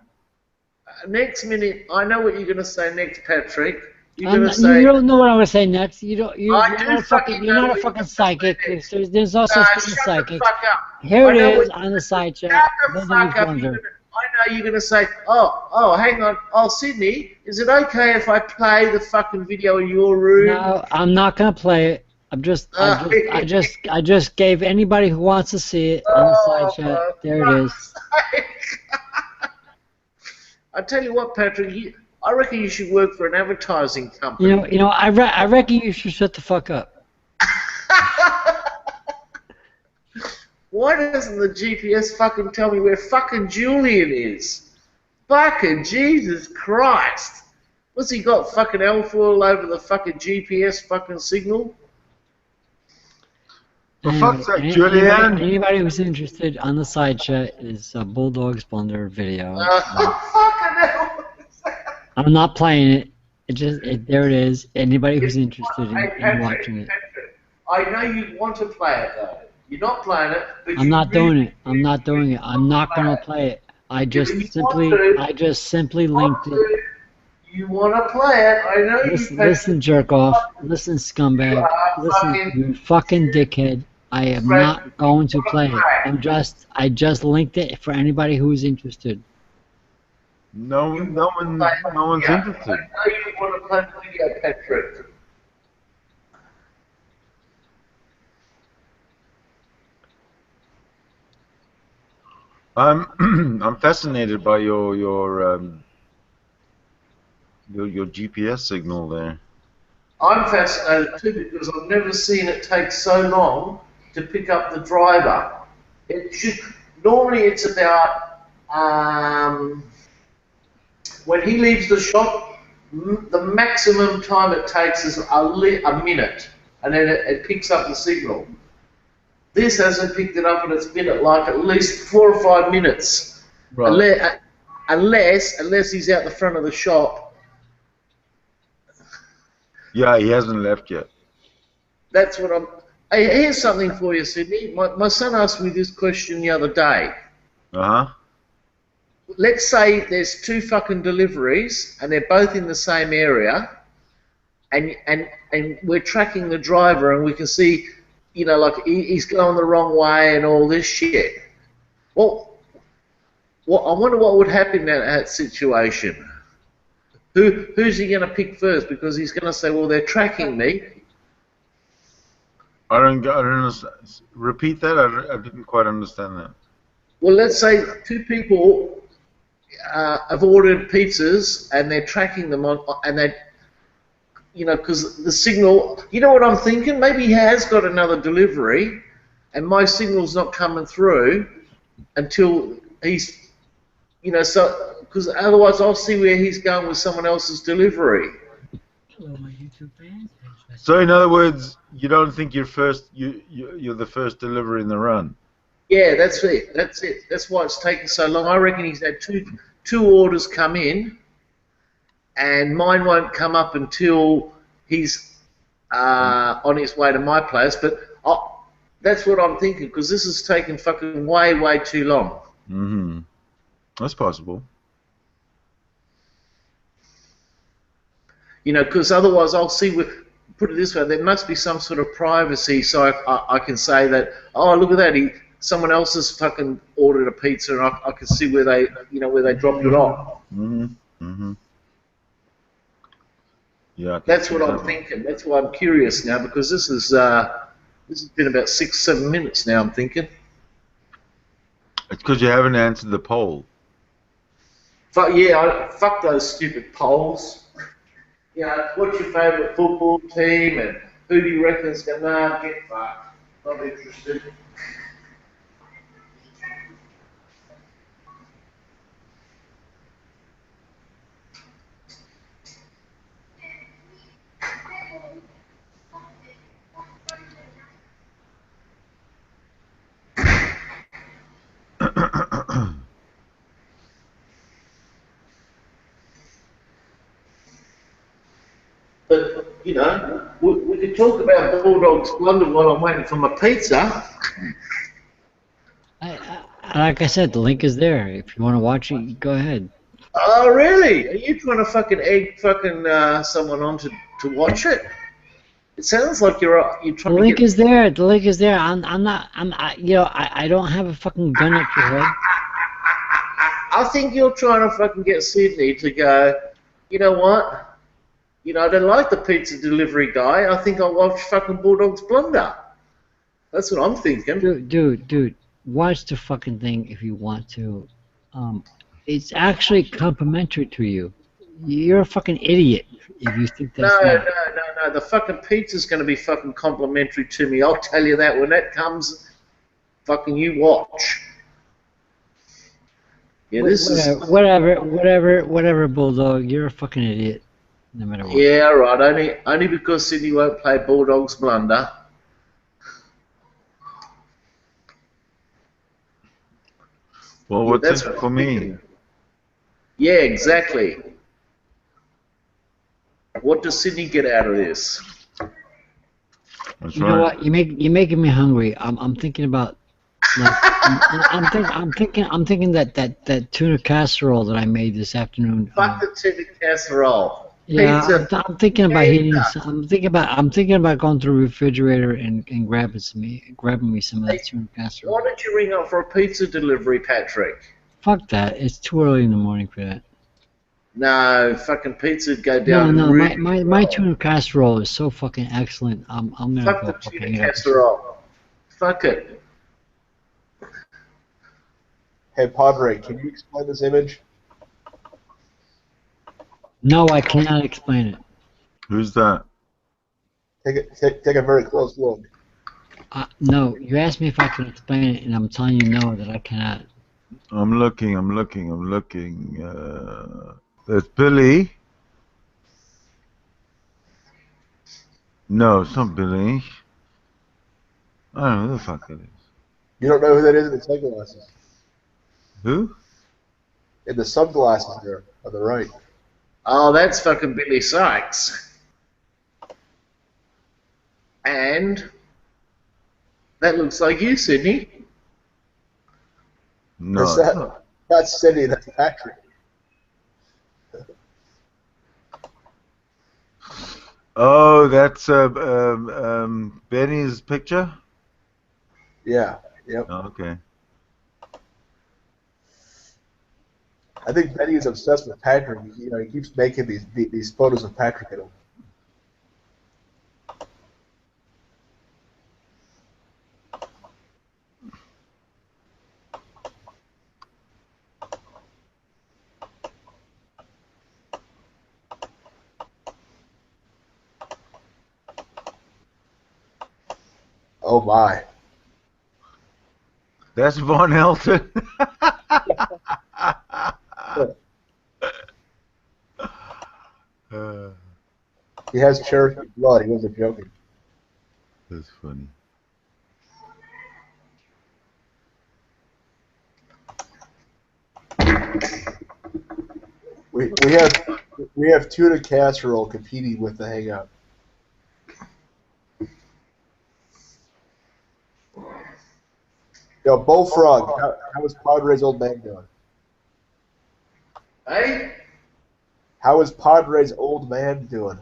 Next minute, I know what you're going to say next, Patrick. You're You going to say... don't know what I'm going to say next. You're I not do a fucking you're know not a what fucking you're psychic. gonna say. There's no such thing as shut psychic. the fuck up. Here I know it is what- on the side chat. Shut the Bulldog fuck up. Blunder. I know you're going to say, oh, hang on. Oh, Sydney, is it okay if I play the fucking video in your room? No, I'm not going to play it. I just gave anybody who wants to see it on the side chat. There it is. I tell you what, Patrick, I reckon you should work for an advertising company. I reckon you should shut the fuck up. Why doesn't the GPS fucking tell me where fucking Julian is? Fucking Jesus Christ. What's he got, fucking alpha all over the fucking GPS fucking signal? For fuck's sake, Julian. Anybody who's interested on the side chat is a Bulldog's Blunder video. Fucking hell. I'm not playing it. There it is. Anybody who's interested in watching it. Patrick, I know you want to play it though. You're not playing it, but I'm not doing it. I'm not gonna play it. I just simply linked it. You want to play it? I know you. Listen, jerk off. Listen, scumbag. Listen, you fucking dickhead. I am not going to play it. I just linked it for anybody who's interested. No one's interested. I know you want to play the video, Patrick. I'm fascinated by your GPS signal there. I'm fascinated too because I've never seen it take so long to pick up the driver. Normally it's about when he leaves the shop, the maximum time it takes is a minute, and then it picks up the signal. This hasn't picked it up, and it's been at least 4 or 5 minutes, Right. unless he's out the front of the shop. Yeah, he hasn't left yet. That's what I'm. Hey, here's something for you, Sydney. My son asked me this question the other day. Uh-huh. Let's say there's 2 fucking deliveries, and they're both in the same area, and we're tracking the driver, and we can see, like he's going the wrong way and all this shit. Well, I wonder what would happen in that situation. Who's he going to pick first? Because he's going to say, well, they're tracking me. I don't understand. Repeat that. I didn't quite understand that. Well, let's say two people have ordered pizzas and they're tracking them on, and they, because the signal. You know what I'm thinking? Maybe he has got another delivery, and my signal's not coming through until he's, so because otherwise I'll see where he's going with someone else's delivery. Hello, my YouTube fans. So, in other words, you don't think you're the first delivery in the run? Yeah, that's it. That's why it's taken so long. I reckon he's had two orders come in, and mine won't come up until he's on his way to my place. But that's what I'm thinking, because this has taken fucking way too long. Mm-hmm. That's possible. Because otherwise I'll see. Put it this way: there must be some sort of privacy, so I can say that. Oh, look at that! Someone else has fucking ordered a pizza, and I can see where they dropped it off. Mm-hmm. Mm-hmm. Yeah. That's what I'm thinking. That's why I'm curious now, because this has been about 6-7 minutes now. I'm thinking. It's because you haven't answered the poll. Fuck those stupid polls. What's your favourite football team, and who do you reckon's going to get fucked? Not interested. But, we could talk about Bulldog's blunder while I'm waiting for my pizza. Like I said, the link is there. If you want to watch it, go ahead. Oh, really? Are you trying to fucking egg someone on to watch it? It sounds like you're trying to. The link is there. The link is there. I don't have a fucking gun up your head. I think you're trying to fucking get Sydney to go, you know what? I don't like the pizza delivery guy. I think I'll watch fucking Bulldog's Blunder. That's what I'm thinking. Dude, watch the fucking thing if you want to. It's actually complimentary to you. You're a fucking idiot if you think that's No. The fucking pizza's going to be fucking complimentary to me. I'll tell you that when that comes. Fucking you watch. Yeah, whatever, Bulldog. You're a fucking idiot. No matter what. Yeah, right. Only because Sydney won't play Bulldog's Blunder. Well, what's in it for me? Yeah, exactly. What does Sydney get out of this? That's you know what? You're making me hungry. I'm thinking about. Like, I'm thinking that tuna casserole that I made this afternoon. Fuck the tuna casserole. Yeah, Pizza. I'm thinking about heating. I'm thinking about going to the refrigerator and grabbing me some of that tuna casserole. Why don't you ring up for a pizza delivery, Patrick? Fuck that! It's too early in the morning for that. No, fucking pizza'd go down. No, my tuna casserole is so fucking excellent. I'm gonna fuck go the fucking tuna eat it. casserole. Fuck it. Hey, Padre, can you explain this image? No, I cannot explain it. Who's that? Take a very close look. No, you asked me if I can explain it, and I'm telling you no, that I cannot. I'm looking. There's Billy. No, it's not Billy. I don't know who the fuck it is. You don't know who that is in the sunglasses. Who? In the sunglasses there, on the right. Oh, that's fucking Billy Sykes. And that looks like you, Sydney. No. That's Sydney, that's Patrick. Oh, that's Benny's picture? Yeah, yep. Oh, okay. I think Benny is obsessed with Patrick. You know, he keeps making these photos of Patrick at him. Oh my! That's Von Helton. He has Cherokee blood. He wasn't joking. That's funny. We have tuna casserole competing with the hangout. Yo, Bullfrog, how is Padre's old man doing? Hey? How is Padre's old man doing?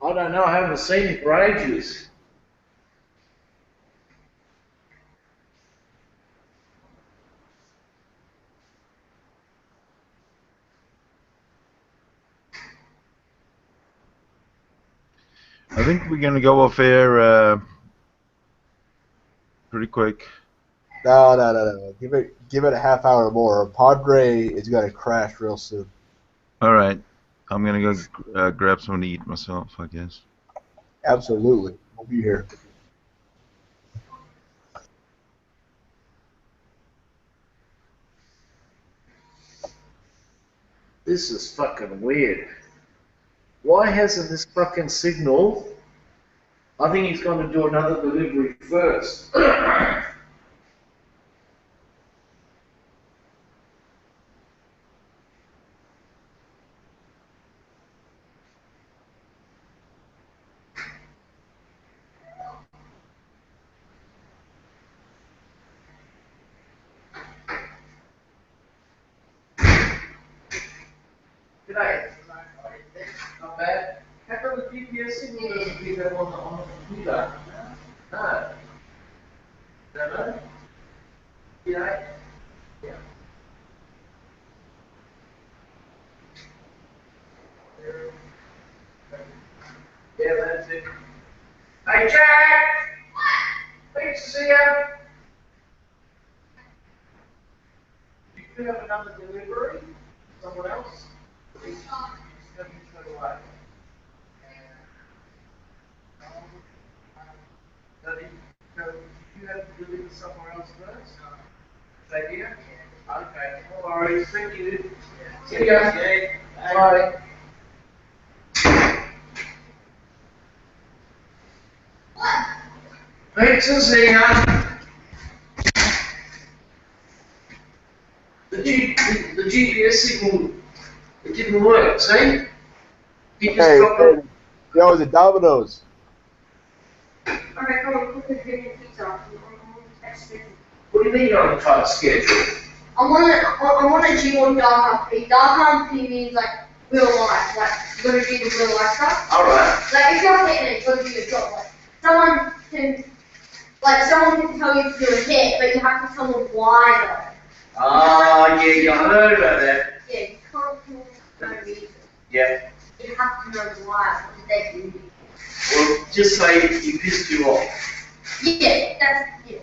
I don't know. I haven't seen him for ages. I think we're going to go off air pretty quick. No. Give it a half hour more. Padre is going to crash real soon. All right. I'm going to go grab something to eat myself, I guess. Absolutely. We'll be here. This is fucking weird. Why hasn't this fucking signal? I think he's going to do another delivery first. G'day. Not bad. How come the GPS signal doesn't pick up on the computer? No. Don't know. G'day. Yeah. Yeah, that's it. Hey, Jack! Nice to see you. Do you have another delivery? Someone else? Please. Let me turn away. So, you have to deliver somewhere else first? Stay here? Okay, no worries. Thank you. See you guys. Bye. Thanks for seeing us. The GPS signal, it didn't work, see? He just dropped it. Yo, is it Domino's? Alright, come on, put the video pizza. What do you mean on a tight schedule? I'm on a G1 dark IP. Dark IP means like real life, like you're gonna do the real life stuff. Alright. Like if you're hitting it, it's gonna be a job. Like someone can tell you to do a hit, but you have to tell them why Ah, yeah, I heard about that. though. Yeah, you can't kill them for no reason. Yeah. You have to know why, what they do. Well, just say he pissed you off. Yeah, that's yeah.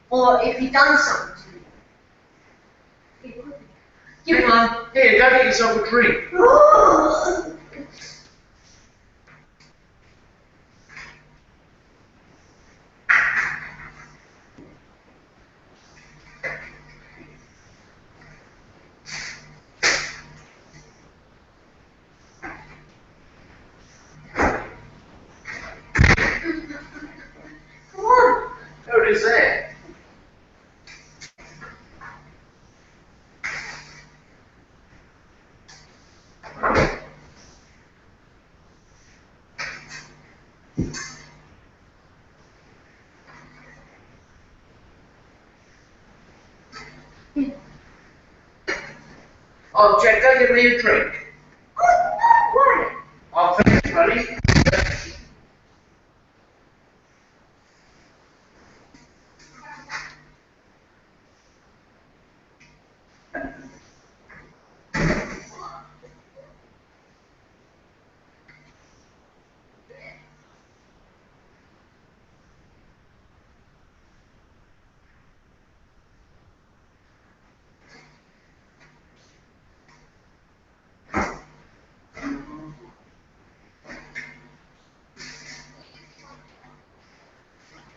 Or if you've done something to you. Hang on. Here, go get yourself a drink. Come on. What is that? Oh, Jack, go get me a drink. Why? Oh, thanks, buddy.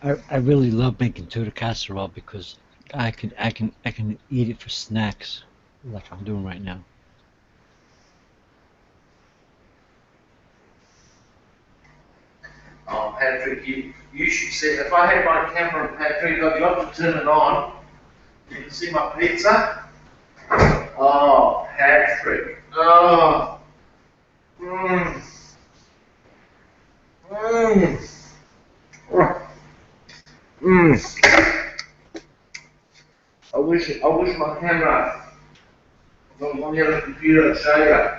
I really love making tuna casserole because I can eat it for snacks, like I'm doing right now. Oh, Patrick, you should see. If I had my camera, Patrick, I'd love to turn it on. You can see my pizza. Oh, Patrick. Oh. Mmm. Mmm. Mmm. I wish my camera was on the other computer to show you.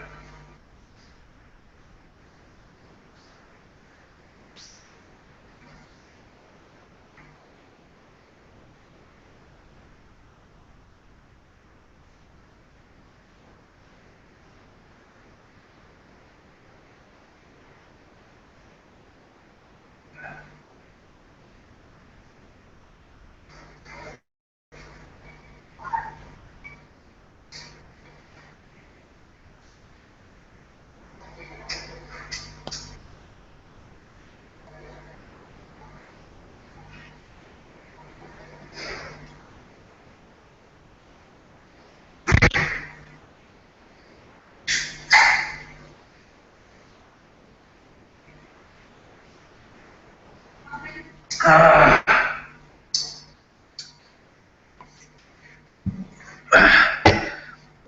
Ah.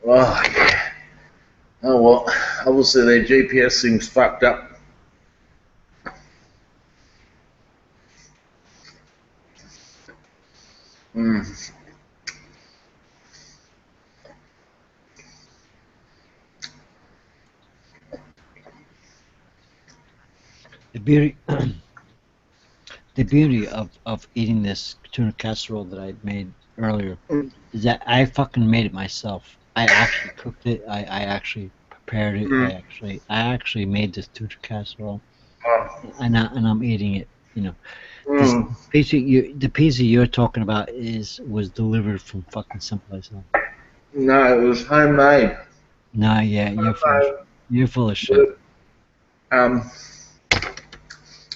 Oh, yeah. Oh, well, obviously their GPS thing's fucked up. Mm. The beauty, the beauty of eating this tuna casserole that I made earlier is that I fucking made it myself. I actually cooked it. I actually prepared it. I actually made this tuna casserole, and I'm eating it. You know, this the pizza you're talking about was delivered from fucking someplace else. No, it was homemade. Nah, yeah, you're full of shit.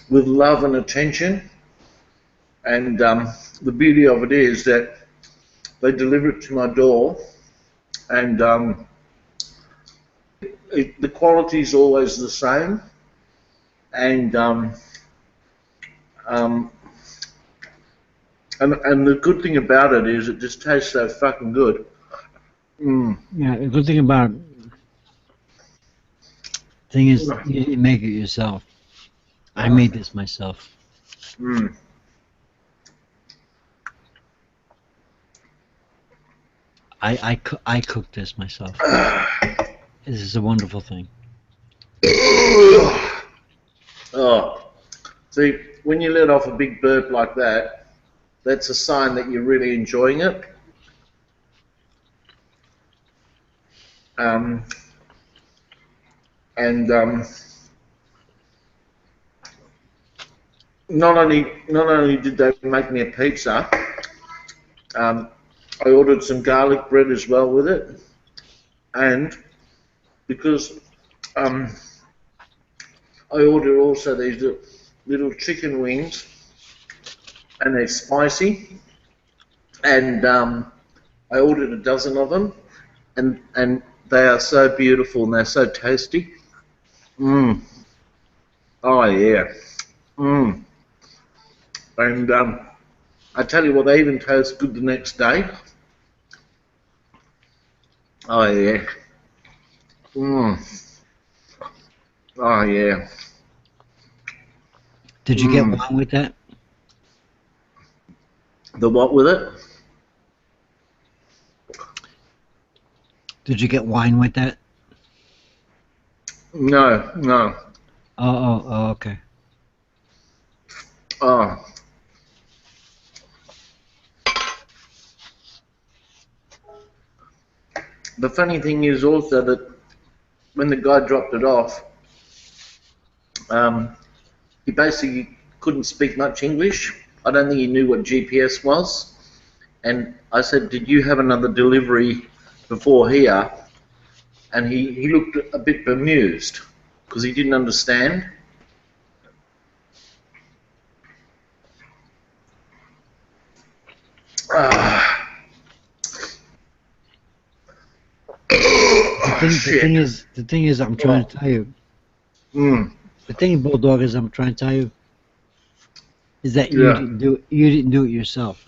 With love and attention. And the beauty of it is that they deliver it to my door, and the quality is always the same. And and the good thing about it is it just tastes so fucking good. Mm. Yeah, the good thing about it, thing is, you make it yourself. I made this myself. Mm. I cooked this myself. This is a wonderful thing. Oh, see, when you let off a big burp like that, that's a sign that you're really enjoying it. And not only did they make me a pizza, I ordered some garlic bread as well with it, and because I ordered also these little chicken wings, and they're spicy, and I ordered a dozen of them, and they are so beautiful and they're so tasty. Mmm. Oh yeah. Mmm. And I tell you what, they even taste good the next day. Oh yeah. Mmm. Oh yeah. Did you get wine with that? The what with it? Did you get wine with that? No, no. Oh, okay. Oh. The funny thing is also that when the guy dropped it off, he basically couldn't speak much English. I don't think he knew what GPS was. And I said, did you have another delivery before here? And he looked a bit bemused because he didn't understand. The thing is, I'm trying to tell you. The thing, Bulldog, is I'm trying to tell you is that you didn't do it yourself.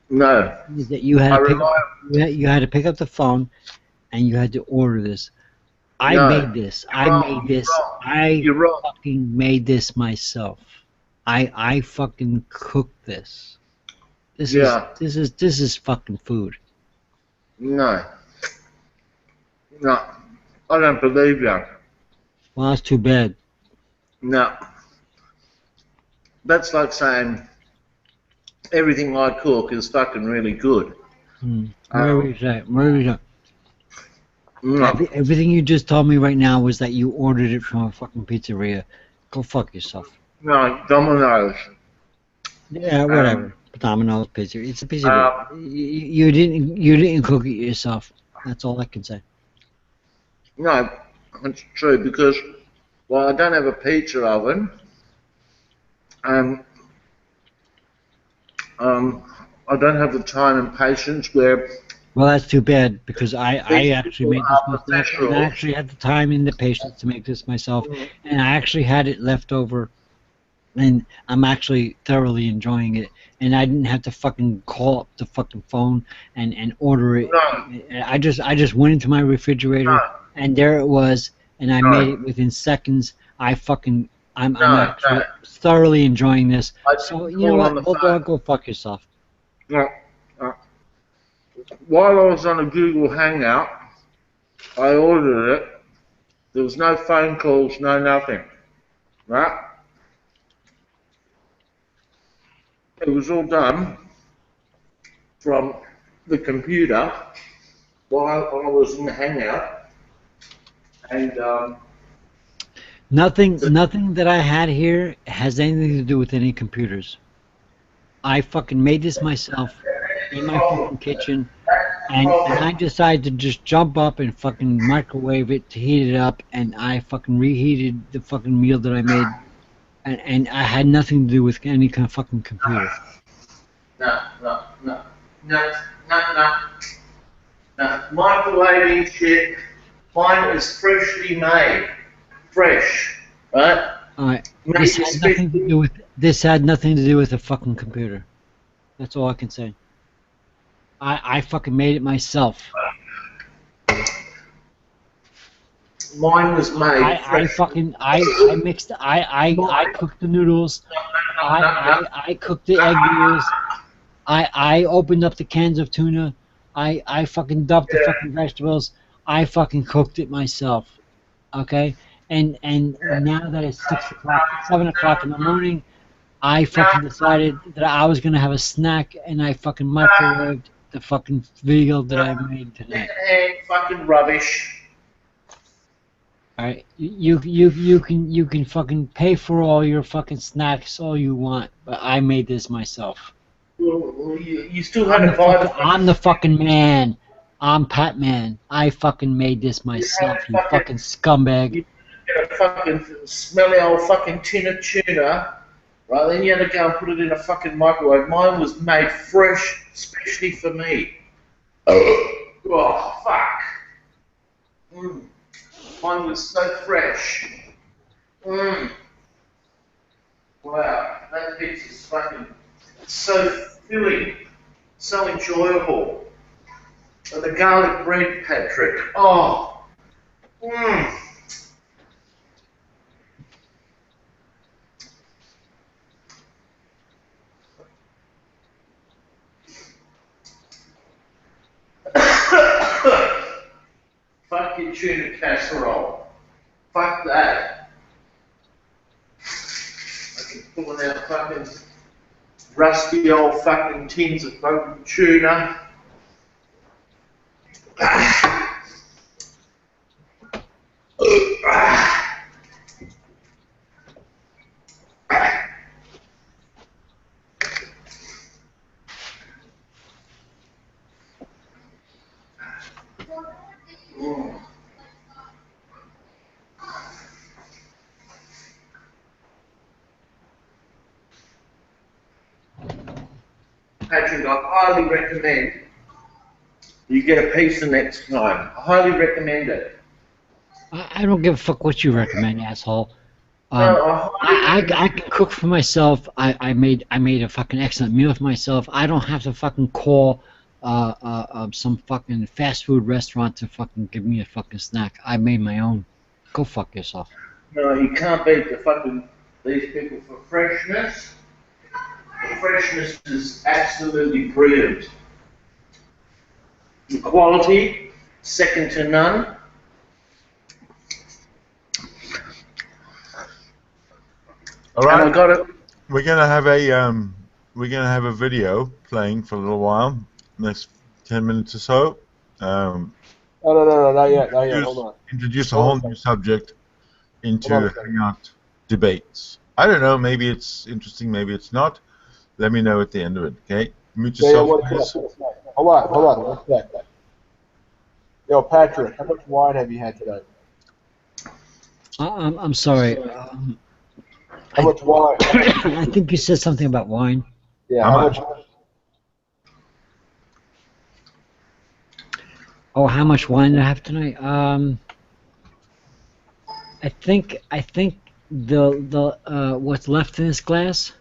No. Is that you had to pick up the phone and you had to order this. I made this. You're wrong. Fucking made this myself. I fucking cooked this. This is fucking food. No. No. I don't believe you. Well, that's too bad. No. That's like saying everything I cook is fucking really good. Where is that? No. Everything you just told me right now was that you ordered it from a fucking pizzeria. Go fuck yourself. No, Domino's. Yeah, whatever. Domino's pizzeria. It's a pizzeria. You didn't cook it yourself. That's all I can say. No, it's true because, well, I don't have a pizza oven. I don't have the time and patience where. Well, that's too bad because I actually made this myself. And I actually had the time and the patience to make this myself, and I actually had it left over, and I'm actually thoroughly enjoying it. And I didn't have to fucking call up the fucking phone and order it. No. I just went into my refrigerator and there it was, and I made it within seconds. I'm actually thoroughly enjoying this. So you know what, Bulldog, go fuck yourself. No. While I was on a Google Hangout, I ordered it. There was no phone calls, no nothing. Right? It was all done from the computer while I was in the Hangout. And nothing that I had here has anything to do with any computers. I fucking made this myself in my fucking kitchen, and I decided to just jump up and fucking microwave it to heat it up, and I fucking reheated the fucking meal that I made, and I had nothing to do with any kind of fucking computer. No. Microwaving shit. Mine is freshly made. Fresh. Right? Alright. This had nothing to do with a fucking computer. That's all I can say. I fucking made it myself. Mine was made. I mixed. I cooked the noodles. I cooked the egg noodles. I opened up the cans of tuna. I fucking dumped the fucking vegetables. I fucking cooked it myself. Okay? And now that it's 7 o'clock in the morning, I fucking decided that I was gonna have a snack, and I fucking microwaved the fucking video that I made tonight. Fucking rubbish. Alright, you can fucking pay for all your fucking snacks all you want, but I made this myself. Well, you still haven't bought. I'm the fucking man. I'm Pat Man. I fucking made this myself, you fucking scumbag. You get a fucking smelly old fucking tin of tuna, right? Then you had to go and put it in a fucking microwave. Mine was made fresh, especially for me. Oh, fuck. Mine was so fresh. Wow, that pizza's fucking so filling, so enjoyable. And the garlic bread, Patrick. Oh. Fucking tuna casserole. Fuck that. I can pull out fucking rusty old fucking tins of fucking tuna. Patrick, I highly recommend you get a pizza next time. I highly recommend it. I don't give a fuck what you recommend, asshole. No, I can cook for myself. I made a fucking excellent meal for myself. I don't have to fucking call some fucking fast food restaurant to fucking give me a fucking snack. I made my own. Go fuck yourself. No, you can't beat these people for freshness. The freshness is absolutely brilliant. The quality, second to none. All right. And I got it. We're gonna have a video playing for a little while, next 10 minutes or so. No, not yet. Hold on. Introduce a whole new subject into Hangout debates. I don't know. Maybe it's interesting. Maybe it's not. Let me know at the end of it. Okay. Mute yourself. Please. Hold on. One sec. Yo, Patrick, how much wine have you had today? I'm sorry. How much wine? I think you said something about wine. Yeah, how much? Oh, how much wine do I have tonight? I think the what's left in this glass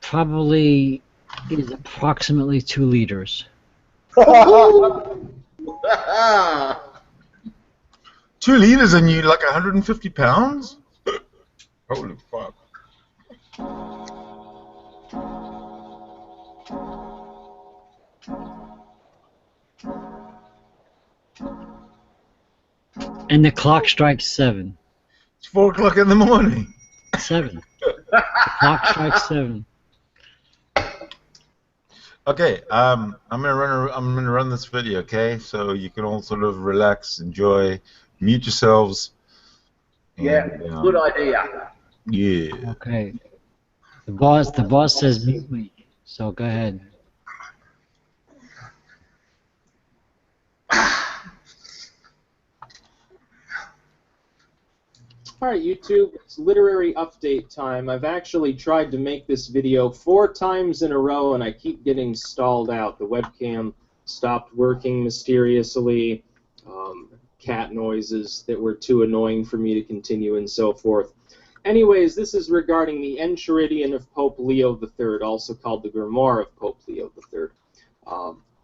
probably is approximately 2 liters. 2 liters and you like 150 pounds? Holy fuck. And the clock strikes 7. It's 4 o'clock in the morning. 7. The clock strikes 7. Okay, I'm gonna run this video, okay? So you can all sort of relax, enjoy, mute yourselves. Yeah, And, good idea. Yeah. Okay. The boss says mute me. So go ahead. Alright, YouTube, it's literary update time. I've actually tried to make this video 4 times in a row and I keep getting stalled out. The webcam stopped working mysteriously, cat noises that were too annoying for me to continue, and so forth. Anyways, this is regarding the Enchiridion of Pope Leo III, also called the Grimoire of Pope Leo III.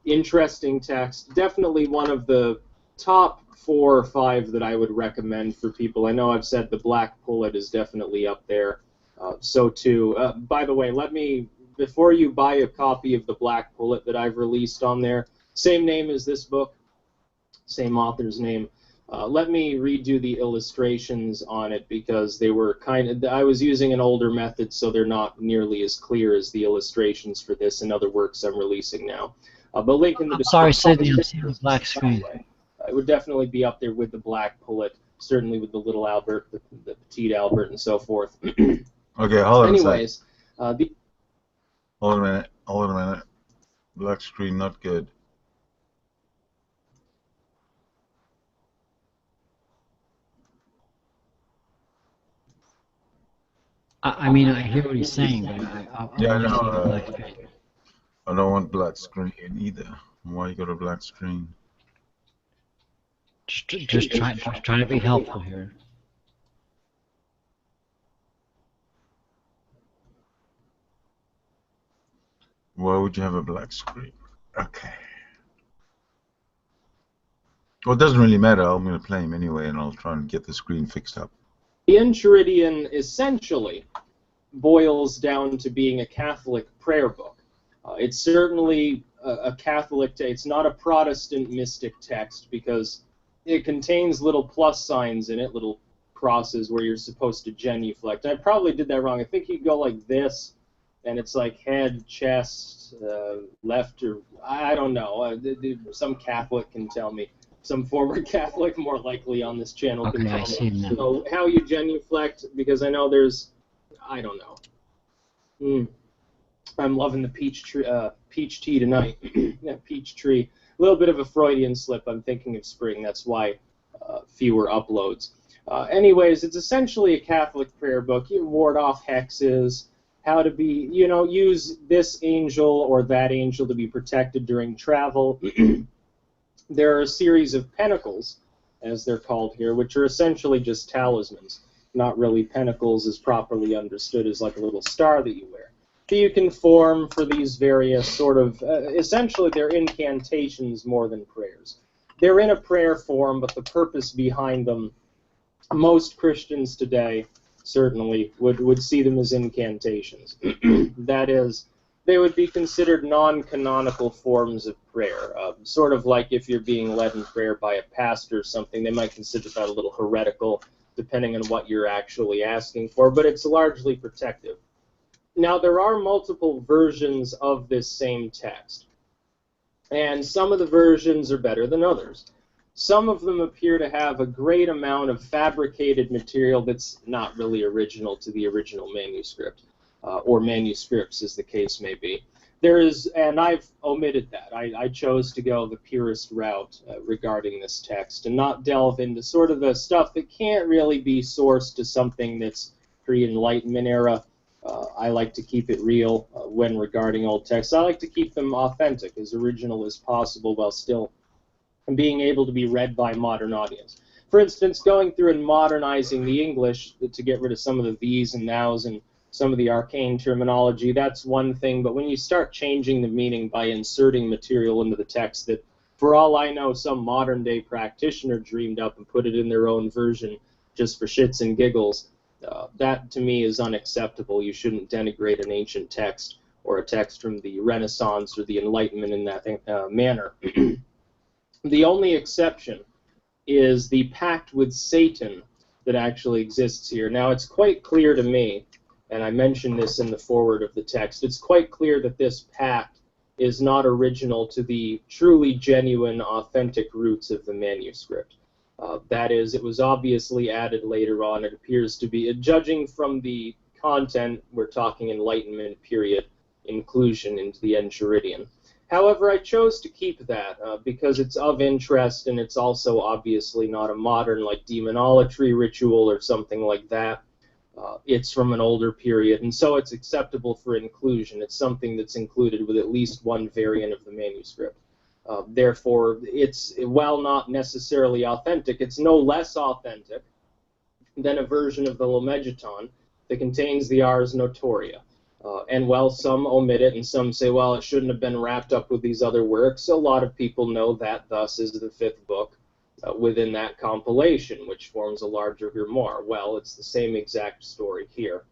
Interesting text, definitely one of the top 4 or 5 that I would recommend for people. I know I've said the Black Pullet is definitely up there, so too. By the way, before you buy a copy of the Black Pullet that I've released on there, same name as this book, same author's name, let me redo the illustrations on it because they were I was using an older method, so they're not nearly as clear as the illustrations for this and other works I'm releasing now. But link in the Sorry, Sydney, I'm seeing the black screen. It would definitely be up there with the Black Pullet, certainly with the Little Albert, the Petite Albert, and so forth. Okay, hold on Anyways, a second. Hold on a minute. Black screen, not good. I mean, I hear what he's saying, but Yeah, I know. see the black screen. I don't want black screen either. Why you got a black screen? Just trying to be helpful here. Why would you have a black screen? Okay. Well, it doesn't really matter. I'm going to play him anyway, and I'll try and get the screen fixed up. The Enchiridion essentially boils down to being a Catholic prayer book. It's certainly a Catholic it's not a Protestant mystic text because it contains little plus signs in it, little crosses where you're supposed to genuflect. I probably did that wrong. I think you go like this, and it's like head, chest, left, or I don't know. Some Catholic can tell me. Some former Catholic, more likely on this channel, can tell me. So how you genuflect, because I know there's, I don't know. I'm loving the peach tea tonight. Yeah, peach tree. A little bit of a Freudian slip. I'm thinking of spring. That's why fewer uploads. Anyways, it's essentially a Catholic prayer book. You ward off hexes, how to be, you know, use this angel or that angel to be protected during travel. There are a series of pentacles, as they're called here, which are essentially just talismans. Not really pentacles as properly understood as like a little star that you wear. That you can form for these various sort of, essentially they're incantations more than prayers. They're in a prayer form, but the purpose behind them, most Christians today certainly would see them as incantations. That is, they would be considered non-canonical forms of prayer, sort of like if you're being led in prayer by a pastor or something, they might consider that a little heretical, depending on what you're actually asking for, but it's largely protective. Now, there are multiple versions of this same text, and some of the versions are better than others. Some of them appear to have a great amount of fabricated material that's not really original to the original manuscript, or manuscripts as the case may be. There is, and I've omitted that. I chose to go the purest route regarding this text and not delve into sort of the stuff that can't really be sourced to something that's pre-Enlightenment era. I like to keep it real when regarding old texts. I like to keep them authentic, as original as possible, while still being able to be read by a modern audience. For instance, going through and modernizing the English to get rid of some of the these and nows and some of the arcane terminology, that's one thing, but when you start changing the meaning by inserting material into the text that, for all I know, some modern-day practitioner dreamed up and put it in their own version just for shits and giggles, that to me is unacceptable. You shouldn't denigrate an ancient text or a text from the Renaissance or the Enlightenment in that manner. The only exception is the pact with Satan that actually exists here. Now, it's quite clear to me, and I mentioned this in the foreword of the text, it's quite clear that this pact is not original to the truly genuine, authentic roots of the manuscript. That is, it was obviously added later on. It appears to be, judging from the content, we're talking Enlightenment period inclusion into the Enchiridion. However, I chose to keep that because it's of interest, and it's also obviously not a modern, like, demonolatry ritual or something like that. It's from an older period, and so it's acceptable for inclusion. It's something that's included with at least one variant of the manuscript. Therefore, it's, while not necessarily authentic, it's no less authentic than a version of the Lomegeton that contains the Ars Notoria. And while some omit it and some say, well, it shouldn't have been wrapped up with these other works, a lot of people know that thus is the fifth book within that compilation, which forms a larger grimoire. Well, it's the same exact story here.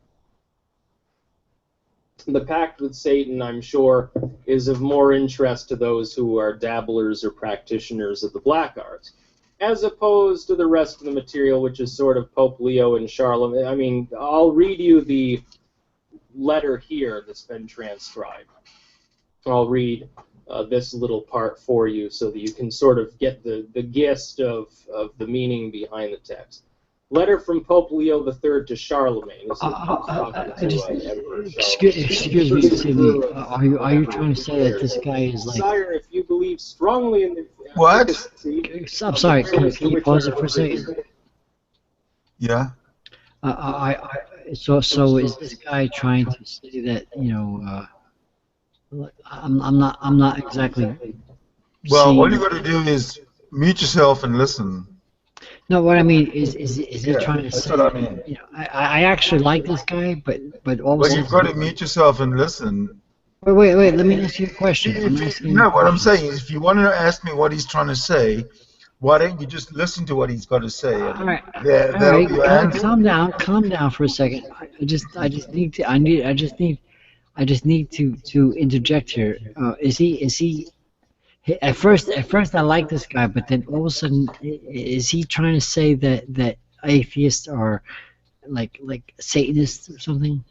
The pact with Satan, I'm sure, is of more interest to those who are dabblers or practitioners of the black arts, as opposed to the rest of the material, which is sort of Pope Leo and Charlemagne. I mean, I'll read you the letter here that's been transcribed. I'll read this little part for you so that you can sort of get the gist of the meaning behind the text. Letter from Pope Leo III to Charlemagne. Excuse me, Sidney. Are you trying to say that this guy is like? Sire, if you believe strongly in the What? I'm sorry. Can you pause it for a second? Yeah. So is this guy trying to say that, you know? I'm not exactly. Well, all you got to do is mute yourself and listen. No, what I mean is he trying to that's say? what I mean. You know, I actually like this guy, but all of a But sudden. you've got to mute yourself and listen. Wait. Let me ask you a question. I'm asking you No, a what I'm question. saying is, if you want to ask me what he's trying to say, why don't you just listen to what he's got to say? All right, That'll be your answer. calm down for a second. I just need to interject here. Is he? At first I like this guy, but then all of a sudden, is he trying to say that atheists are like Satanists or something?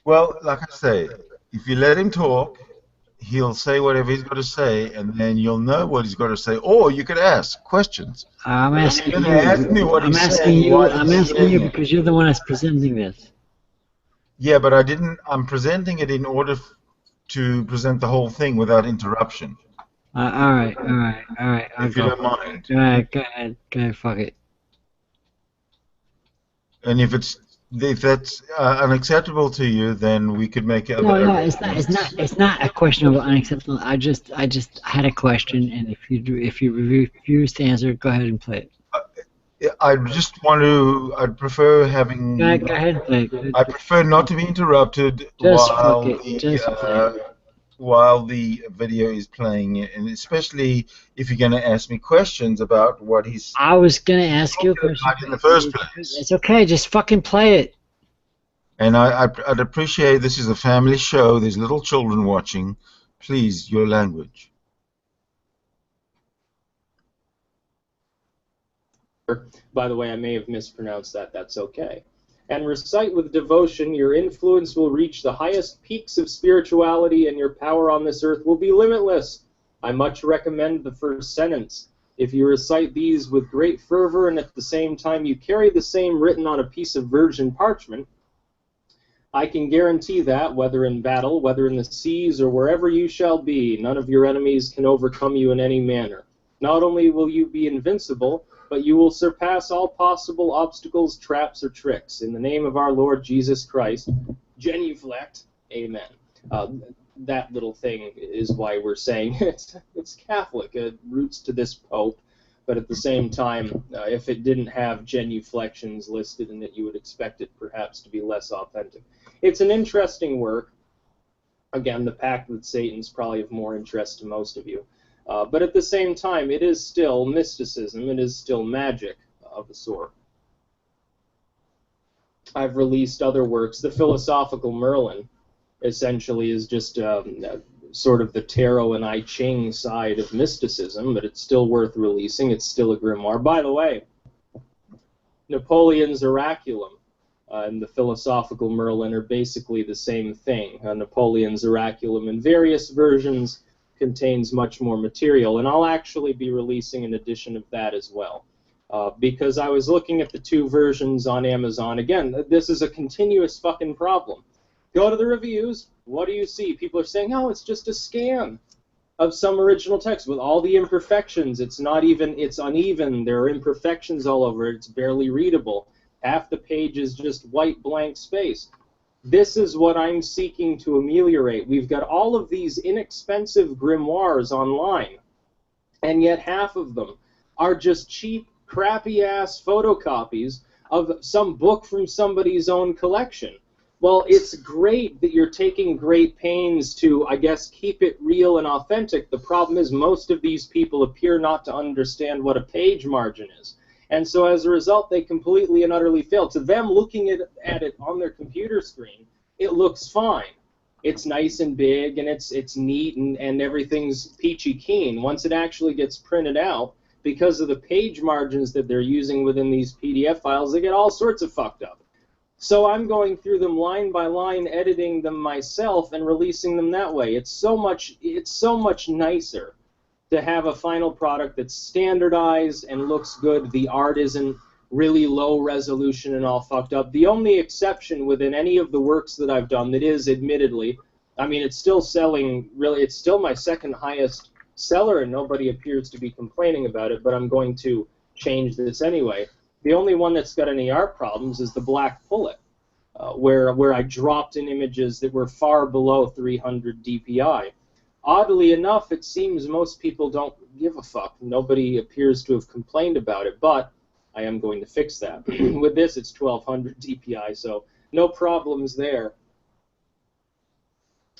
Well, like I say, if you let him talk, he'll say whatever he's got to say, and then you'll know what he's got to say. Or you could ask questions. I'm asking You're you. gonna ask me what I'm he's asking saying, you. why I'm he's asking you saying it. because you're the one that's presenting this. Yeah, but I didn't. I'm presenting it in order to present the whole thing without interruption. All right. I'll If you go. don't mind. Go ahead. Fuck it. And if it's if that's unacceptable to you, then we could make other No, arrangements. it's not a question of unacceptable. I just had a question, and if you refuse to answer, go ahead and play it. I just want to. I'd prefer having. Go ahead and play it. Go ahead. I prefer not to be interrupted Just fuck it. Just play it. while the video is playing, and especially if you're going to ask me questions about what he's I was gonna ask you a talking question. about in the first place. It's okay. Just fucking play it. And I'd appreciate, this is a family show. There's little children watching. Please, your language. By the way, I may have mispronounced that. That's okay. And recite with devotion, your influence will reach the highest peaks of spirituality, and your power on this earth will be limitless. I much recommend the first sentence. If you recite these with great fervor, and at the same time you carry the same written on a piece of virgin parchment, I can guarantee that, whether in battle, whether in the seas, or wherever you shall be, none of your enemies can overcome you in any manner. Not only will you be invincible, but you will surpass all possible obstacles, traps, or tricks. In the name of our Lord Jesus Christ, genuflect, amen. That little thing is why we're saying it's Catholic. It roots to this Pope, but at the same time, if it didn't have genuflections listed in it, you would expect it perhaps to be less authentic. It's an interesting work. Again, the Pact with Satan's probably of more interest to most of you. But at the same time, it is still mysticism. It is still magic of a sort. I've released other works. The Philosophical Merlin essentially is just sort of the tarot and I Ching side of mysticism, but it's still worth releasing. It's still a grimoire. By the way, Napoleon's Oraculum and the Philosophical Merlin are basically the same thing. Napoleon's Oraculum in various versions contains much more material, and I'll actually be releasing an edition of that as well, because I was looking at the two versions on Amazon. Again, this is a continuous fucking problem. Go to the reviews, what do you see? People are saying, oh, it's just a scan of some original text with all the imperfections. It's not even, it's uneven, there are imperfections all over it, it's barely readable. Half the page is just white blank space. This is what I'm seeking to ameliorate. We've got all of these inexpensive grimoires online, and yet half of them are just cheap, crappy-ass photocopies of some book from somebody's own collection. Well, it's great that you're taking great pains to, I guess, keep it real and authentic. The problem is most of these people appear not to understand what a page margin is. And so as a result, they completely and utterly fail. To them, looking at it on their computer screen, it looks fine. It's nice and big, and it's neat, and everything's peachy keen. Once it actually gets printed out, because of the page margins that they're using within these PDF files, they get all sorts of fucked up. So I'm going through them line by line, editing them myself, and releasing them that way. It's so much nicer to have a final product that's standardized and looks good. The art isn't really low resolution and all fucked up. The only exception within any of the works that I've done that is, admittedly, I mean, it's still selling, really, it's still my second highest seller, and nobody appears to be complaining about it, but I'm going to change this anyway. The only one that's got any art problems is the Black Pullet, where I dropped in images that were far below 300 DPI. Oddly enough, it seems most people don't give a fuck. Nobody appears to have complained about it, but I am going to fix that. With this, it's 1200 DPI, so no problems there.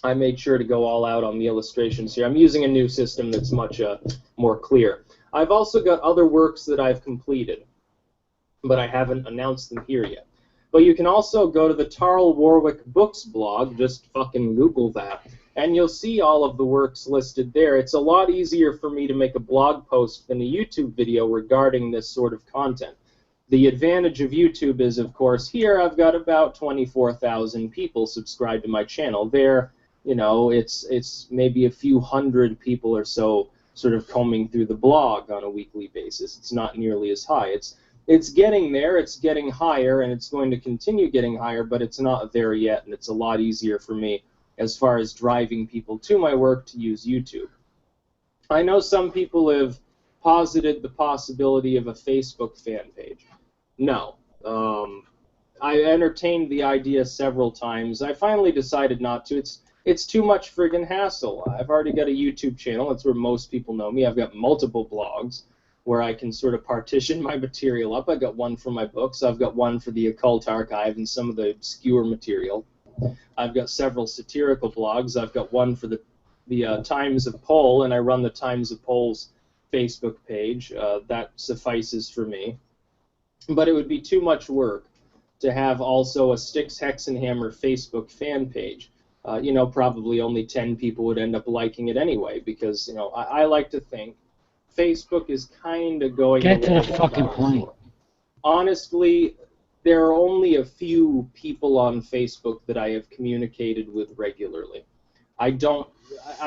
I made sure to go all out on the illustrations here. I'm using a new system that's much more clear. I've also got other works that I've completed, but I haven't announced them here yet. But you can also go to the Tarl Warwick Books blog, just fucking Google that, and you'll see all of the works listed there. It's a lot easier for me to make a blog post than a YouTube video regarding this sort of content. The advantage of YouTube is, of course, here I've got about 24,000 people subscribed to my channel. There, you know, it's maybe a few hundred people or so sort of combing through the blog on a weekly basis. It's not nearly as high. It's getting there, it's getting higher, and it's going to continue getting higher, but it's not there yet, and it's a lot easier for me as far as driving people to my work to use YouTube. I know some people have posited the possibility of a Facebook fan page. No. I entertained the idea several times. I finally decided not to. It's too much friggin' hassle. I've already got a YouTube channel. That's where most people know me. I've got multiple blogs where I can sort of partition my material up. I've got one for my books. I've got one for the occult archive and some of the obscure material. I've got several satirical blogs. I've got one for the Times of Pole, and I run the Times of Pole's Facebook page. That suffices for me. But it would be too much work to have also a Styx Hexenhammer Facebook fan page. You know, probably only 10 people would end up liking it anyway, because, you know, I like to think Facebook is kind of going... Get to the fucking point. Honestly, there are only a few people on Facebook that I have communicated with regularly. I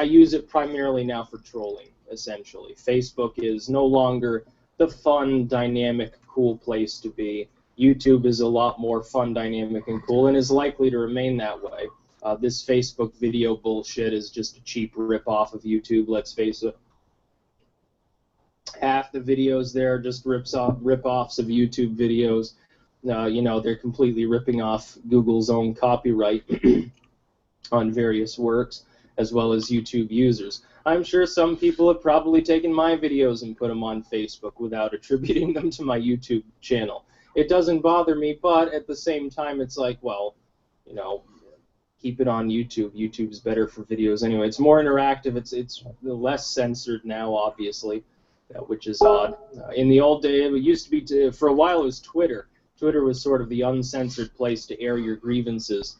use it primarily now for trolling, essentially. Facebook is no longer the fun, dynamic, cool place to be. YouTube is a lot more fun, dynamic, and cool, and is likely to remain that way. This Facebook video bullshit is just a cheap rip-off of YouTube, let's face it. Half the videos there are just rip-offs of YouTube videos. You know, they're completely ripping off Google's own copyright on various works, as well as YouTube users. I'm sure some people have probably taken my videos and put them on Facebook without attributing them to my YouTube channel. It doesn't bother me, but at the same time, it's like, well, you know, keep it on YouTube. YouTube's better for videos anyway. It's more interactive. It's less censored now, obviously, which is odd. In the old day, it used to be, for a while, it was Twitter. Twitter was sort of the uncensored place to air your grievances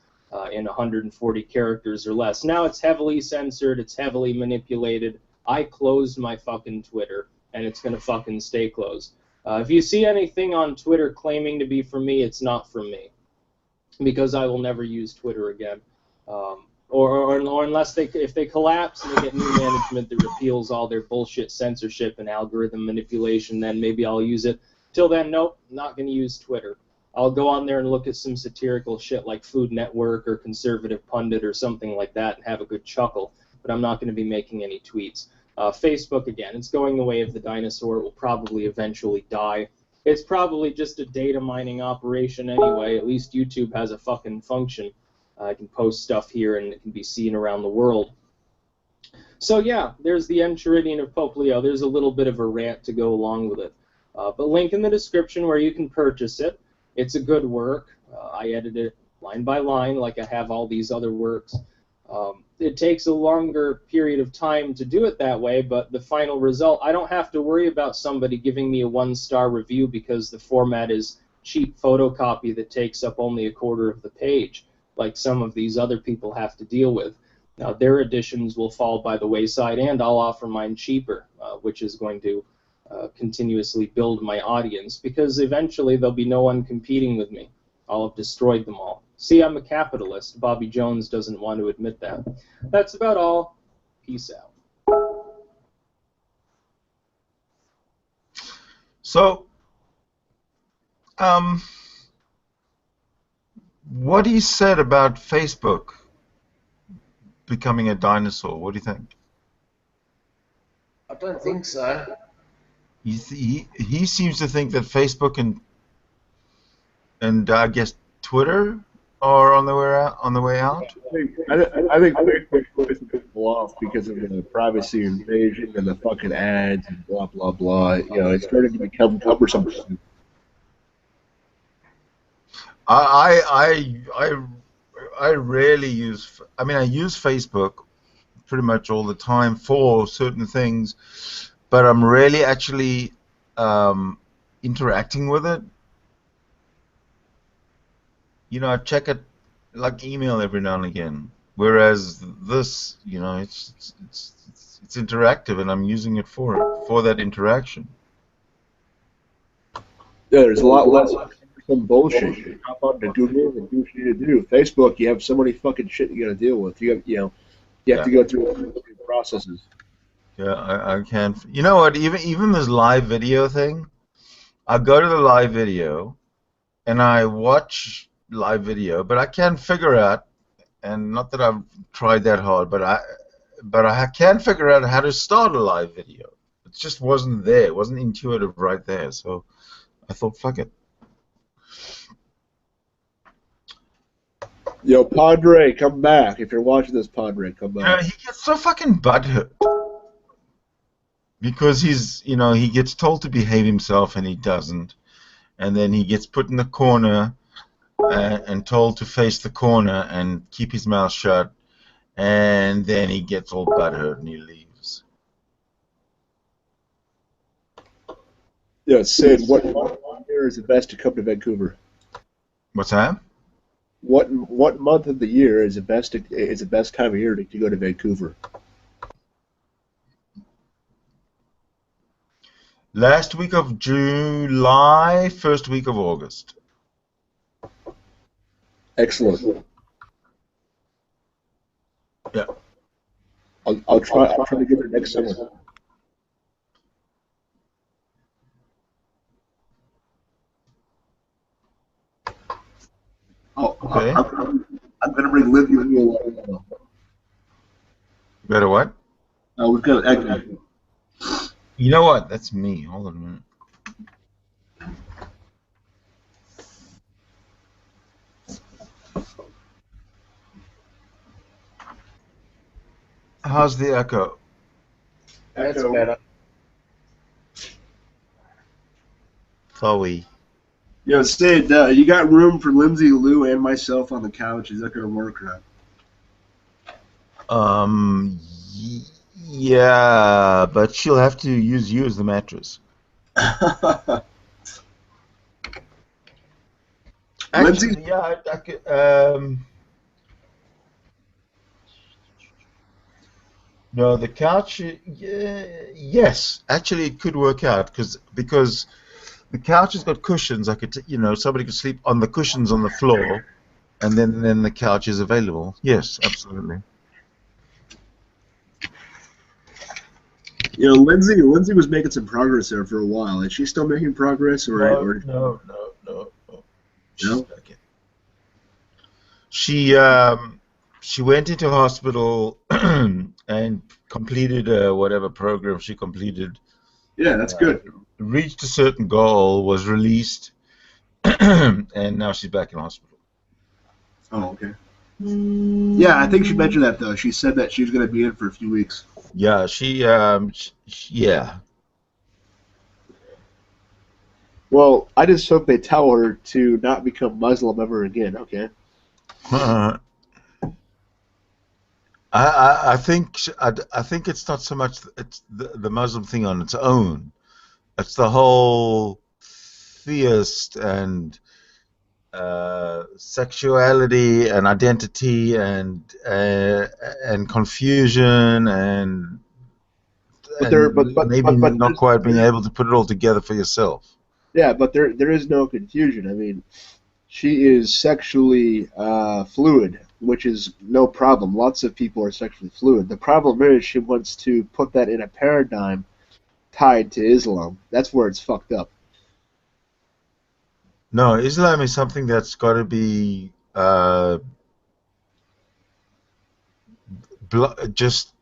in 140 characters or less. Now it's heavily censored. It's heavily manipulated. I closed my fucking Twitter, and it's going to fucking stay closed. If you see anything on Twitter claiming to be for me, it's not from me, because I will never use Twitter again. Or unless if they collapse and they get new management that repeals all their bullshit censorship and algorithm manipulation, then maybe I'll use it. Till then, nope, not going to use Twitter. I'll go on there and look at some satirical shit like Food Network or Conservative Pundit or something like that and have a good chuckle, but I'm not going to be making any tweets. Facebook, again, it's going the way of the dinosaur. It will probably eventually die. It's probably just a data mining operation anyway. At least YouTube has a fucking function. I can post stuff here and it can be seen around the world. So yeah, there's the Enchiridion of Pope Leo. There's a little bit of a rant to go along with it. But link in the description where you can purchase it. It's a good work. I edit it line by line like I have all these other works. It takes a longer period of time to do it that way, but the final result, I don't have to worry about somebody giving me a 1-star review because the format is cheap photocopy that takes up only a quarter of the page, like some of these other people have to deal with. Now, their editions will fall by the wayside, and I'll offer mine cheaper, which is going to continuously build my audience, because eventually there'll be no one competing with me. I'll have destroyed them all. See, I'm a capitalist. Bobby Jones doesn't want to admit that. That's about all. Peace out. So, what he said about Facebook becoming a dinosaur, what do you think? I don't think so. He seems to think that Facebook and I guess Twitter are on the way out. I think Facebook puts people off because of the privacy invasion and the fucking ads and blah blah blah. You know, it's starting to become cumbersome. I rarely use. I mean, I use Facebook pretty much all the time for certain things, but I'm rarely actually interacting with it. You know, I check it like email every now and again. Whereas this, you know, it's interactive, and I'm using it for that interaction. Yeah, there's a lot less some bullshit. You hop on to Google and do what you need to do. Facebook, you have so many fucking shit you got to deal with. You have to go through processes. Yeah, I can. You know what? Even this live video thing, I go to the live video, and I watch live video, but I can't figure out, and not that I've tried that hard, but I can figure out how to start a live video. It just wasn't there. It wasn't intuitive right there. So I thought, fuck it. Yo, Padre, come back. If you're watching this, Padre, come You know, back. he gets so fucking butthurt because he gets told to behave himself and he doesn't, and then he gets put in the corner and told to face the corner and keep his mouth shut, and then he gets all butthurt and he leaves. Yo, Sid, what year is the best to come to Vancouver? What's that? What month of the year is the best time of year to go to Vancouver? Last week of July, first week of August. Excellent. Yeah. I'll try to get there next summer. Oh, Okay. I'm gonna bring Livy with me along. Better what? We've got an egg. You know what? That's me. Hold on a minute. How's the echo? That's better. Chloe. Yo, Sid, you got room for Lindsay, Lou, and myself on the couch? Is that gonna work or not? Yeah, but she'll have to use you as the mattress. Lindsay? Actually, yeah, I could. No, the couch. Yes, actually, it could work out because the couch has got cushions. I could, somebody could sleep on the cushions on the floor, and then the couch is available. Yes, absolutely. You know, Lindsay was making some progress there for a while. Is she still making progress, or No. She's No? back in. She went into hospital and completed whatever program she completed. Yeah, that's good. Reached a certain goal, was released, and now she's back in hospital. Oh, okay. Yeah, I think she mentioned that though. She said that she was going to be in for a few weeks. Yeah, yeah. Well, I just hope they tell her to not become Muslim ever again. Okay. I think it's not so much it's the Muslim thing on its own. It's the whole theist and sexuality and identity and confusion and maybe not quite being able to put it all together for yourself. Yeah, but there is no confusion. I mean, she is sexually fluid, which is no problem. Lots of people are sexually fluid. The problem is she wants to put that in a paradigm tied to Islam. That's where it's fucked up. No, Islam is something that's got to be just,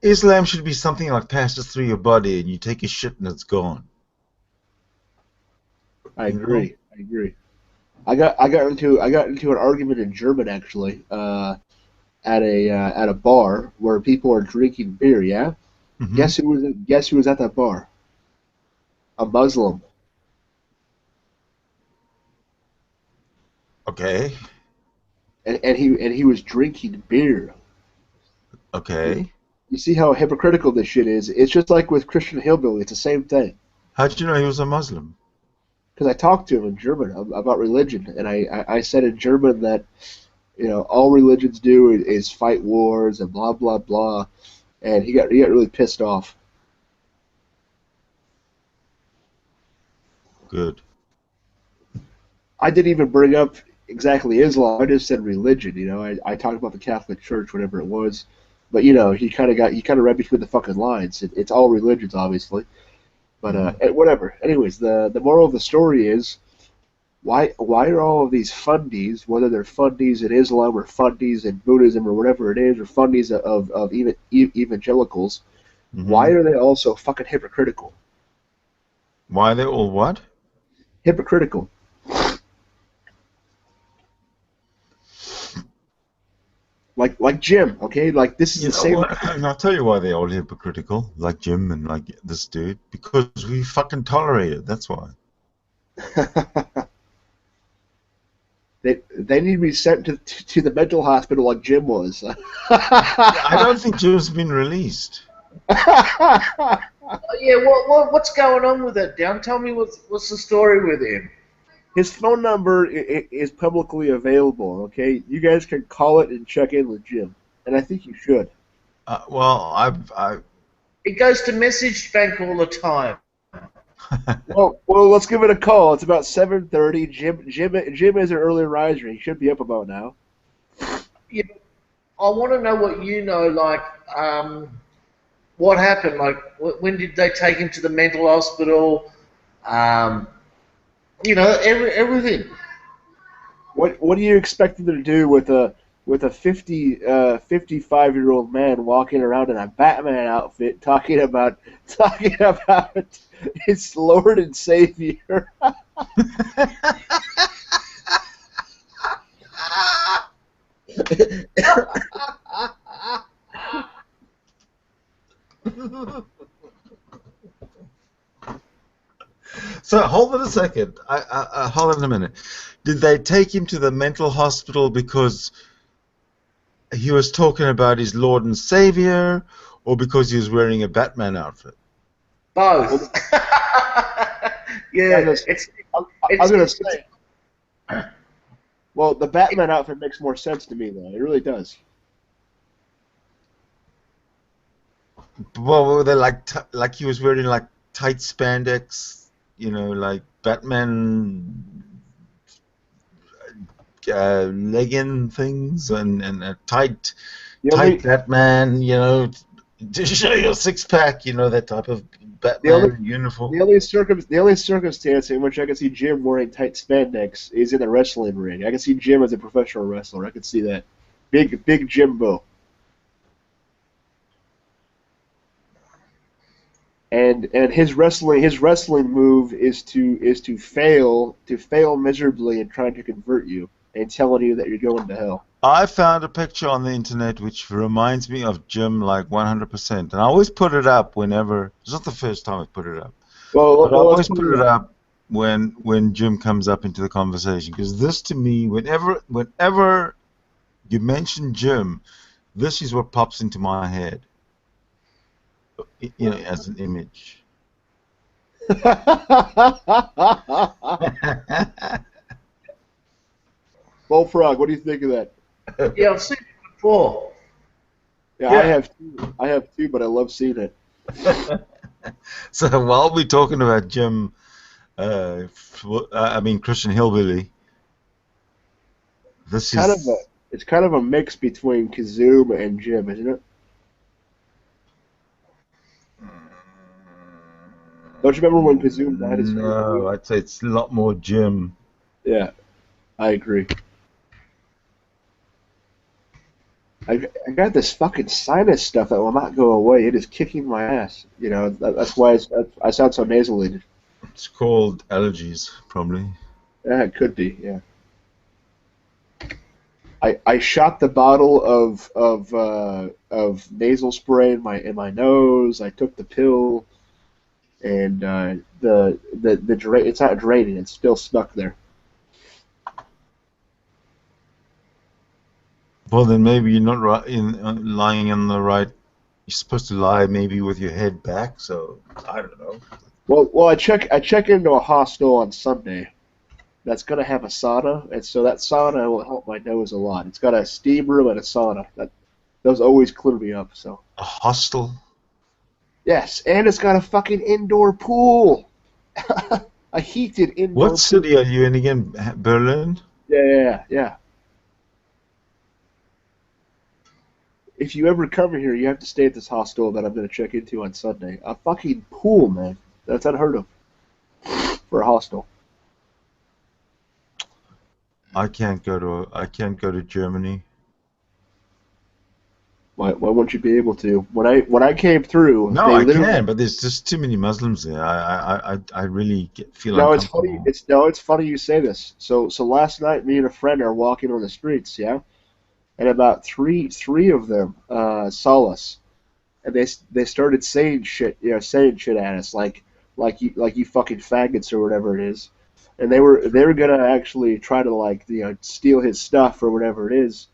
Islam should be something like passes through your body and you take a shit and it's gone. I agree. I got into an argument in German actually at a bar where people are drinking beer. Yeah, Mm-hmm. Guess who was at that bar? A Muslim. Okay. And he was drinking beer. Okay. You see how hypocritical this shit is? It's just like with Christian Hillbilly. It's the same thing. How did you know he was a Muslim? Because I talked to him in German about religion, and I said in German that all religions do is fight wars and blah blah blah, and he got really pissed off. Good. I didn't even bring up exactly Islam. I just said religion. I talked about the Catholic Church, whatever it was, but he kind of read between the fucking lines. It's all religions, obviously, but whatever. Anyways, the moral of the story is why are all of these fundies, whether they're fundies in Islam or fundies in Buddhism or whatever it is, or fundies of even evangelicals, why are they all so fucking hypocritical? Why are they all what? Hypocritical. like Jim, okay? Like this is You the know same. what? And I'll tell you why they're all hypocritical, like Jim and like this dude, because we fucking tolerate it. That's why. They need to be sent to the mental hospital like Jim was. I don't think Jim's been released. Yeah, what's going on with that, Down? Tell me what's the story with him. His phone number is publicly available, okay? You guys can call it and check in with Jim, and I think you should. Well, I It goes to message bank all the time. Well, let's give it a call. It's about 7:30. Jim is an early riser. He should be up about now. Yeah, I want to know what you know, like, what happened? Like, when did they take him to the mental hospital? You know, everything. What do you expect them to do with a 55-year-old man walking around in a Batman outfit talking about his Lord and Savior? So hold on a second. Hold on a minute. Did they take him to the mental hospital because he was talking about his Lord and Savior, or because he was wearing a Batman outfit? Both. Yeah, I was gonna say. Well, the Batman outfit makes more sense to me, though. It really does. Well, were they like he was wearing like tight spandex, you know, like Batman legging things and a tight Batman, you know, to show your six pack, you know, that type of Batman uniform. The only circumstance in which I can see Jim wearing tight spandex is in a wrestling ring. I can see Jim as a professional wrestler. I can see that. Big Jimbo. And his wrestling move is to fail miserably in trying to convert you and telling you that you're going to hell. I found a picture on the internet which reminds me of Jim like 100%, and I always put it up whenever. It's not the first time I put it up, but I always put it up when Jim comes up into the conversation, because this to me, whenever you mention Jim, this is what pops into my head, you know, as an image. Bullfrog, what do you think of that? Yeah, I've seen it before. Yeah, yeah. I have too, but I love seeing it. So while we're talking about Jim, I mean Christian Hillbilly, it's kind of a mix between Kazoom and Jim, isn't it? Don't you remember when Kazoom died? No, I'd say it's a lot more Jim. Yeah, I agree. I got this fucking sinus stuff that will not go away. It is kicking my ass. You know, that's why I sound so nasally. It's called allergies, probably. Yeah, it could be. Yeah. I shot the bottle of nasal spray in my nose. I took the pill, and it's not draining. It's still stuck there. Well, then maybe you're not lying on the right. You're supposed to lie maybe with your head back. So I don't know. Well, I check into a hostel on Sunday. That's gonna have a sauna, and so that sauna will help my nose a lot. It's got a steam room and a sauna. Those always clear me up. So a hostel. Yes, and it's got a fucking indoor pool. A heated indoor pool. What city are you in again? Berlin? Yeah. If you ever come here, you have to stay at this hostel that I'm going to check into on Sunday. A fucking pool, man. That's unheard of for a hostel. I can't go to Germany. Why won't you be able to? When I came through, no, I can, but there's just too many Muslims there. I really feel uncomfortable. It's funny you say this. So last night, me and a friend are walking on the streets, yeah, and about three of them saw us, and they started saying shit, saying shit at us like you fucking faggots or whatever it is, and they were gonna actually try to like steal his stuff or whatever it is,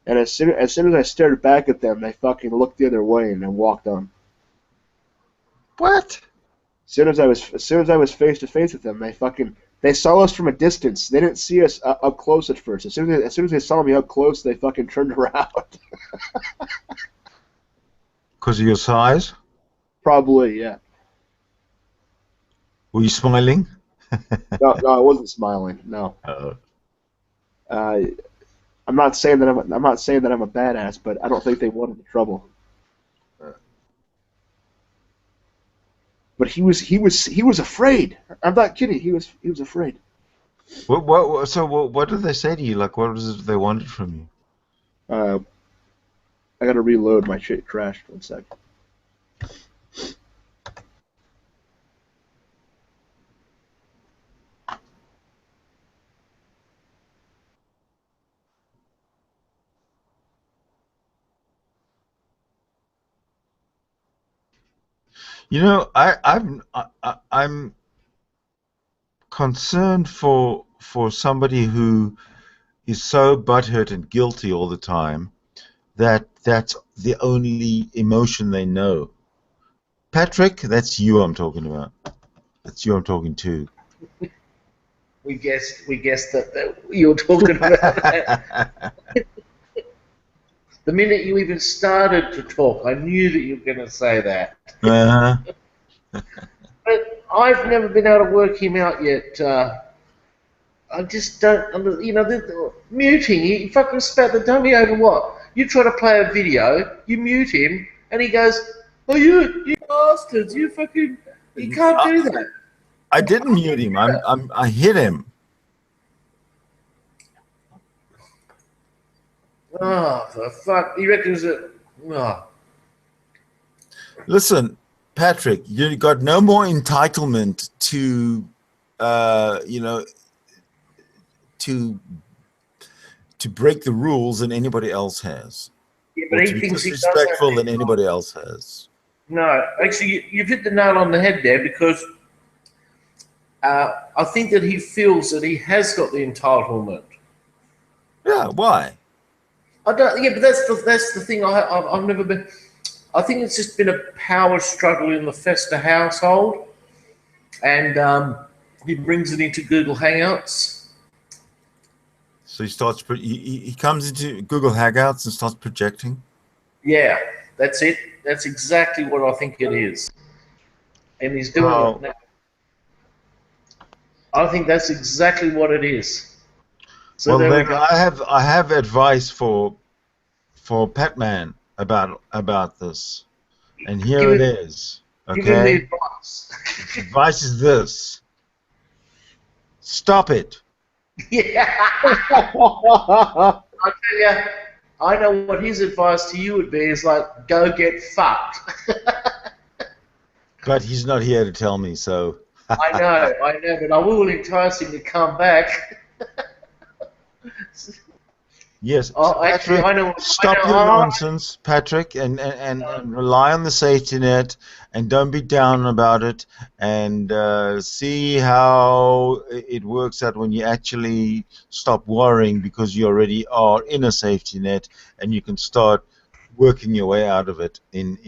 and as soon as I stared back at them, they fucking looked the other way and then walked on. What? As soon as I was face to face with them, they saw us from a distance. They didn't see us up close at first. As soon as they saw me up close, they fucking turned around. Because of your size? Probably, yeah. Were you smiling? No, I wasn't smiling. No. I'm not saying that I'm a badass, but I don't think they wanted the trouble. But he was afraid. I'm not kidding. He was afraid. So what did they say to you? Like, what was it they wanted from you? I gotta reload. My shit crashed. 1 sec. You know, I'm concerned for somebody who is so butthurt and guilty all the time that that's the only emotion they know. Patrick, that's you I'm talking about. That's you I'm talking to. We guessed that you were talking about that. The minute you even started to talk, I knew that you were going to say that. Uh-huh. But I've never been able to work him out yet. I just don't, the muting, he fucking spat the dummy over what? You try to play a video, you mute him, and he goes, oh, you bastards, you can't do that. I didn't mute him. I hit him. Oh, the fuck, he reckons that, oh. Listen, Patrick, you got no more entitlement to, to break the rules than anybody else has. Yeah, but he to be thinks he does disrespectful that. than anybody else has. No, actually, you've hit the nail on the head there because I think that he feels that he has got the entitlement. Yeah, why? I don't. Yeah, but that's the thing. I've never been. I think it's just been a power struggle in the Fester household, and he brings it into Google Hangouts. So he starts. He comes into Google Hangouts and starts projecting. Yeah, that's it. That's exactly what I think it is, and he's doing it now. I think that's exactly what it is. So well, then I have advice for Patman about this, and here it is. Okay. Give him the advice. Advice is this: stop it. Yeah. I tell you, I know what his advice to you would be is like, go get fucked. But he's not here to tell me, so. I know, but I will entice him to come back. Yes, actually, Patrick, stop your nonsense, Patrick, and rely on the safety net, and don't be down about it, and see how it works out when you actually stop worrying because you already are in a safety net, and you can start working your way out of it and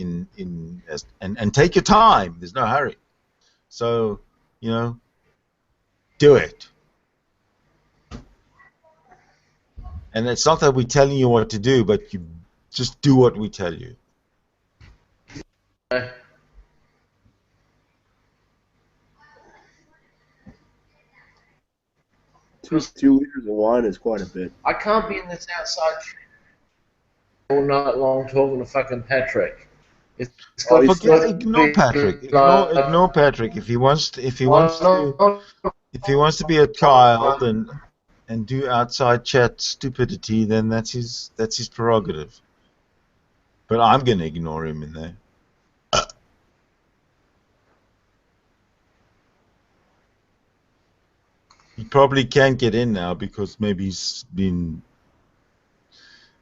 take your time. There's no hurry. So, do it. And it's not that we're telling you what to do, but you just do what we tell you. 2 liters of wine is quite a bit. I can't be in this outside all night long talking to fucking Patrick. Ignore Patrick. Ignore Patrick. If he wants to be a child and do outside chat stupidity, then that's his prerogative. But I'm going to ignore him in there. He probably can't get in now because maybe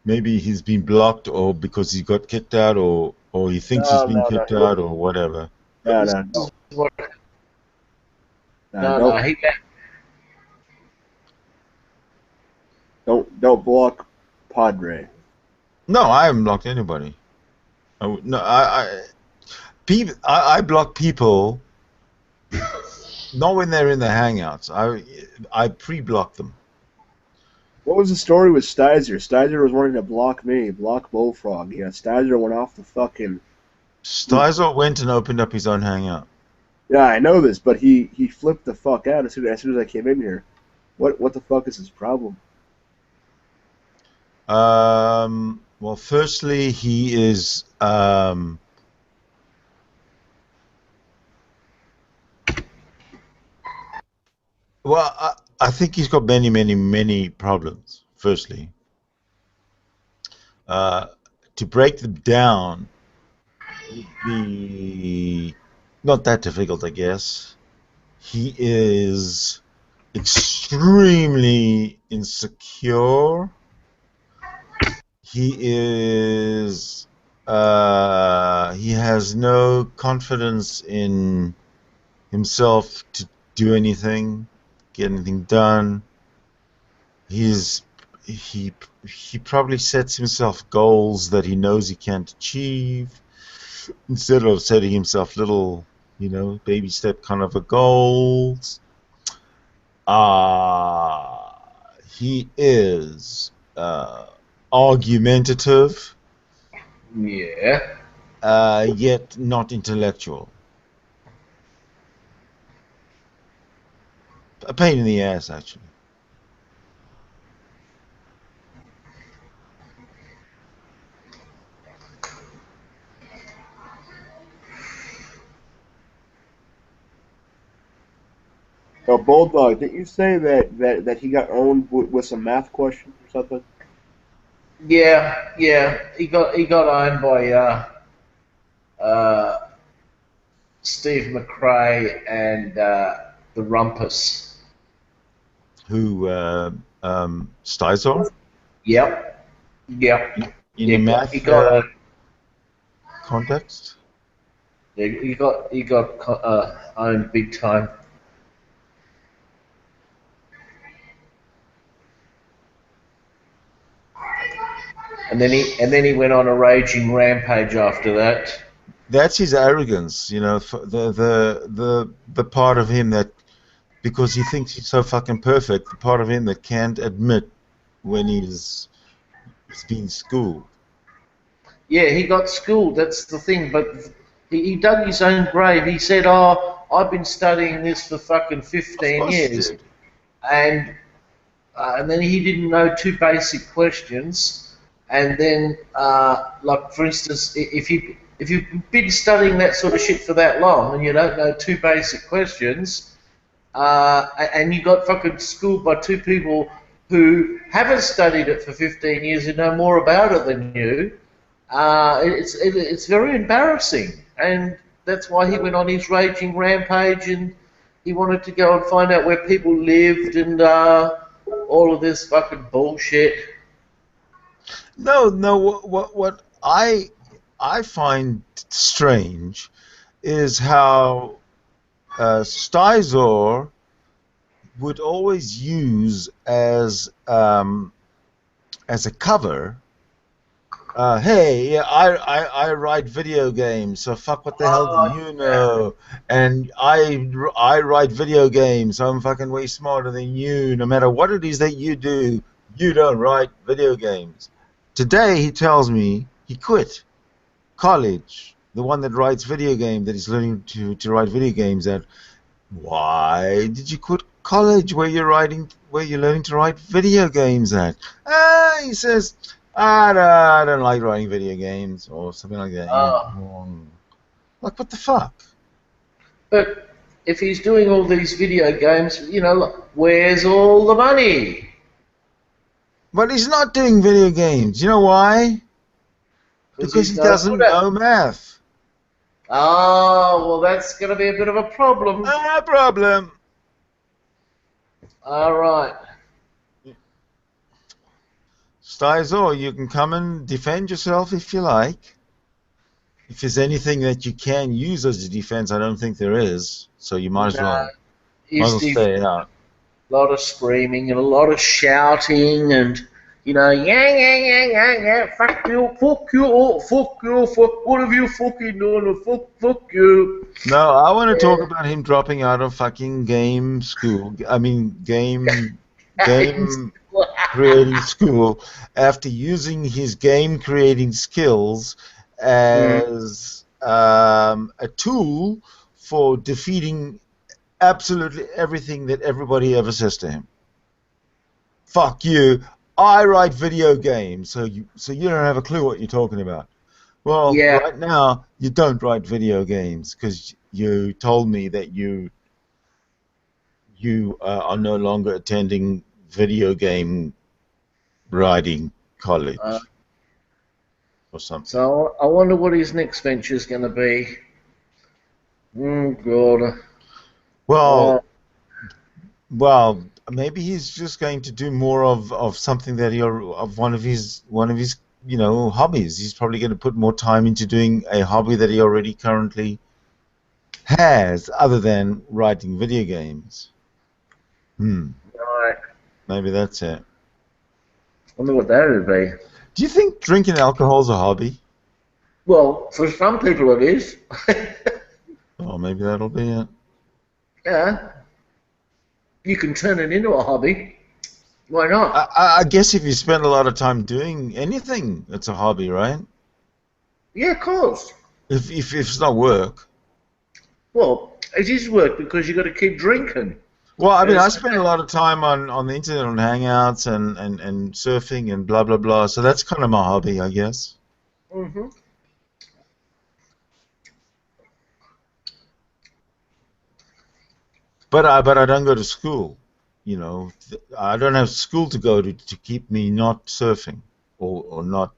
maybe he's been blocked, or because he got kicked out, or he thinks he's been kicked out, or whatever. No. No, he Don't block Padre. No, I haven't blocked anybody. I block people not when they're in the Hangouts. I pre-block them. What was the story with Stizer? Stizer was wanting to block me, block Bullfrog. Yeah, Stizer went off the fucking... Stizer went and opened up his own Hangout. Yeah, I know this, but he flipped the fuck out as soon as I came in here. What the fuck is his problem? Well, firstly, he is well, I think he's got many problems. Firstly, to break them down would be not that difficult, I guess. He is extremely insecure. He is he has no confidence in himself to do anything, get anything done. He probably sets himself goals that he knows he can't achieve, instead of setting himself little, baby step kind of a goals. He is argumentative, yet not intellectual. A pain in the ass, actually. Oh, Bulldog, didn't you say that he got owned with some math questions or something? Yeah. He got owned by Steve McRae and the Rumpus. Who, Stizer? Yep. In a math he got context? Yeah, he got owned big time. And then he went on a raging rampage after that. That's his arrogance, the part of him that, because he thinks he's so fucking perfect, the part of him that can't admit when he's been schooled. Yeah, he got schooled, that's the thing, but he dug his own grave. He said, "Oh, I've been studying this for fucking 15 years." And then he didn't know two basic questions. And then, like for instance, if you've been studying that sort of shit for that long and you don't know two basic questions, and you got fucking schooled by two people who haven't studied it for 15 years and know more about it than you, it's very embarrassing. And that's why he went on his raging rampage, and he wanted to go and find out where people lived and all of this fucking bullshit. No. What I find strange is how Stizer would always use as a cover. Hey, I write video games, so fuck what the hell do you know? And I write video games, so I'm fucking way smarter than you. No matter what it is that you do, you don't write video games. Today he tells me he quit college, the one that writes video games, that he's learning to write video games at. Why did you quit college where you're learning to write video games at? He says, I don't like writing video games, or something like that. Like, what the fuck? But if he's doing all these video games, where's all the money? But he's not doing video games. You know why? Because he doesn't know math. Oh, well, that's going to be a bit of a problem. No problem. All right. Stizer, you can come and defend yourself if you like. If there's anything that you can use as a defense, I don't think there is. So you might as well. Might as well stay out. A lot of screaming and a lot of shouting and, yeah, fuck you, oh, fuck, what have you fucking done, fuck you. No, I want to talk about him dropping out of fucking game creating school after using his game creating skills as a tool for defeating absolutely everything that everybody ever says to him. Fuck you. I write video games, so you don't have a clue what you're talking about. Well, right now you don't write video games because you told me that you are no longer attending video game writing college or something. So I wonder what his next venture is going to be. Oh God. Well, maybe he's just going to do more of something that one of his hobbies. He's probably going to put more time into doing a hobby that he already currently has, other than writing video games. Right. Maybe that's it. I wonder what that would be. Do you think drinking alcohol is a hobby? Well, for some people it is. Oh, maybe that'll be it. Yeah. You can turn it into a hobby. Why not? I guess if you spend a lot of time doing anything, it's a hobby, right? Yeah, of course. If it's not work. Well, it is work because you've got to keep drinking. Well, I mean, I spend a lot of time on the internet, on Hangouts and surfing and blah, blah, blah. So that's kind of my hobby, I guess. Mm-hmm. But I don't go to school, I don't have school to go to keep me not surfing or not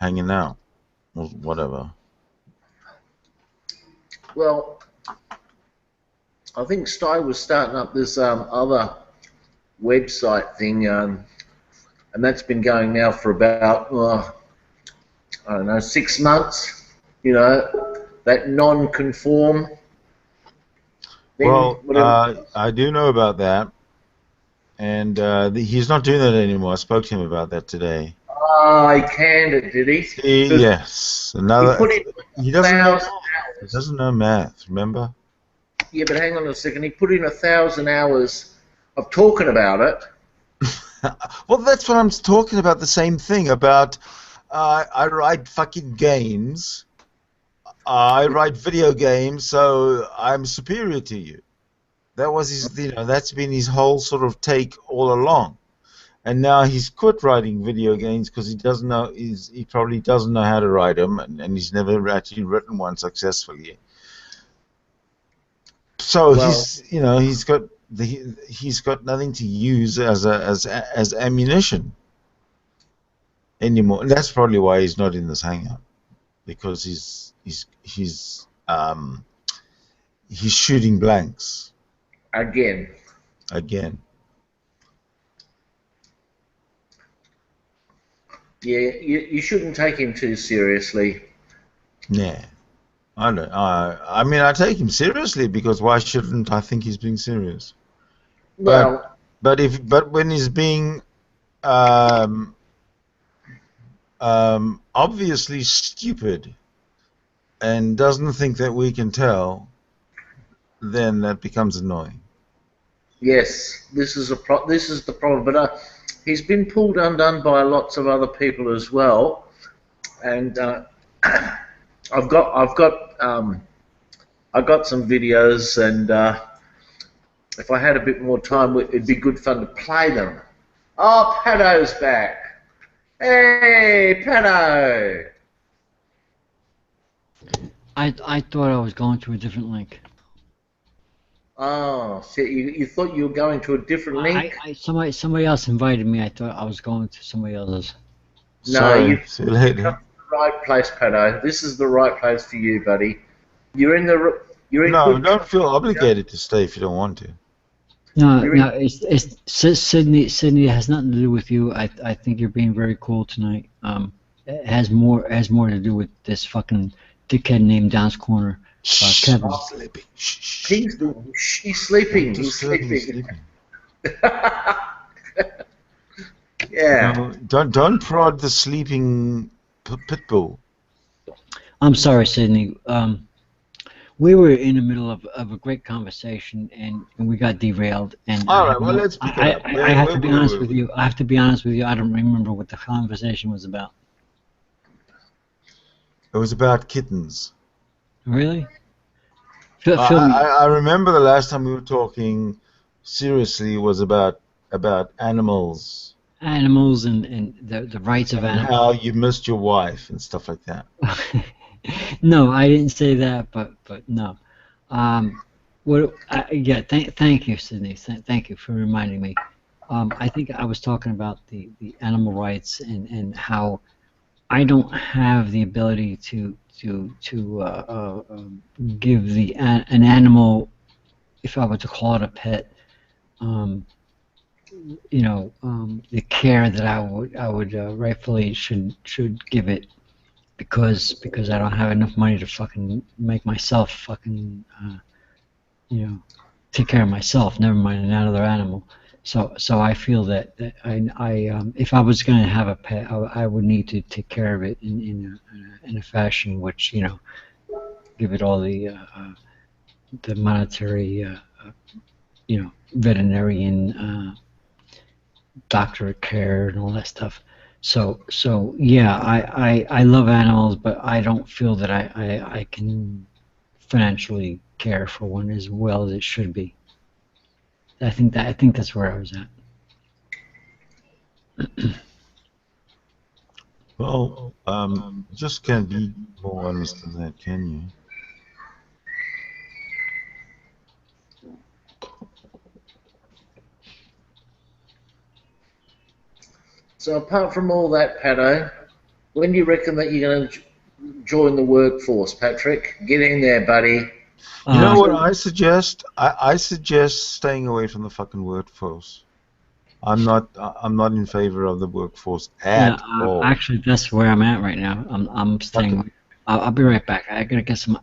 hanging out or whatever. Well, I think Sty was starting up this other website thing, and that's been going now for about, I don't know, 6 months, that non-conform. Well, I do know about that, and he's not doing that anymore. I spoke to him about that today. Oh, he canned it, did he? Yes. He doesn't know math, remember? Yeah, but hang on a second. He put in 1,000 hours of talking about it. Well, that's what I'm talking about, the same thing, about I write fucking games. I write video games, so I'm superior to you. That was his, that's been his whole sort of take all along. And now he's quit writing video games because he probably doesn't know how to write them, and he's never actually written one successfully. So he's got nothing to use as ammunition anymore, and that's probably why he's not in this hangout, because he's shooting blanks again. Yeah, you shouldn't take him too seriously. Yeah, I don't. I mean, I take him seriously because why shouldn't I think he's being serious? Well, but when he's being obviously stupid and doesn't think that we can tell, then that becomes annoying. Yes, this is the problem. But he's been pulled undone by lots of other people as well, and I've got some videos, and if I had a bit more time, it'd be good fun to play them. Oh, Pato's back! Hey, Pato! I thought I was going to a different link. Oh, shit! You thought you were going to a different link? Somebody else invited me. I thought I was going to somebody else's. No, you've See you later. come to the right place, Pato. This is the right place for you, buddy. You're in. No, don't feel obligated to stay if you don't want to. No, no, it's Sydney has nothing to do with you. I think you're being very cool tonight. It has more to do with this fucking dickhead named Don's Corner, Kevin. Sleeping. He's sleeping. Don't He's disturb him sleeping. sleeping. Yeah. No, don't prod the sleeping pit bull. I'm sorry, Sydney. We were in the middle of a great conversation, and we got derailed. And All right, well, let's pick it up. I have to be honest with you. I have to be honest with you. I don't remember what the conversation was about. It was about kittens. Really? Fill me. I remember the last time we were talking seriously was about animals. Animals and the rights of And animals. how you missed your wife and stuff like that. No, I didn't say that, but no. Thank you, Sydney. Thank you for reminding me. I think I was talking about the animal rights and how I don't have the ability to give an animal, if I were to call it a pet, the care that I would rightfully should give it, because I don't have enough money to fucking make myself fucking take care of myself. Never mind another animal. So I feel that I if I was going to have a pet, I would need to take care of it in a fashion which give it all the monetary veterinarian doctor care and all that stuff. So yeah, I love animals, but I don't feel that I can financially care for one as well as it should be. I think that's where I was at. Well, just can't be more honest than that, can you? So apart from all that, Pato, when do you reckon that you're going to join the workforce, Patrick? Get in there, buddy. You know what I suggest? I suggest staying away from the fucking workforce. I'm not in favor of the workforce at all. Actually, that's where I'm at right now. I'm staying. Okay. I'll be right back. I gotta get some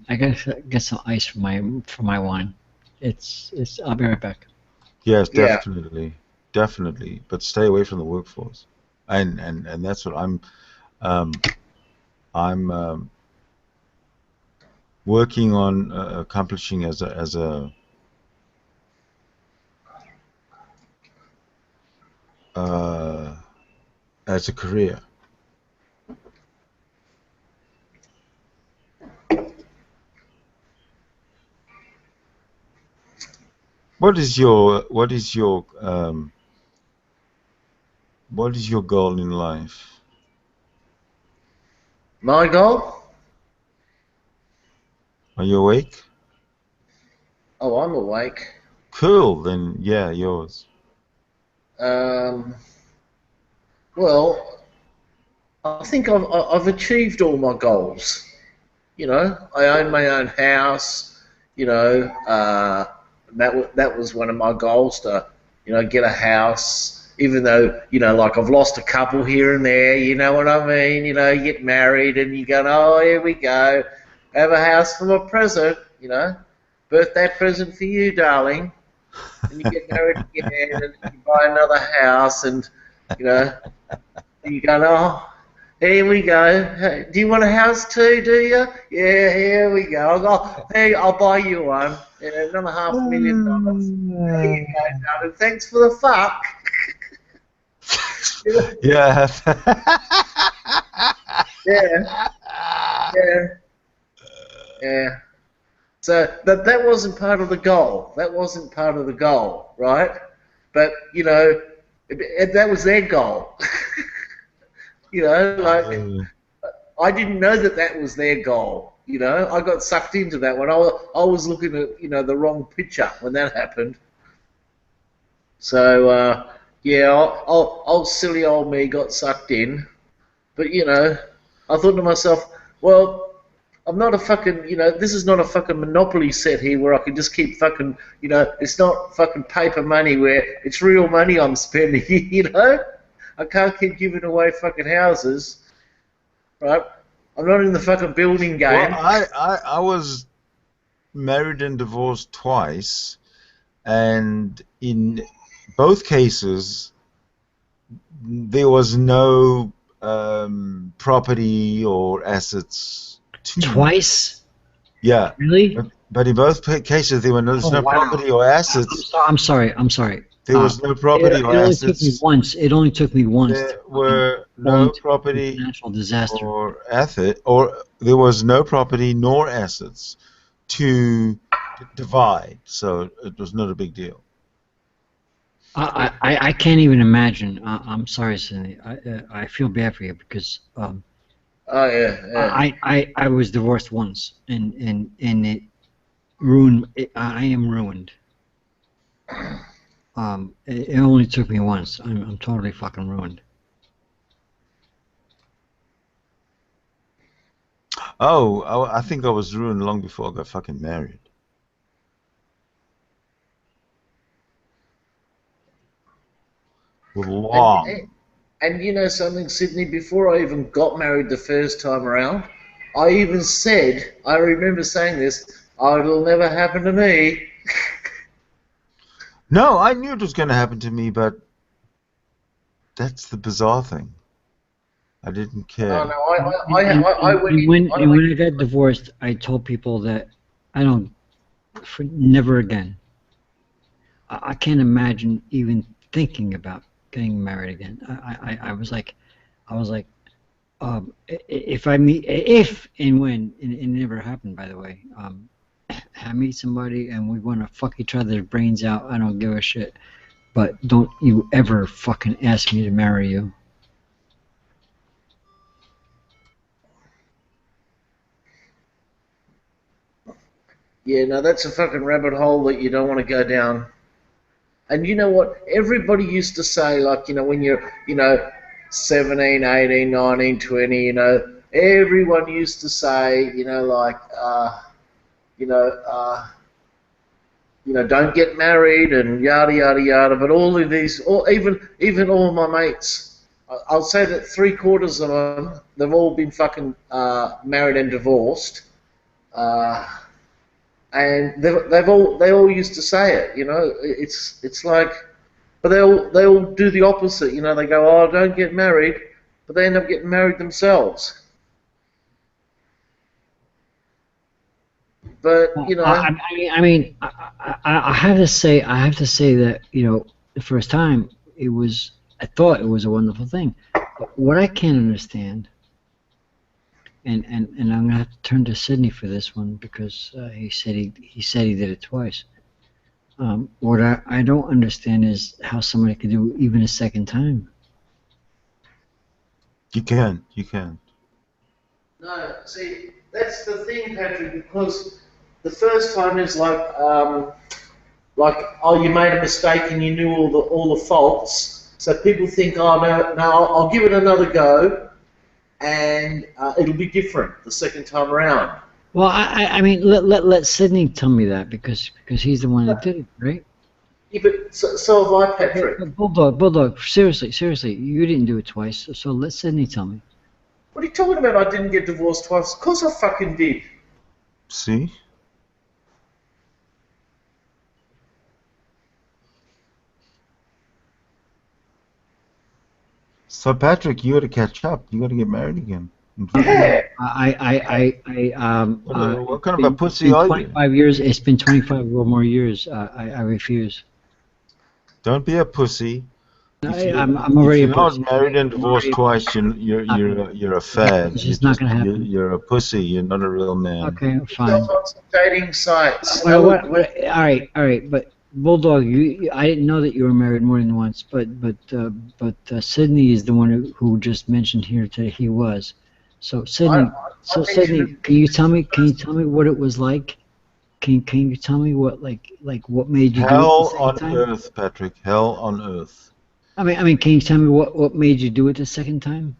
ice for my wine. I'll be right back. Yes, definitely, definitely. But stay away from the workforce, and that's what I'm working on accomplishing as a career. What is your goal in life? My goal? Are you awake? Oh, I'm awake. Cool, then yeah, yours. Well, I think I've achieved all my goals. You know, I own my own house. You know, that was one of my goals to, get a house. Even though, like I've lost a couple here and there. You know what I mean? You get married and you go, oh, here we go. Have a house for my present, birthday present for you, darling. And you get married again, and you buy another house, and you go, oh, here we go. Hey, do you want a house too? Do you? Yeah, here we go. Hey, I'll buy you one. Yeah, another $500,000. There you go, darling. Thanks for the fuck. Yeah. Yeah. So that wasn't part of the goal. That wasn't part of the goal, right? But that was their goal. I didn't know that was their goal. I got sucked into that one. I was looking at the wrong picture when that happened. So old silly old me got sucked in. But I thought to myself, well, I'm not a fucking, this is not a fucking Monopoly set here where I can just keep fucking, it's not fucking paper money where it's real money I'm spending, I can't keep giving away fucking houses, right? I'm not in the fucking building game. Well, I was married and divorced twice, and in both cases, there was no property or assets. Twice? Yeah. Really? But in both cases, there was no property or assets. I'm sorry. There was no property or assets. It only took me once. There were no property natural disaster or asset, or there was no property nor assets to divide. So it was not a big deal. I can't even imagine. I'm sorry, Cindy. I feel bad for you because I was divorced once, and it ruined. I am ruined. It only took me once. I'm totally fucking ruined. Oh, I think I was ruined long before I got fucking married. Long. And you know something, Sydney, before I even got married the first time around, I even said, I remember saying this, oh, it'll never happen to me. No, I knew it was going to happen to me, but that's the bizarre thing. I didn't care. Oh, no, I went when I got divorced, I told people that I don't, never again. I can't imagine even thinking about getting married again. I was like, if and when, and it never happened, by the way. I meet somebody and we want to fuck each other's brains out. I don't give a shit. But don't you ever fucking ask me to marry you. Yeah, no, that's a fucking rabbit hole that you don't want to go down. And you know what? Everybody used to say, like, when you're, 17, 18, 19, 20, everyone used to say, don't get married and yada, yada, yada. But all of these, even all of my mates, I'll say that 3/4 of them, they've all been fucking married and divorced. And they all used to say it, it's like, but they all do the opposite, they go, oh, don't get married, but they end up getting married themselves. But I have to say that the first time I thought it was a wonderful thing. But what I can't understand. And I'm gonna have to turn to Sydney for this one because he said he did it twice. What I don't understand is how somebody could do even a second time. You can. No, see, that's the thing, Patrick. Because the first time is like, oh, you made a mistake and you knew all the faults. So people think, oh no, I'll give it another go. And it'll be different the second time around. Well, I mean, let Sydney tell me that because he's the one that did it, right? Yeah, but so have I, Patrick. Bulldog, seriously, you didn't do it twice, so let Sydney tell me. What are you talking about? I didn't get divorced twice. Of course I fucking did. See? So Patrick, you got to catch up. You got to get married again. Yeah. What kind of a pussy are you? 25 years. It's been 25 or more years. I refuse. Don't be a pussy. I'm already if you're not married and divorced twice, you're a fad. It's not going to happen. You're a pussy. You're not a real man. Okay, fine. On some dating sites. All right, but Bulldog, I didn't know that you were married more than once, but Sydney is the one who just mentioned here today he was. So Sydney, Sydney, can you tell me what it was like? Can you tell me what what made you hell do it the on second time? earth, Patrick? Hell on earth. I mean, can you tell me what made you do it the second time?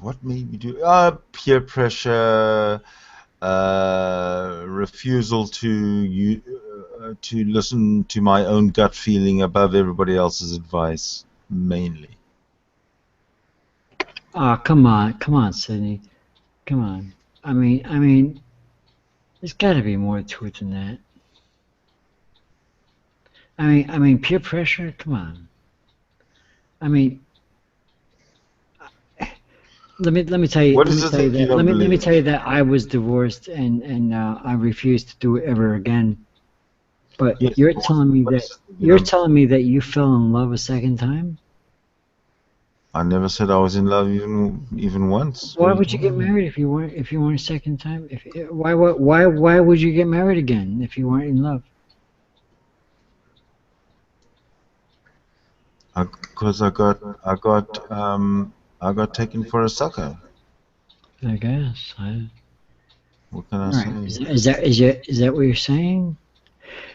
what made me do? Peer pressure, refusal to listen to my own gut feeling above everybody else's advice, mainly. Oh, come on, Sydney, come on. I mean, there's got to be more to it than that. I mean, peer pressure. Come on. I mean, let me tell you. What Let is me it tell you that you that. don't Let me believe? tell you that I was divorced and I refused to do it ever again. But Yes, you're but telling me what that is it that you don't? you fell in love a second time. I never said I was in love even once. What Why are you would you get talking about? married if you weren't a second time? Why would you get married again if you weren't in love? Because I got taken for a sucker. I guess. What can I All right. say? Is that what you're saying?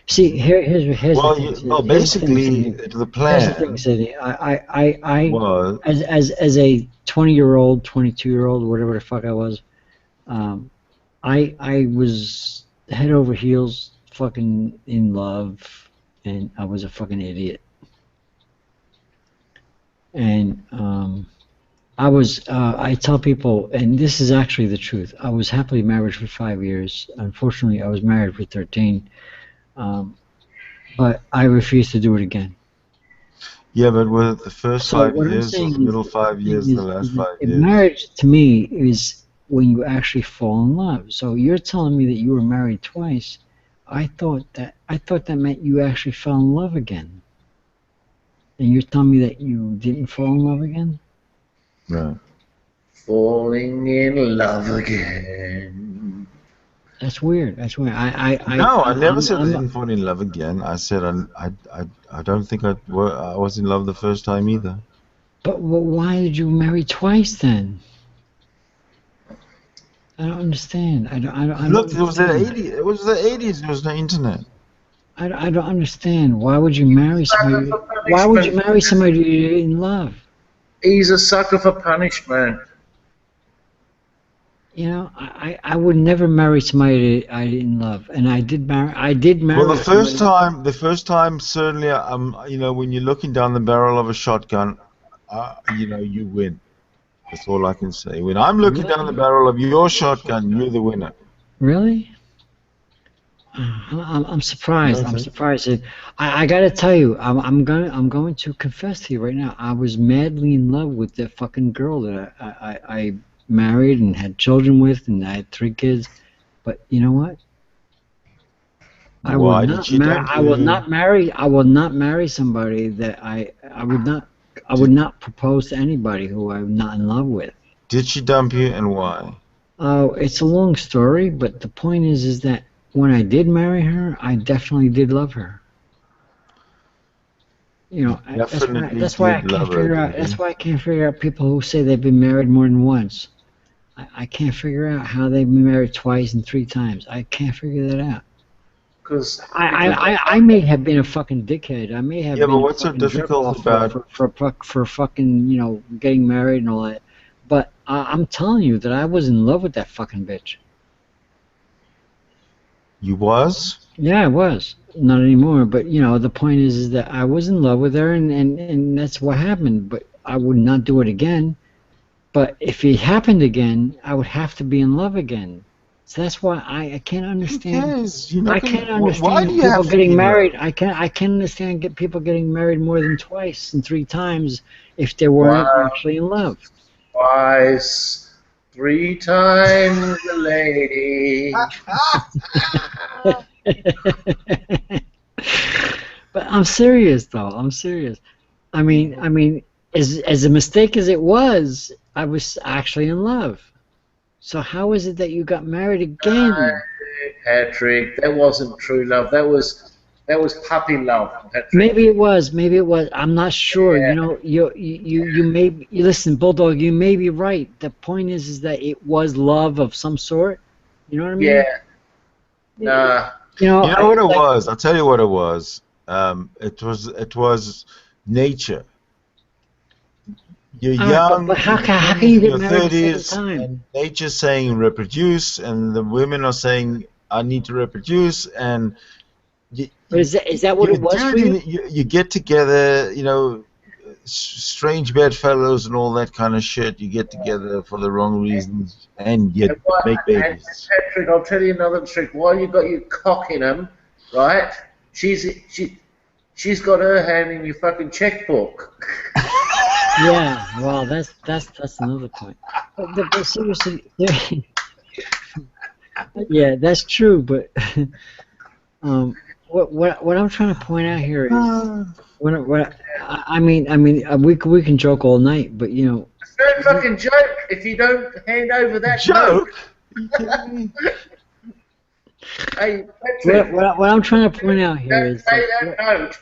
See, here's the Well, thing. well, Here's the thing, basically, Cindy. the Here's the thing, plan Cindy. I was, as a 20-year-old, 22-year-old, whatever the fuck I was, I was head over heels fucking in love, and I was a fucking idiot. And I tell people, and this is actually the truth. I was happily married for 5 years. Unfortunately, I was married for 13. But I refuse to do it again. yeah, but with the first So 5 years, or the middle what I'm 5 years, saying the last is that 5 years? marriage to me is when you actually fall in love. So you're telling me that you were married twice. I thought that meant you actually fell in love again. And you're telling me that you didn't fall in love again? Right. Falling in love again. That's weird. That's weird. No, I never said I I'm didn't fall in love again. I said I don't think I was in love the first time either. but why did you marry twice then? I don't understand. I don't Look, it was the understand. 80s. It was the 80s. There was no internet. I don't understand. Why would you marry Sucker somebody? for Why would you punishment. marry somebody you didn't love? He's a sucker for punishment. You know, I would never marry somebody that I didn't love, and I did Well, marry somebody. the first time, certainly, you know, when you're looking down the barrel of a shotgun, you know, you win. That's all I can say. When I'm looking down the Really, barrel of your shotgun, you're the winner. really. I'm surprised. I'm surprised. I gotta tell you, I'm going to confess to you right now. I was madly in love with that fucking girl that I married and had children with, and I had 3 kids. But you know what? Why did she dump I will you? not marry. I will not marry somebody that I would not. I would Did not propose to anybody who I'm not in love with. did she dump you, and why? Oh, it's a long story, but the point is that when I did marry her, I definitely did love her. You You know, definitely that's why I did can't love her, figure out. did That's you? why I can't figure out people who say they've been married more than once. I can't figure out how they've been married twice and 3 times. I can't figure that out. Because I may have been a fucking dickhead. I may have Yeah, but been a what's so fucking jerk difficult off about? for fucking getting married and all that. But I'm telling you that I was in love with that fucking bitch. You was? Yeah, I was. Not anymore. But the point is that I was in love with her, and that's what happened. But I would not do it again. But if it happened again, I would have to be in love again. So that's why I can't Who understand. cares? You're not I gonna. can't Why do understand you people have to be getting in love? married. I can't understand people getting married more than twice and 3 times if they weren't actually in love. twice, 3 times a lady. But I'm serious though. I'm serious. I mean, as a mistake as it was, I was actually in love. So how is it that you got married again? Patrick, that wasn't true love. That was puppy love, Patrick. Maybe it was. Maybe it was. I'm not sure. Yeah, You listen, Bulldog. You may be right. The point is that it was love of some sort. You know what I yeah, mean? nah. You know what it was? I'll tell you what it was. It was nature. you're young, but how can you get your married the 30s, second time? and nature's saying reproduce, and the women are saying I need to reproduce, and But is that what it was for you? You get together, you know, strange bedfellows and all that kind of shit. You get together for the wrong reasons, and you make babies. And Patrick, I'll tell you another trick. While you got your cock in them, right? She's got her hand in your fucking checkbook. Yeah, well, that's another point. But seriously, yeah, that's true. But what I'm trying to point out here is, I mean, we can joke all night, but you know. It's no fucking joke if you don't hand over that joke. Hey, Patrick, what I'm trying to point out here is say that note.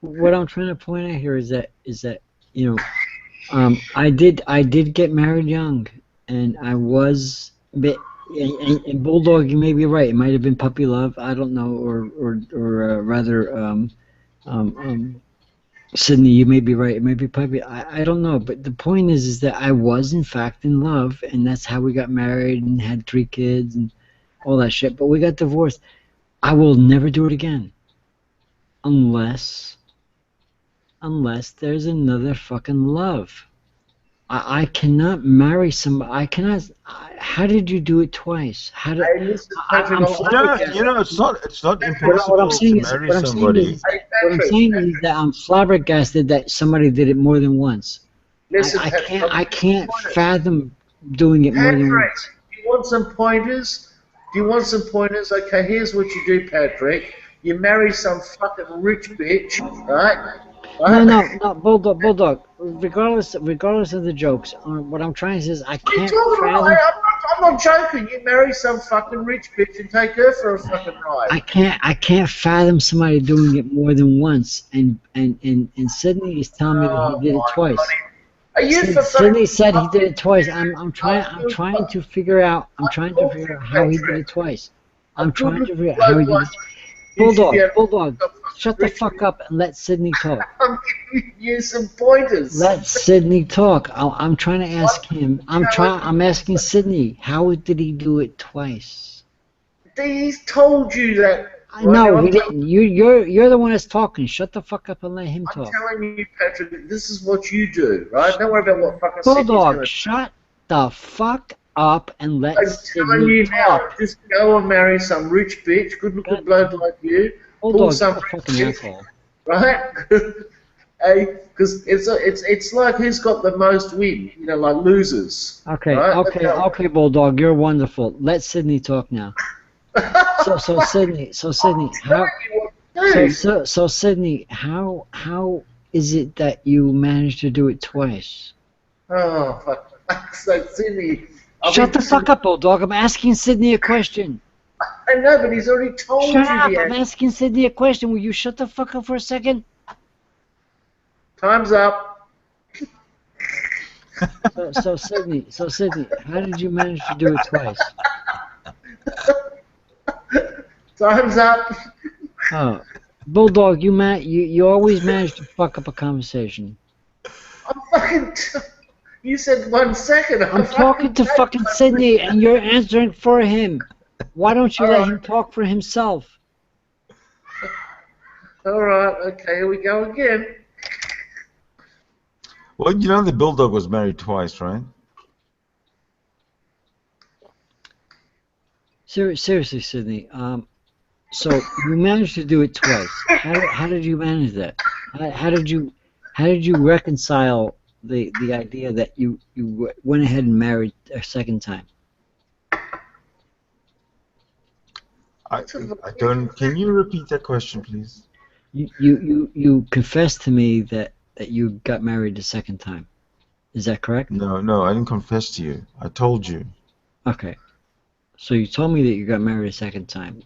What I'm trying to point out here is that you know, I did get married young, and I was a bit. And Bulldog, you may be right. It might have been puppy love. I don't know, or rather, Sydney, you may be right. It may be puppy. I don't know. But the point is that I was in fact in love, and that's how we got married and had 3 kids and all that shit. But we got divorced. I will never do it again, unless there's another fucking love. I cannot marry somebody. I cannot. How did you do it twice? How did? You know, it's not impossible what I'm saying to marry somebody. What I'm saying is that I'm flabbergasted that somebody did it more than once. Listen, I can't fathom doing it more than once. Do you want some pointers? Okay, here's what you do, Patrick. You marry some fucking rich bitch, right? No, Bulldog. Regardless of the jokes, what I'm trying to say is I can't fathom. I'm not joking. You marry some fucking rich bitch and take her for a fucking ride. I can't fathom somebody doing it more than once. And Sydney is telling me that he did it twice. Sydney said he did it twice. I'm trying to figure out how he did it twice. I'm trying to figure out how he did it. Bulldog, shut the fuck up and let Sydney talk. I'm giving you some pointers. Let Sydney talk. I'm trying to ask him. I'm asking Sydney. How did he do it twice? He's told you that. No, he didn't. You're the one that's talking. Shut the fuck up and let him talk. I'm telling you, Patrick. This is what you do, right? Don't worry about what fucking. Bulldog, shut the fuck up and let Sydney talk. Just go and marry some rich bitch, good-looking bloke like you. Bulldog, you're a fucking asshole. Right? Because it's like who's got the most win, you know, like losers. Okay, right? okay, Bulldog, you're wonderful. Let Sydney talk now. So Sydney, Sydney, how is it that you managed to do it twice? Oh, fuck. So Sydney. Shut the fuck up, Bulldog. I'm asking Sydney a question. I know, but he's already told you. Shut up. I'm asking Sydney a question. Will you shut the fuck up for a second? Time's up. So Sydney, how did you manage to do it twice? Time's up. Oh, Bulldog, you always manage to fuck up a conversation. I'm fucking... You said 1 second. I'm talking to fucking Sydney, and you're answering for him. Why don't you let him talk for himself? All right. Okay. Here we go again. Well, you know the Bulldog was married twice, right? Seriously, Sydney. So you managed to do it twice. How did you manage that? How did you reconcile the idea that you went ahead and married a second time? I don't. Can you repeat that question, please? You confessed to me that you got married a second time. Is that correct? No, I didn't confess to you. I told you. Okay. So you told me that you got married a second time.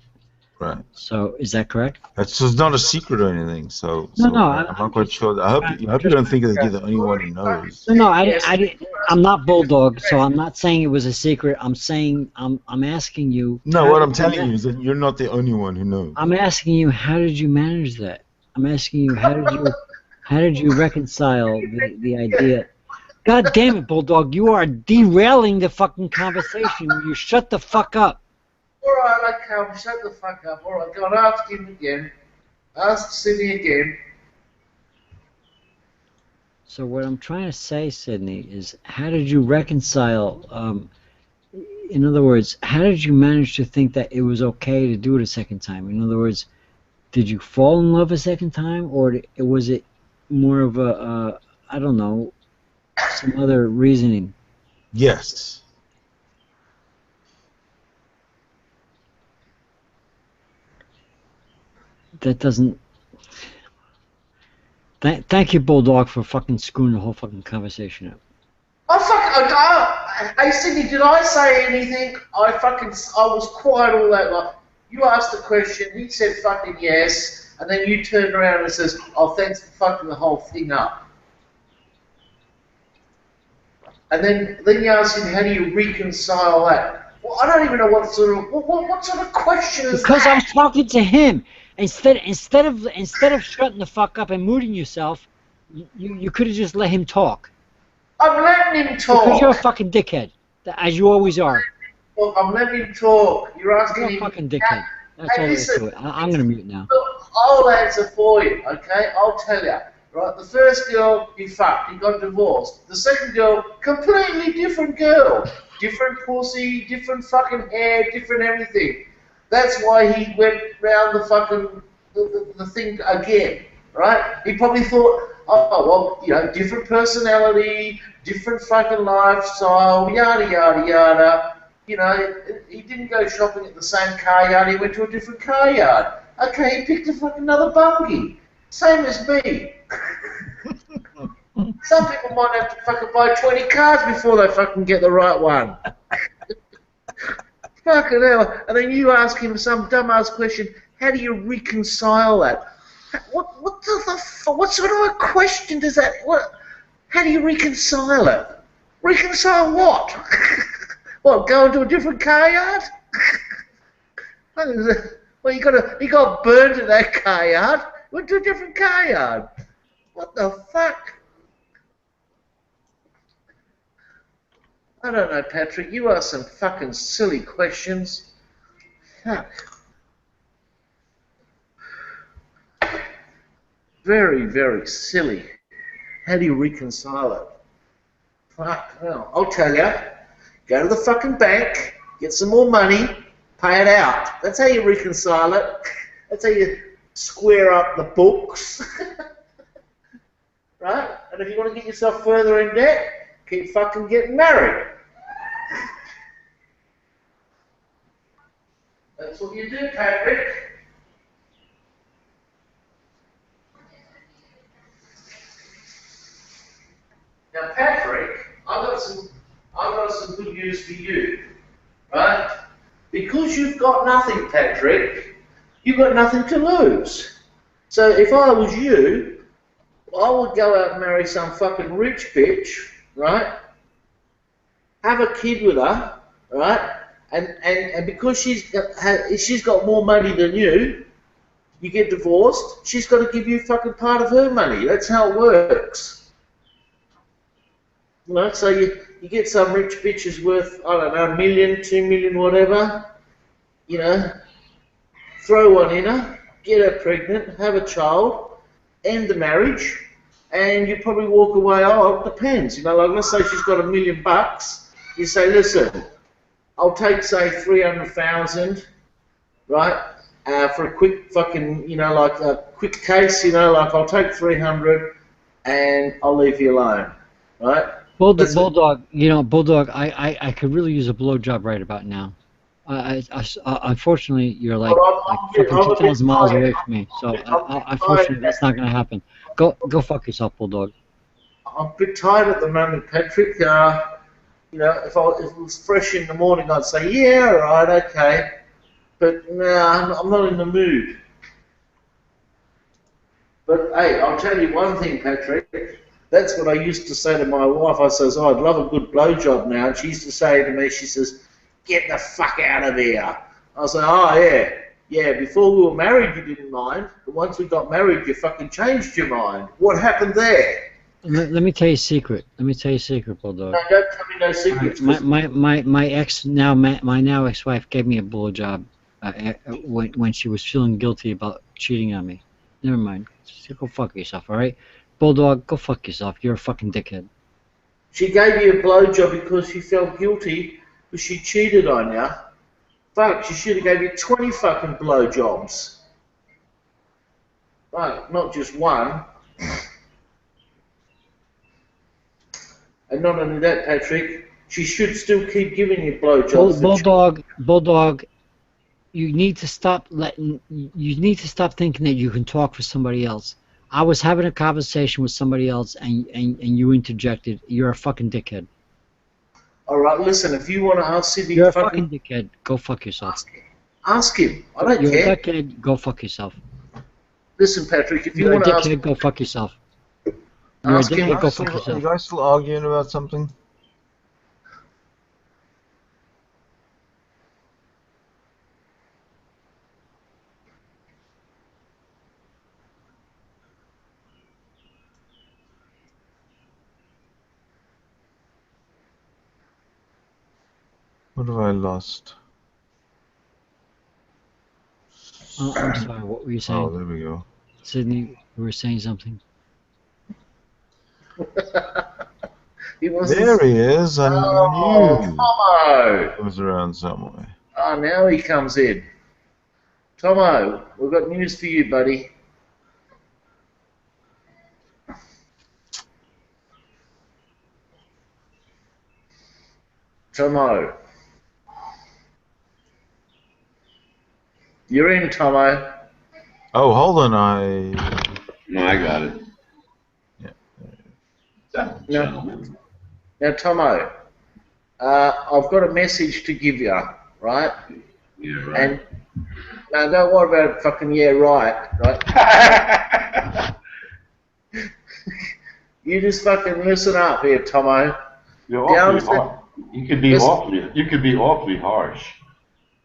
Right. So is that correct? That's not a secret or anything. So No, I'm not quite sure. I hope you don't think that you're the only one who knows. No, I'm not Bulldog, so I'm not saying it was a secret. I'm saying I'm asking you. No, what I'm telling you is that you're not the only one who knows. I'm asking you, how did you manage that? I'm asking you, how did you How did you reconcile the idea? God damn it, Bulldog! You are derailing the fucking conversation. Will you shut the fuck up? All right, okay, I'll shut the fuck up. All right, go and ask him again. Ask Sydney again. So what I'm trying to say, Sydney, is how did you reconcile? In other words, how did you manage to think that it was okay to do it a second time? In other words, did you fall in love a second time, or was it more of a I don't know, some other reasoning? Yes. That doesn't. Thank you, Bulldog, for fucking screwing the whole fucking conversation up. Hey, Sydney, did I say anything? I was quiet all that long. You asked the question, he said fucking yes, and then you turned around and says, oh, thanks for fucking the whole thing up. And then you asked him, how do you reconcile that? Well, I don't even know what sort of question is because that? I was talking to him. Instead of shutting the fuck up and muting yourself, you could have just let him talk. I'm letting him talk. Because you're a fucking dickhead, as you always are. Look, I'm letting him talk. You're asking You're a him. fucking dickhead. That's all there is to it. I'm gonna mute now. Look, I'll answer for you, okay? I'll tell you. Right, the first girl he fucked, he got divorced. The second girl, completely different girl. Different pussy, different fucking hair, different everything. That's why he went round the fucking the thing again, right? He probably thought, oh, well, you know, different personality, different fucking lifestyle, yada, yada, yada. You know, he didn't go shopping at the same car yard, he went to a different car yard. Okay, he picked a fucking another buggy. Same as me. Some people might have to fucking buy 20 cars before they fucking get the right one. Fucking hell. And then you ask him some dumbass question, how do you reconcile that? What sort of a question does that, how do you reconcile it? Reconcile what? What, go into a different car yard? Well, he got burned at that car yard, went to a different car yard. What the fuck? I don't know, Patrick. You ask some fucking silly questions. Fuck. Very, very silly. How do you reconcile it? Fuck. Well, I'll tell you. Go to the fucking bank, get some more money, pay it out. That's how you reconcile it. That's how you square up the books. Right? And if you want to get yourself further in debt, keep fucking getting married. That's what you do, Patrick. Now, Patrick, I've got some good news for you, right? Because you've got nothing, Patrick, you've got nothing to lose. So if I was you, I would go out and marry some fucking rich bitch, right? Have a kid with her, right? And because she's got more money than you get divorced, she's got to give you fucking part of her money. That's how it works. You know, so you get some rich bitches worth, I don't know, $1 million, $2 million, whatever. You know, throw one in her, get her pregnant, have a child, end the marriage, and you probably walk away, oh, it depends. You know, like let's say she's got $1 million. You say, listen, I'll take, say, 300,000, right, for a quick fucking, you know, like a quick case, you know, like I'll take 300 and I'll leave you alone, right? Bulldog, you know, Bulldog, I could really use a blowjob right about now. Unfortunately, you're like fucking 2,000 miles away from me, so unfortunately that's not going to happen. Go fuck yourself, Bulldog. I'm a bit tired at the moment, Patrick. You know, if it was fresh in the morning, I'd say, yeah, all right, okay. But no, I'm not in the mood. But hey, I'll tell you one thing, Patrick. That's what I used to say to my wife. I says, oh, I'd love a good blowjob now. And she used to say to me, she says, get the fuck out of here. I say, oh, yeah. Yeah, before we were married, you didn't mind. But once we got married, you fucking changed your mind. What happened there? Let me tell you a secret. Let me tell you a secret, Bulldog. No, don't tell me no secrets. My ex my now ex-wife gave me a blowjob when she was feeling guilty about cheating on me. Never mind. Just go fuck yourself, all right? Bulldog, go fuck yourself. You're a fucking dickhead. She gave you a blowjob because she felt guilty because she cheated on you. Fuck, she should have gave you 20 fucking blowjobs. Fuck, not just one. And not only that, Patrick, she should still keep giving you blowjobs. Bulldog, you need to stop thinking that you can talk for somebody else. I was having a conversation with somebody else and you interjected. You're a fucking dickhead. Alright, listen, if you want to ask Sydney... You're a fucking dickhead. Go fuck yourself. Ask him. I don't care. You're a dickhead. Go fuck yourself. Listen, Patrick, if you You're want to ask... You're a dickhead. Go fuck yourself. You're Ask a him. dickhead. Go fuck Are yourself. you guys still arguing about something? What have I lost? Oh, I'm sorry. What were you saying? Oh, there we go. Sydney, you were saying something. There he is. I knew Tomo! he was around somewhere. Oh, now he comes in. Tomo, we've got news for you, buddy. Tomo. You're in, Tomo. Oh, hold on. No, I got it. Yeah. Now, Tomo, I've got a message to give you, right? Yeah, right. And no, don't worry about fucking right? You just fucking listen up here, Tomo. You're awfully harsh. You could be awfully harsh.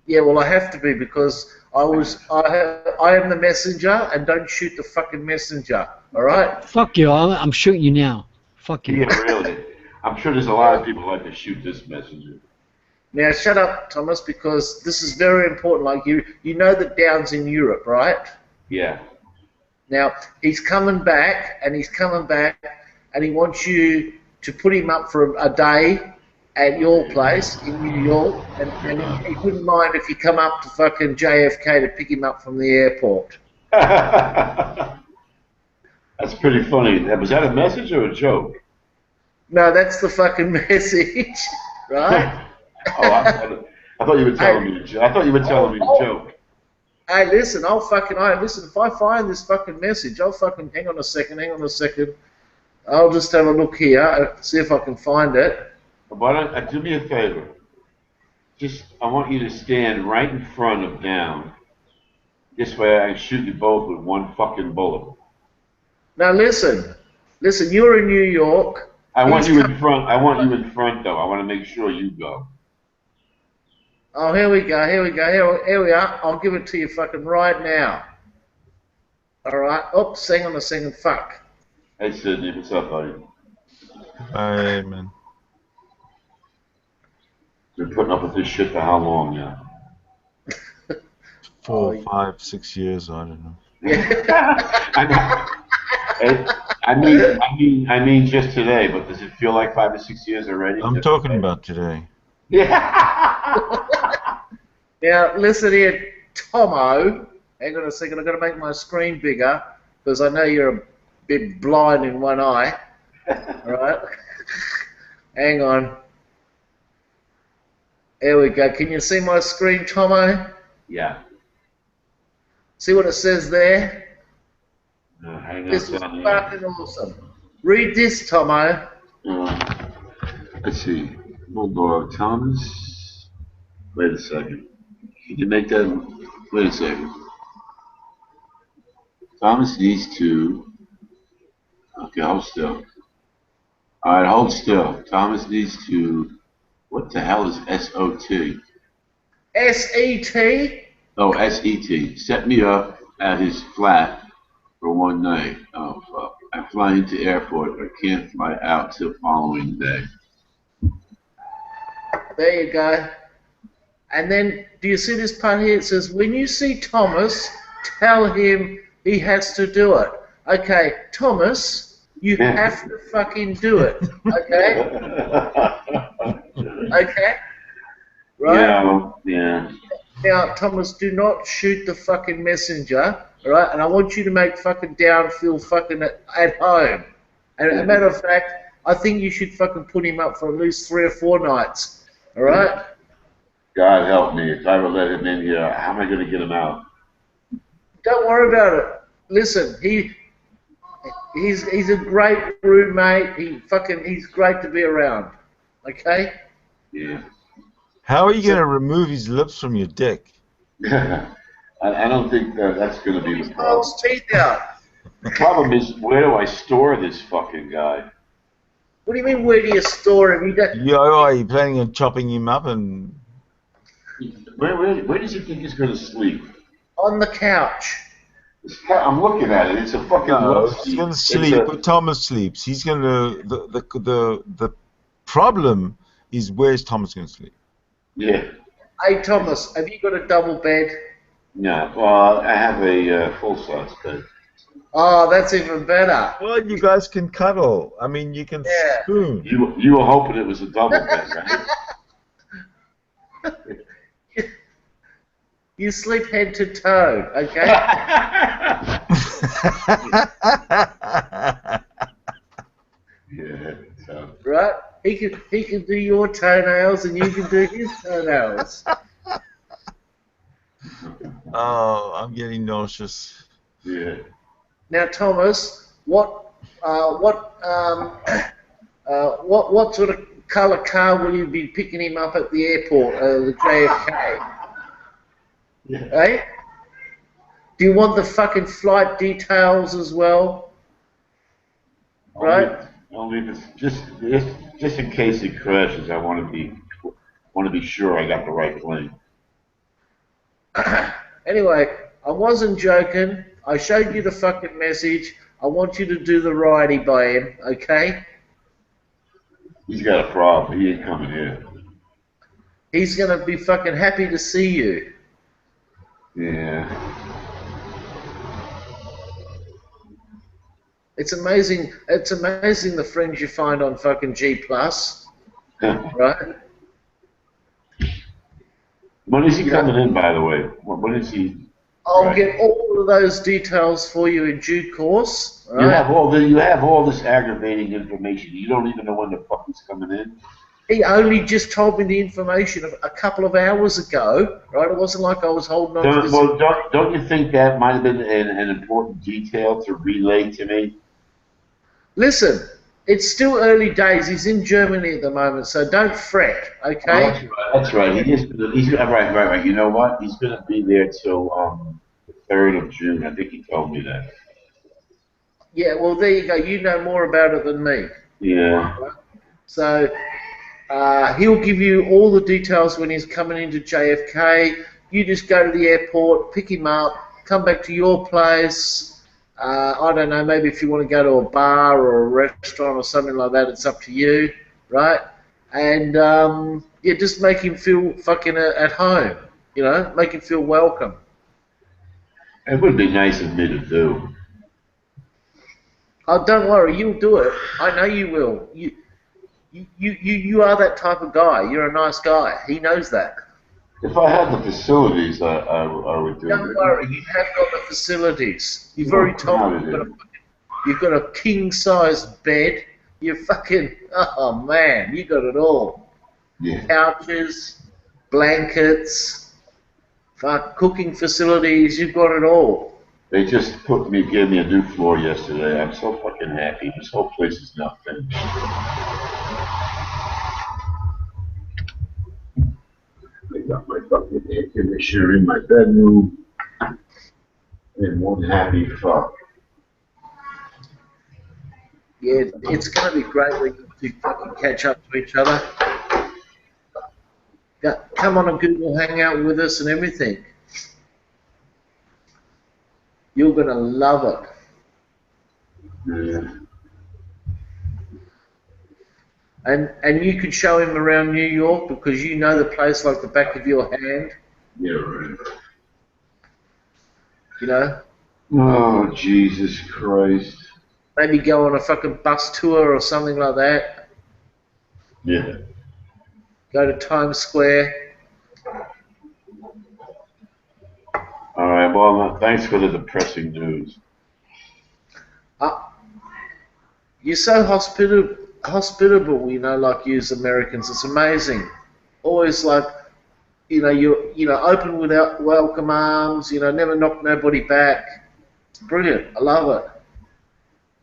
Yeah, well, I have to be because I am the messenger, and don't shoot the fucking messenger. All right? Fuck you. I'm shooting you now. Fuck you. Yeah, really. I'm sure there's a lot of people who like to shoot this messenger. Now, shut up, Thomas, because this is very important. Like you know that Down's in Europe, right? Yeah. Now he's coming back, and he wants you to put him up for a day at your place in New York, and he wouldn't mind if you come up to fucking JFK to pick him up from the airport. That's pretty funny. Was that a message or a joke? No, that's the fucking message, right? Oh, I thought you were telling me. I thought you were telling me a joke. Hey, listen, listen. If I find this fucking message, I'll fucking hang on a second. I'll just have a look here, see if I can find it. Why don't do me a favor? I want you to stand right in front of Down. This way I can shoot you both with one fucking bullet. Now listen, you're in New York. I want you in front, though. I want to make sure you go. Oh, here we go. Here we are. I'll give it to you fucking right now. All right. Oops, hang on a second. Fuck. Hey, Sydney, what's up, buddy? Hi, man. Been putting up with this shit for how long now? 4, 5, 6 years. I don't know. I mean, just today. But does it feel like 5 or 6 years already? I'm talking about today. Yeah. Now listen here, Tomo. Hang on a second. I've got to make my screen bigger because I know you're a bit blind in one eye. All right. Hang on. There we go. Can you see my screen, Tomo? Yeah. See what it says there? No, hang on. This is fucking awesome. Read this, Tomo. Let's see. Bulldog Thomas. Wait a second. Can you make that? Wait a second. Thomas needs to. Okay, hold still. All right, hold still. Thomas needs to. What the hell is SOT? SET? Oh, SET. Set me up at his flat for one night. Oh, fuck. I fly into airport, but can't fly out till following day. There you go. And then, do you see this part here? It says, when you see Thomas, tell him he has to do it. Okay, Thomas, you have to fucking do it. Okay? Okay? Right? Yeah. Now, Thomas, do not shoot the fucking messenger, all right? And I want you to make fucking Down feel fucking at home. And as a matter of fact, I think you should fucking put him up for at least 3 or 4 nights, all right? God help me. If I ever let him in here, how am I going to get him out? Don't worry about it. Listen, he's a great roommate. He's great to be around. Okay? Yeah. How are you going to remove his lips from your dick? I don't think that's going to be the problem. His teeth out. The problem is, where do I store this fucking guy? What do you mean, where do you store him? Are you planning on chopping him up and... Where does he think he's going to sleep? On the couch. I'm looking at it. It's a fucking. No, he's going to sleep where Thomas sleeps. He's going to. The problem is, where's Thomas going to sleep? Yeah. Hey Thomas, have you got a double bed? No. Well, I have a full-size bed. Oh, that's even better. Well, you guys can cuddle. I mean, you can spoon. You were hoping it was a double bed, right? You sleep head to toe, okay? Yeah. So. Right? He can do your toenails and you can do his toenails. Oh, I'm getting nauseous. Yeah. Now, Thomas, what sort of colour car will you be picking him up at the airport, the JFK? Yeah. Eh? Do you want the fucking flight details as well? Right? Only just in case it crashes, I want to be sure I got the right plane. Anyway, I wasn't joking. I showed you the fucking message. I want you to do the righty by him, okay? He's got a problem. He ain't coming here. He's gonna be fucking happy to see you. Yeah. It's amazing. It's amazing the friends you find on fucking G+, right? When is he coming in, by the way? When is he? I'll get all of those details for you in due course. Right? You have all this aggravating information. You don't even know when the fuck he's coming in. He only just told me the information a couple of hours ago, right? It wasn't like I was holding on to this. Well, don't you think that might have been an important detail to relay to me? Listen, it's still early days. He's in Germany at the moment, so don't fret, okay? Oh, that's right. He's right. You know what? He's going to be there till the 3rd of June. I think he told me that. Yeah, well, there you go. You know more about it than me. Yeah. So he'll give you all the details when he's coming into JFK. You just go to the airport, pick him up, come back to your place. I don't know, maybe if you want to go to a bar or a restaurant or something like that, it's up to you, right? And, yeah, just make him feel fucking at home, you know, make him feel welcome. It would be nice of me to do. Oh, don't worry, you'll do it. I know you will. You are that type of guy. You're a nice guy. He knows that. If I had the facilities, I would do it. Don't worry, you have got the facilities. You've already told me you've got a king-size bed. You're fucking, oh man, you got it all. Yeah. Couches, blankets, cooking facilities, you've got it all. They just gave me a new floor yesterday. I'm so fucking happy. This whole place is now finished. I got my fucking air conditioner in my bedroom. And one happy fuck. Yeah, it's going to be great when you fucking catch up to each other. Come on a Google Hangout with us and everything. You're going to love it. Yeah. And you could show him around New York because you know the place like the back of your hand. Yeah, right. You know? Oh, Jesus Christ. Maybe go on a fucking bus tour or something like that. Yeah. Go to Times Square. All right, well, thanks for the depressing news. You're so hospitable, you know, like you as Americans. It's amazing. Always like, you're open without welcome arms. Never knock nobody back. It's brilliant. I love it.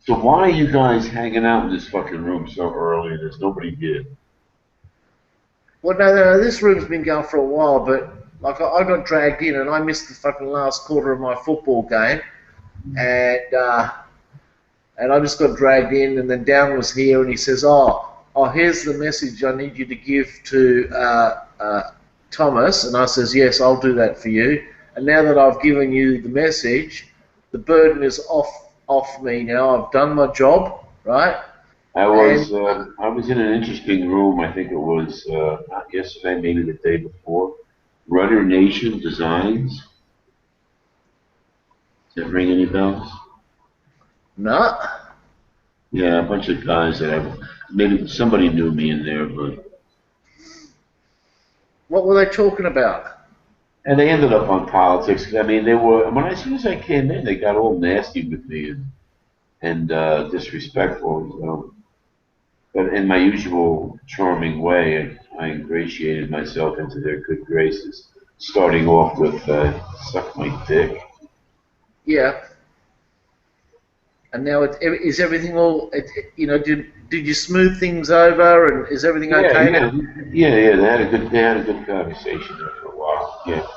So why are you guys hanging out in this fucking room so early? There's nobody here. Well, no, this room's been going for a while, but like I got dragged in and I missed the fucking last quarter of my football game, and I just got dragged in, and then Dan was here, and he says, oh, here's the message I need you to give to Thomas. And I says, yes, I'll do that for you. And now that I've given you the message, the burden is off me now. I've done my job, right? I was in an interesting room, I think it was not yesterday, maybe the day before. Rudder Nation Designs. Does that ring any bells? No. Yeah, a bunch of guys that maybe somebody knew me in there, but. What were they talking about? And they ended up on politics. I mean, they were. As soon as I came in, they got all nasty with me and disrespectful. But in my usual charming way, I ingratiated myself into their good graces, starting off with "suck my dick." Yeah. And now is everything all? Did you smooth things over, and is everything okay now? Yeah. They had a good conversation there for a while. Yeah.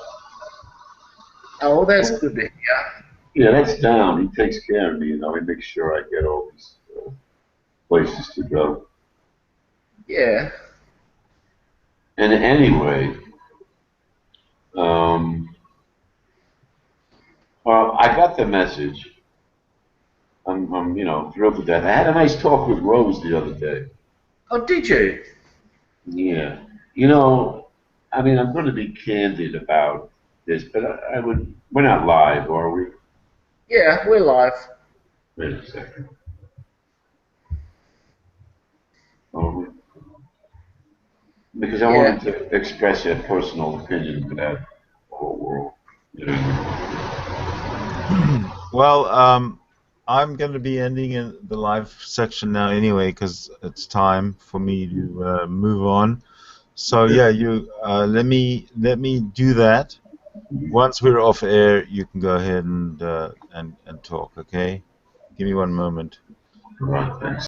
Oh, well, that's good to hear. Yeah, that's down. He takes care of me. He makes sure I get all these places to go. Yeah. And anyway, well, I got the message. I'm thrilled to death. I had a nice talk with Rose the other day. Oh, did you? Yeah. I'm going to be candid about this, but we're not live, are we? Yeah, we're live. Wait a second. Are we? Because I wanted to express a personal opinion about the whole world. Well, I'm going to be ending in the live section now anyway, because it's time for me to move on. So yeah, you let me do that. Once we're off air, you can go ahead and talk. Okay, give me one moment. Right, thanks.